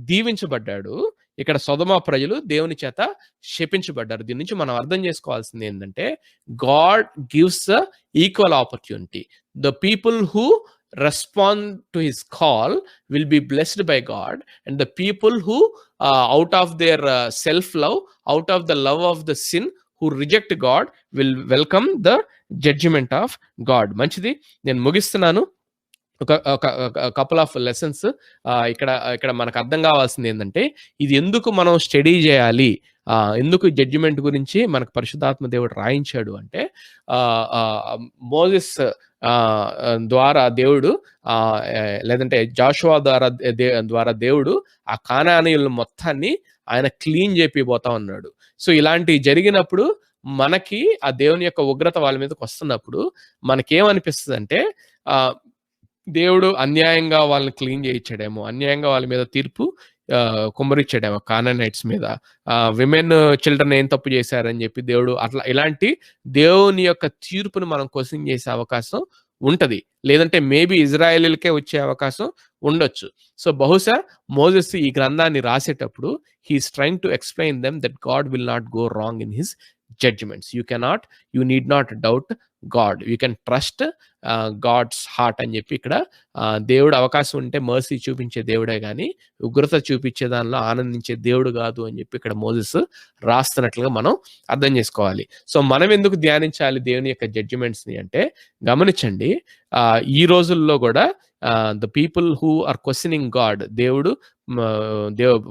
S1: దీవించబడ్డాడు. ఇక్కడ సొదొమ ప్రజలు దేవుని చేత శపించబడ్డారు. దీని నుంచి మనం అర్థం చేసుకోవాల్సింది ఏంటంటే, God gives equal opportunity. The people who respond to his call will be blessed by God, and the people who out of their self love, out of the love of the sin, who reject God, will welcome the judgment of God. మంచిది, నేను ముగిస్తున్నాను. ఒక couple of lessons ఇక్కడ మనకు అర్థం కావాల్సింది ఏంటంటే, ఇది ఎందుకు మనం స్టడీ చేయాలి, ఎందుకు జడ్జిమెంట్ గురించి మనకు పరిశుద్ధాత్మ దేవుడు రాయించాడు అంటే, మోసెస్ ద్వారా దేవుడు, లేదంటే జాషువా ద్వారా దేవుడు ఆ కానానీయుల మొత్తాన్ని ఆయన క్లీన్ చేపిపోతా ఉన్నాడు. సో ఇలాంటివి జరిగినప్పుడు మనకి ఆ దేవుని యొక్క ఉగ్రత వాళ్ళ మీదకి వస్తున్నప్పుడు మనకేమనిపిస్తుంది అంటే, దేవుడు అన్యాయంగా వాళ్ళని క్లీన్ చేయించాడేమో, అన్యాయంగా వాళ్ళ మీద తీర్పు కుమ్మరిచ్చాడేమో, కానానైట్స్ మీద. విమెన్, చిల్డ్రన్ ఏం తప్పు చేశారని చెప్పి దేవుడు అట్లా, ఇలాంటి దేవుని యొక్క తీర్పును మనం క్వశ్చన్ చేసే అవకాశం ఉంటది. లేదంటే మేబీ ఇజ్రాయేలీలకే వచ్చే అవకాశం ఉండొచ్చు. సో బహుశా మోసెస్ ఈ గ్రంథాన్ని రాసేటప్పుడు he's trying to explain them that God will not go wrong in his judgments. You need not doubt God, you can trust God's heart అని చెప్పి ఇక్కడ దేవుడు అవకాశం ఉంటే మర్సీ చూపించే దేవుడే కానీ ఉగ్రత చూపించే దానిలో ఆనందించే దేవుడు కాదు అని చెప్పి ఇక్కడ మోసెస్ రాస్తున్నట్లుగా మనం అర్థం చేసుకోవాలి. సో మనం ఎందుకు ధ్యానించాలి దేవుని యొక్క జడ్జిమెంట్స్ ని అంటే, గమనించండి, ఈ రోజుల్లో కూడా the people who are questioning God, దేవుడు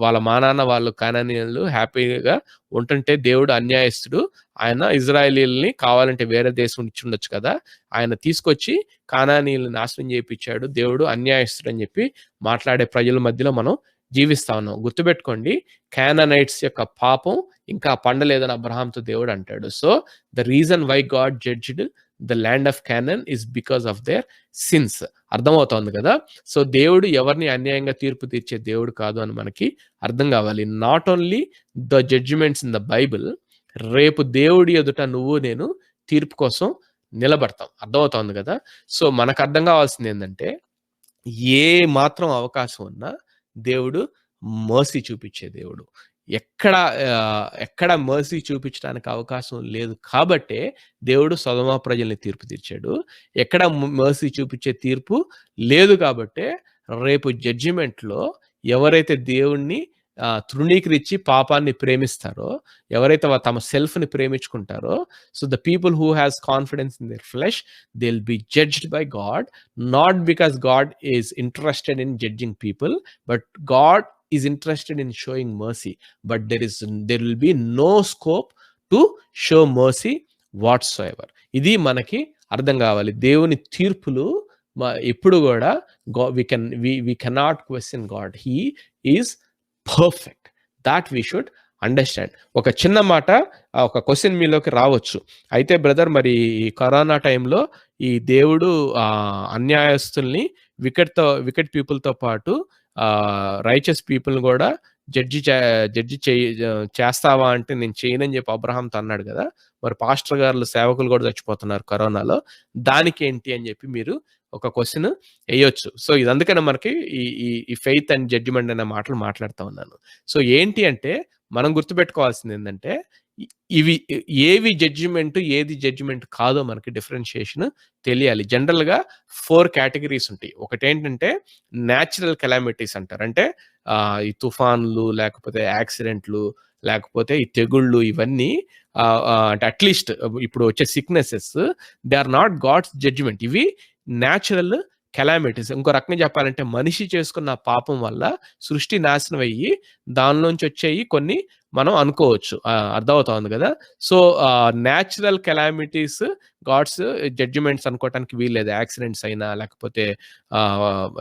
S1: వాళ్ళ మానాన్న వాళ్ళు కానానీయులు హ్యాపీగా ఉంటుంటే దేవుడు అన్యాయస్తుడు, ఆయన ఇజ్రాయేలీల్ని కావాలంటే వేరే దేశం ఇచ్చి ఉండొచ్చు కదా, ఆయన తీసుకొచ్చి కానానీయుల్ని నాశనం చేయించాడు, దేవుడు అన్యాయస్తుడు అని చెప్పి మాట్లాడే ప్రజల మధ్యలో మనం జీవిస్తా ఉన్నాం. గుర్తుపెట్టుకోండి, కానానైట్స్ యొక్క పాపం ఇంకా పండలేదని అబ్రహాంతో దేవుడు అంటాడు. So the reason why God judged the land of Canaan is because of their sins. అర్థమవుతోంది కదా. సో దేవుడు ఎవరిని అన్యాయంగా తీర్పు తీర్చే దేవుడు కాదు అని మనకి అర్థం కావాలి. Not only the judgments in the Bible, రేపు దేవుడి ఎదుట నువ్వు నేను తీర్పు కోసం నిలబడతాం. అర్థమవుతోంది కదా. సో మనకు అర్థం కావాల్సింది ఏంటంటే, ఏ మాత్రం అవకాశం ఉన్నా దేవుడు మర్సీ చూపిచ్చే దేవుడు. ఎక్కడ ఎక్కడ మర్సీ చూపించడానికి అవకాశం లేదు కాబట్టే దేవుడు సొదొమ ప్రజల్ని తీర్పు తీర్చాడు. ఎక్కడ మర్సీ చూపిచ్చే తీర్పు లేదు కాబట్టే రేపు జడ్జిమెంట్‌లో ఎవరైతే దేవుణ్ణి తృణీకరించి పాపాన్ని ప్రేమిస్తారో, ఎవరైతే తమ సెల్ఫ్‌ని ప్రేమించుకుంటారో, so the people who has confidence in their flesh they will be judged by God. Not because God is interested in judging people, but God is interested in showing mercy. But there will be no scope to show mercy whatsoever. ఇది మనకి అర్థం కావాలి. దేవుని తీర్పులు ఎప్పుడు కూడా we cannot question God. He is perfect. That we should understand. ఒక చిన్న మాట, ఒక క్వెషన్ మీలోకి రావచ్చు. అయితే బ్రదర్, మరి ఈ కరోనా టైంలో ఈ దేవుడు అన్యాయస్తుల్ని వికెట్ పీపుల్‌తో పాటు రైచియస్ పీపుల్‌ని గూడా జడ్జి చేస్తావా అంటే, నేను చేయనని చెప్పి అబ్రహాంతో అన్నాడు గదా! మరి పాస్టర్ గారులు, సేవకులు గూడా చచ్చిపోతున్నారు కరోనాలో. దానికేంటి అని చెప్పి మీరు ఒక క్వెషన్ ఎయొచ్చు. సో ఇది అందుకనే మనకి ఈ ఫెయిత్ అండ్ జడ్జ్‌మెంట్ అనే మాటలు మాట్లాడుతా ఉన్నాను. సో ఏంటి అంటే, మనం గుర్తుపెట్టుకోవాల్సింది ఏందంటే, ఇవి ఏవి జడ్జిమెంట్, ఏది జడ్జిమెంట్ కాదో మనకి డిఫరెన్షియేషన్ తెలియాలి. జనరల్‌గా 4 కేటగరీస్ ఉంటాయి. ఒకటేంటంటే న్యాచురల్ కెలామిటీస్ అంటారు. అంటే ఈ తుఫాన్లు, లేకపోతే యాక్సిడెంట్లు, లేకపోతే ఈ తెగుళ్ళు, ఇవన్నీ అంటే అట్‌లీస్ట్ ఇప్పుడు వచ్చే sicknesses, they are not God's judgment. ఇవి న్యాచురల్ కెలామిటీస్. ఇంకో రకంగా చెప్పాలంటే, మనిషి చేసుకున్న పాపం వల్ల సృష్టి నాశనం అయ్యి దానిలోంచి వచ్చేయి కొన్ని మనం అనుకోవచ్చు. అర్థమవుతోంది కదా! So natural calamities God's judgements అనుకోవటానికి వీల్లేదు. యాక్సిడెంట్స్ అయినా, లేకపోతే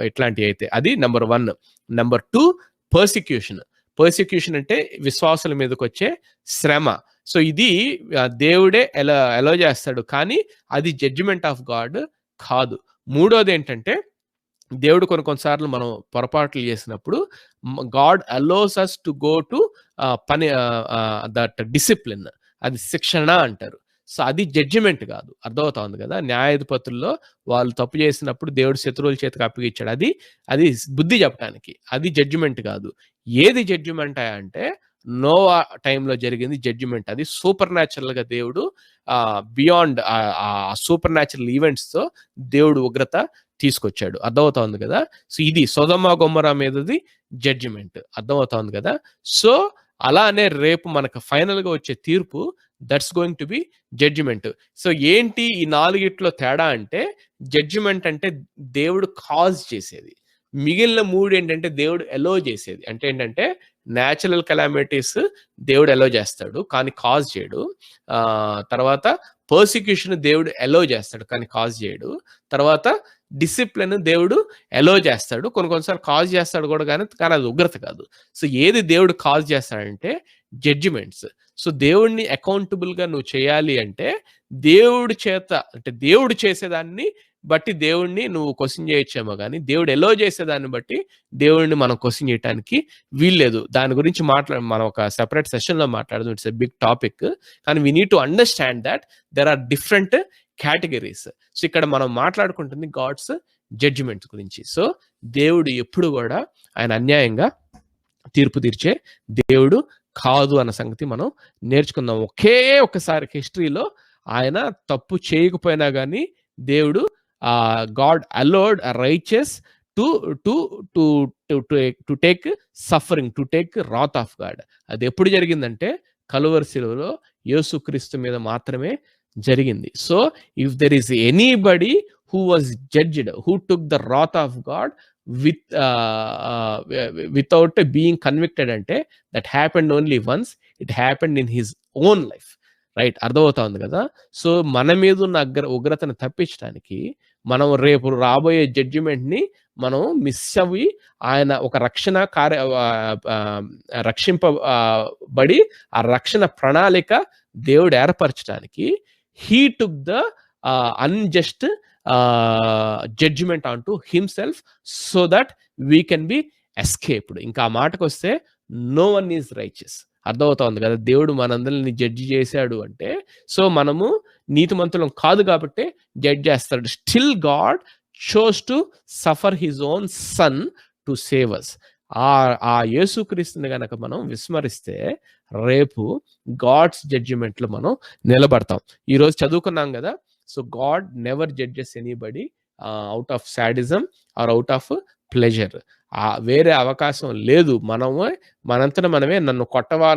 S1: ఇట్లాంటివి అయితే. అది నంబర్ 1. Number 2 persecution. పర్సిక్యూషన్ అంటే విశ్వాసుల మీదకి వచ్చే శ్రమ. సో ఇది దేవుడే ఎలో చేస్తాడు, కానీ అది జడ్జిమెంట్ ఆఫ్ గాడ్ కాదు. మూడోది ఏంటంటే, దేవుడు కొన్నిసార్లు మనం పొరపాట్లు చేసినప్పుడు God allows us to go to that discipline. అది శిక్షణ అంటారు. సో అది జడ్జిమెంట్ కాదు. అర్థమవుతోంది కదా! న్యాయాధిపతుల్లో వాళ్ళు తప్పు చేసినప్పుడు దేవుడు శత్రువుల చేతికి అప్పగించాడు. అది బుద్ధి చెప్పడానికి. అది జడ్జిమెంట్ కాదు. ఏది జడ్జిమెంట్ అంటే, నోవా టైంలో జరిగింది జడ్జిమెంట్. అది సూపర్ న్యాచురల్‌గా దేవుడు బియాండ్ సూపర్ న్యాచురల్ ఈవెంట్స్‌తో దేవుడు ఉగ్రత తీసుకొచ్చాడు. అర్థమవుతోంది కదా! సో ఇది సొదొమ గొమొర్రా మీదది జడ్జిమెంట్. అర్థమవుతోంది కదా! సో అలానే రేపు మనకు ఫైనల్‌గా వచ్చే తీర్పు, that's going to be judgment. So ఏంటి ఈ 4గిట్లో తేడా అంటే, జడ్జిమెంట్ అంటే దేవుడు కాజ్ చేసేది. మిగిలిన 3 ఏంటంటే దేవుడు ఎలో చేసేది. అంటే ఏంటంటే, న్యాచురల్ కెలామిటీస్ దేవుడు ఎలో చేస్తాడు, కానీ కాజ్ చేయడు. తర్వాత పర్సిక్యూషన్ దేవుడు ఎలో చేస్తాడు, కానీ కాజ్ చేయడు. తర్వాత డిసిప్లిన్ దేవుడు ఎలో చేస్తాడు, కొన్నిసార్లు కాజ్ చేస్తాడు కూడా, కానీ అది ఉగ్రత కాదు. సో ఏది దేవుడు కాజ్ చేస్తాడంటే జడ్జిమెంట్స్. సో దేవుడిని అకౌంటబుల్‌గా నువ్వు చేయాలి అంటే, దేవుడి చేత, అంటే దేవుడు చేసేదాన్ని బట్టి దేవుడిని నువ్వు క్వెషన్ చేయొచ్చేమో గానీ, దేవుడు ఎలో చేసేదాన్ని బట్టి దేవుడిని మనం క్వెషన్ చేయటానికి వీల్లేదు. దాని గురించి మనం ఒక సెపరేట్ సెషన్‌లో మాట్లాడదాం. It's a big topic. కానీ we need to understand that there are different categories. So ఇక్కడ మనం మాట్లాడుకుంటుంది గాడ్స్ జడ్జిమెంట్స్ గురించి. సో దేవుడు ఎప్పుడు కూడా ఆయన అన్యాయంగా తీర్పు తీర్చే దేవుడు కాదు అన్న సంగతి మనం నేర్చుకుందాం. ఒక్కసారి హిస్టరీలో ఆయన తప్పు చేయకపోయినా కానీ దేవుడు God allowed righteous to take suffering, to take wrath of God. అది ఎప్పుడు జరిగిందంటే, కలువరి శిలువలో యేసుక్రీస్తు మీద మాత్రమే జరిగింది. So if there is anybody who was judged, who took the wrath of God without being convicted అంటే, that happened only once. It happened in his own life. Right? అర్థమవుతోంది కదా! సో మన మీద ఉన్న ఉగ్రతను తప్పించడానికి మనం రేపు రాబోయే జడ్జిమెంట్‌ని మనం మిస్ అవ్వి, ఆయన ఒక రక్షింపబడి ఆ రక్షణ ప్రణాళిక దేవుడు ఏర్పరచడానికి he took the unjust judgment on to himself so that we can be escaped. ఇంకా ఆ మాటకొస్తే, నో వన్ ఈజ్ రైచియస్. అర్థమవుతోంది కదా! దేవుడు మనందరిని జడ్జి చేశాడు అంటే, సో మనము నీతిమంతులం కాదు కాబట్టి జడ్జ్ చేస్తాడు. Still God chose to suffer his own son to save us. ఆ యేసుక్రీస్తుని గనక మనం విస్మరిస్తే రేపు గాడ్స్ జడ్జిమెంట్‌లో మనం నిలబడతాం. ఈరోజు చదువుకున్నాం గదా! So, God never judges anybody out of sadism or out of pleasure. వేరే అవకాశం లేదు. మనంతట మనమే నన్ను కొట్టవా,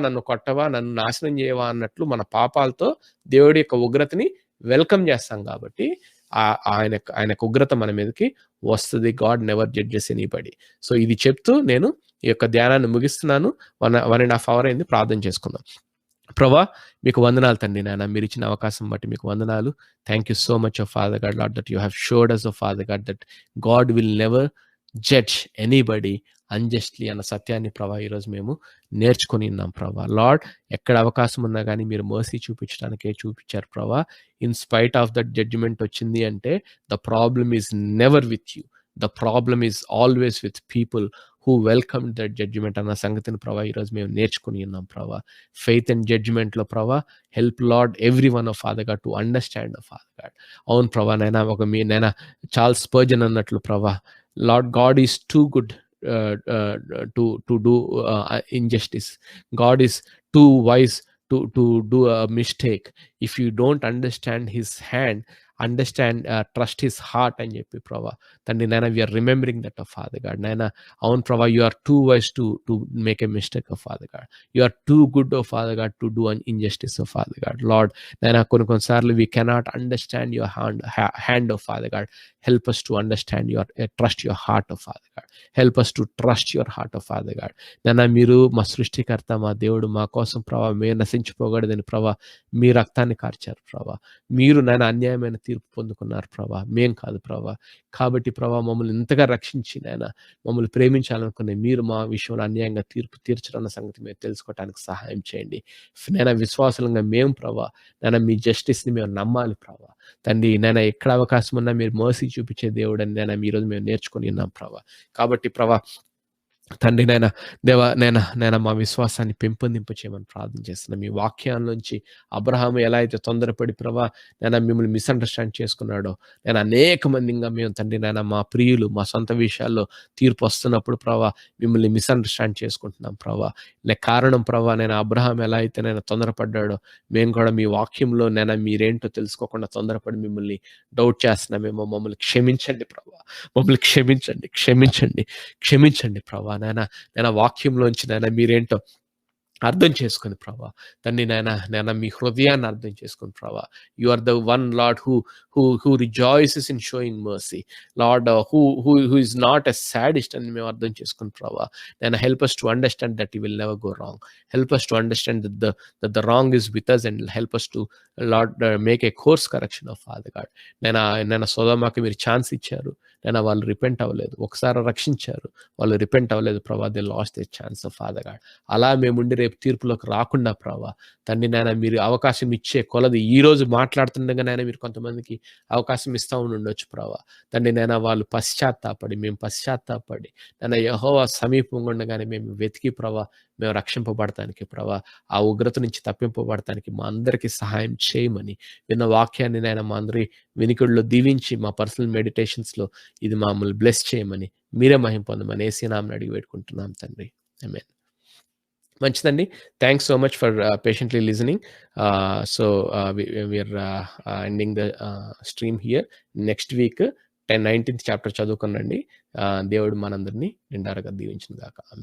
S1: నన్ను నాశనం చేయవా అన్నట్లు మన పాపాలతో దేవుడి యొక్క ఉగ్రతని వెల్కమ్ చేస్తాం కాబట్టి ఆయనకు ఉగ్రత మన మీదకి వస్తది. God never judges anybody. So, ఇది చెప్తూ నేను ఈ యొక్క ధ్యానాన్ని ముగిస్తున్నాను. 1.5 అవర్ అయింది. ప్రార్థన చేసుకుందాం. ప్రభా, మీకు వందనాలు తండ్రి నాయన. మీరిచ్చిన అవకాశం బట్టి మీకు వందనాలు. Thank you so much oh Father God Lord that you have showed us oh Father God that God will never judge anybody unjustly అన్న సత్యాన్ని ప్రభా ఈరోజు మేము నేర్చుకొని ఉన్నాం ప్రభా. లార్డ్, ఎక్కడ అవకాశం ఉన్నా గానీ మీరు మర్సీ చూపించడానికే చూపించారు ప్రభా. In spite of that judgment వచ్చింది అంటే the problem is never with you. The problem is always with people who welcome that judgment అన్న సంగతిని ప్రభా ఈరోజు మేము నేర్చుకొని ఉన్నాం ప్రభా. ఫెయిత్ అండ్ జడ్జ్‌మెంట్‌లో ప్రభా help lord every one of Father God to understand oh Father God. అవును ప్రభా నాయన, నాయన చార్ల్స్ స్పర్జన్ అన్నట్లు ప్రభా, Lord, God is too good to do injustice. God is too wise to do a mistake. If you don't understand his hand, trust his heart అని చెప్పి ప్రభా తండ్రి నాయన, we are remembering that of Father God. నాయన అవును ప్రభా, you are too wise to make a mistake of Father God. You are too good of Father God to do an injustice of Father God. Lord నాయన, కొన్నిసార్లు we cannot understand your hand of Father God. Help us to understand trust your heart of Father God. Help us to trust your heart of Father God. నాన్న, మీరు మా సృష్టికర్త, మా దేవుడు, మా కోసం ప్రభా మేము నశించిపోకూడదని ప్రభా మీ రక్తాన్ని కార్చారు ప్రభా. మీరు నాయన అన్యాయమైన తీర్పు పొందుకున్నారు ప్రభా, మేం కాదు ప్రభా. కాబట్టి ప్రభా మమ్మల్ని ఇంతగా రక్షించి నాయన మమ్మల్ని ప్రేమించాలనుకునే మీరు మా విషయంలో అన్యాయంగా తీర్పు తీర్చరన్న సంగతి మేము తెలుసుకోవడానికి సహాయం చేయండి. నాయన విశ్వాసంగా మేము ప్రభా నాయన మీ జస్టిస్ని మేము నమ్మాలి ప్రభా తండ్రి. నాయన ఎక్కడ అవకాశం ఉన్నా మీరు మర్సీ చూపించే దేవుడు అని నాయన ఈరోజు మేము నేర్చుకొని ఉన్నాం ప్రభా. కాబట్టి ప్రభా తండ్రి నాయన, దేవా నాయన మా విశ్వాసాన్ని పెంపొందింప చేయమని ప్రార్థన చేస్తున్నాం. మీ వాక్యాల్లోంచి అబ్రహాము ఎలా అయితే తొందరపడి ప్రభా నాయన మిమ్మల్ని మిస్అండర్స్టాండ్ చేసుకున్నాడో, నేను అనేక మందిగా మేము తండ్రి నాయన మా ప్రియులు మా సొంత విషయాల్లో తీర్పు వస్తున్నప్పుడు ప్రభా మిమ్మల్ని మిస్అండర్స్టాండ్ చేసుకుంటున్నాం ప్రభా. కారణం ప్రభా నేను అబ్రహాం ఎలా అయితే నేను తొందరపడ్డాడో, మేము కూడా మీ వాక్యంలో నేను మీరేంటో తెలుసుకోకుండా తొందరపడి మిమ్మల్ని డౌట్ చేస్తున్నామేమో. మమ్మల్ని క్షమించండి ప్రభా, మమ్మల్ని క్షమించండి ప్రభా. నాయన వాక్యంలోంచి నాయన మీరేంటో అర్థం చేసుకుని ప్రభా తండ్రి నాయన మీ హృదయాన్ని అర్థం చేసుకుని ప్రభా. You are the one Lord who rejoices in showing mercy Lord, who is not a sadist అని మేము అర్థం చేసుకుని ప్రభా. నేను help us to understand that you will never go wrong. Help us to understand that the wrong is with us, and help us to Lord make a course correction of Father God. నేను సొదొమకి మీరు chance ఇచ్చారు, నేను వాళ్ళు repent అవ్వలేదు. ఒకసారి రక్షించారు, వాళ్ళు repent అవ్వలేదు ప్రభా. They last they chance of Father God. అలా మేముండి రేపు తీర్పులోకి రాకుండా ప్రభా తండ్రి నాయన మీరు అవకాశం ఇచ్చే కొలది ఈ రోజు మాట్లాడుతుండగా నాయన మీరు కొంతమందికి అవకాశం ఇస్తూ ఉండొచ్చు ప్రభా తండ్రి నాయన. వాళ్ళు మేము పశ్చాత్తాపడి నాయన యెహోవా సమీపంగా ఉండగానే మేము వెతికి ప్రభా మేము రక్షింపబడటానికి ప్రభా ఆ ఉగ్రత నుంచి తప్పింపబడటానికి మా అందరికీ సహాయం చేయమని విన్న వాక్యాన్ని నాయన మా అందరి వినికిడిలో దీవించి మా పర్సనల్ మెడిటేషన్స్లో ఇది మమ్మల్ని బ్లెస్ చేయమని మీరే మహిమ పొందమని యేసు నామమున అడిగి పెట్టుకుంటున్నాం తండ్రి. ఆమేన్. మంచిదండి. Thanks so much for patiently listening. So we are ending the stream here. Next week 19th chapter చదువుకునండి. దేవుడు మనందరినీ నిండారుగా దీవించును గాక. ఆమేన్.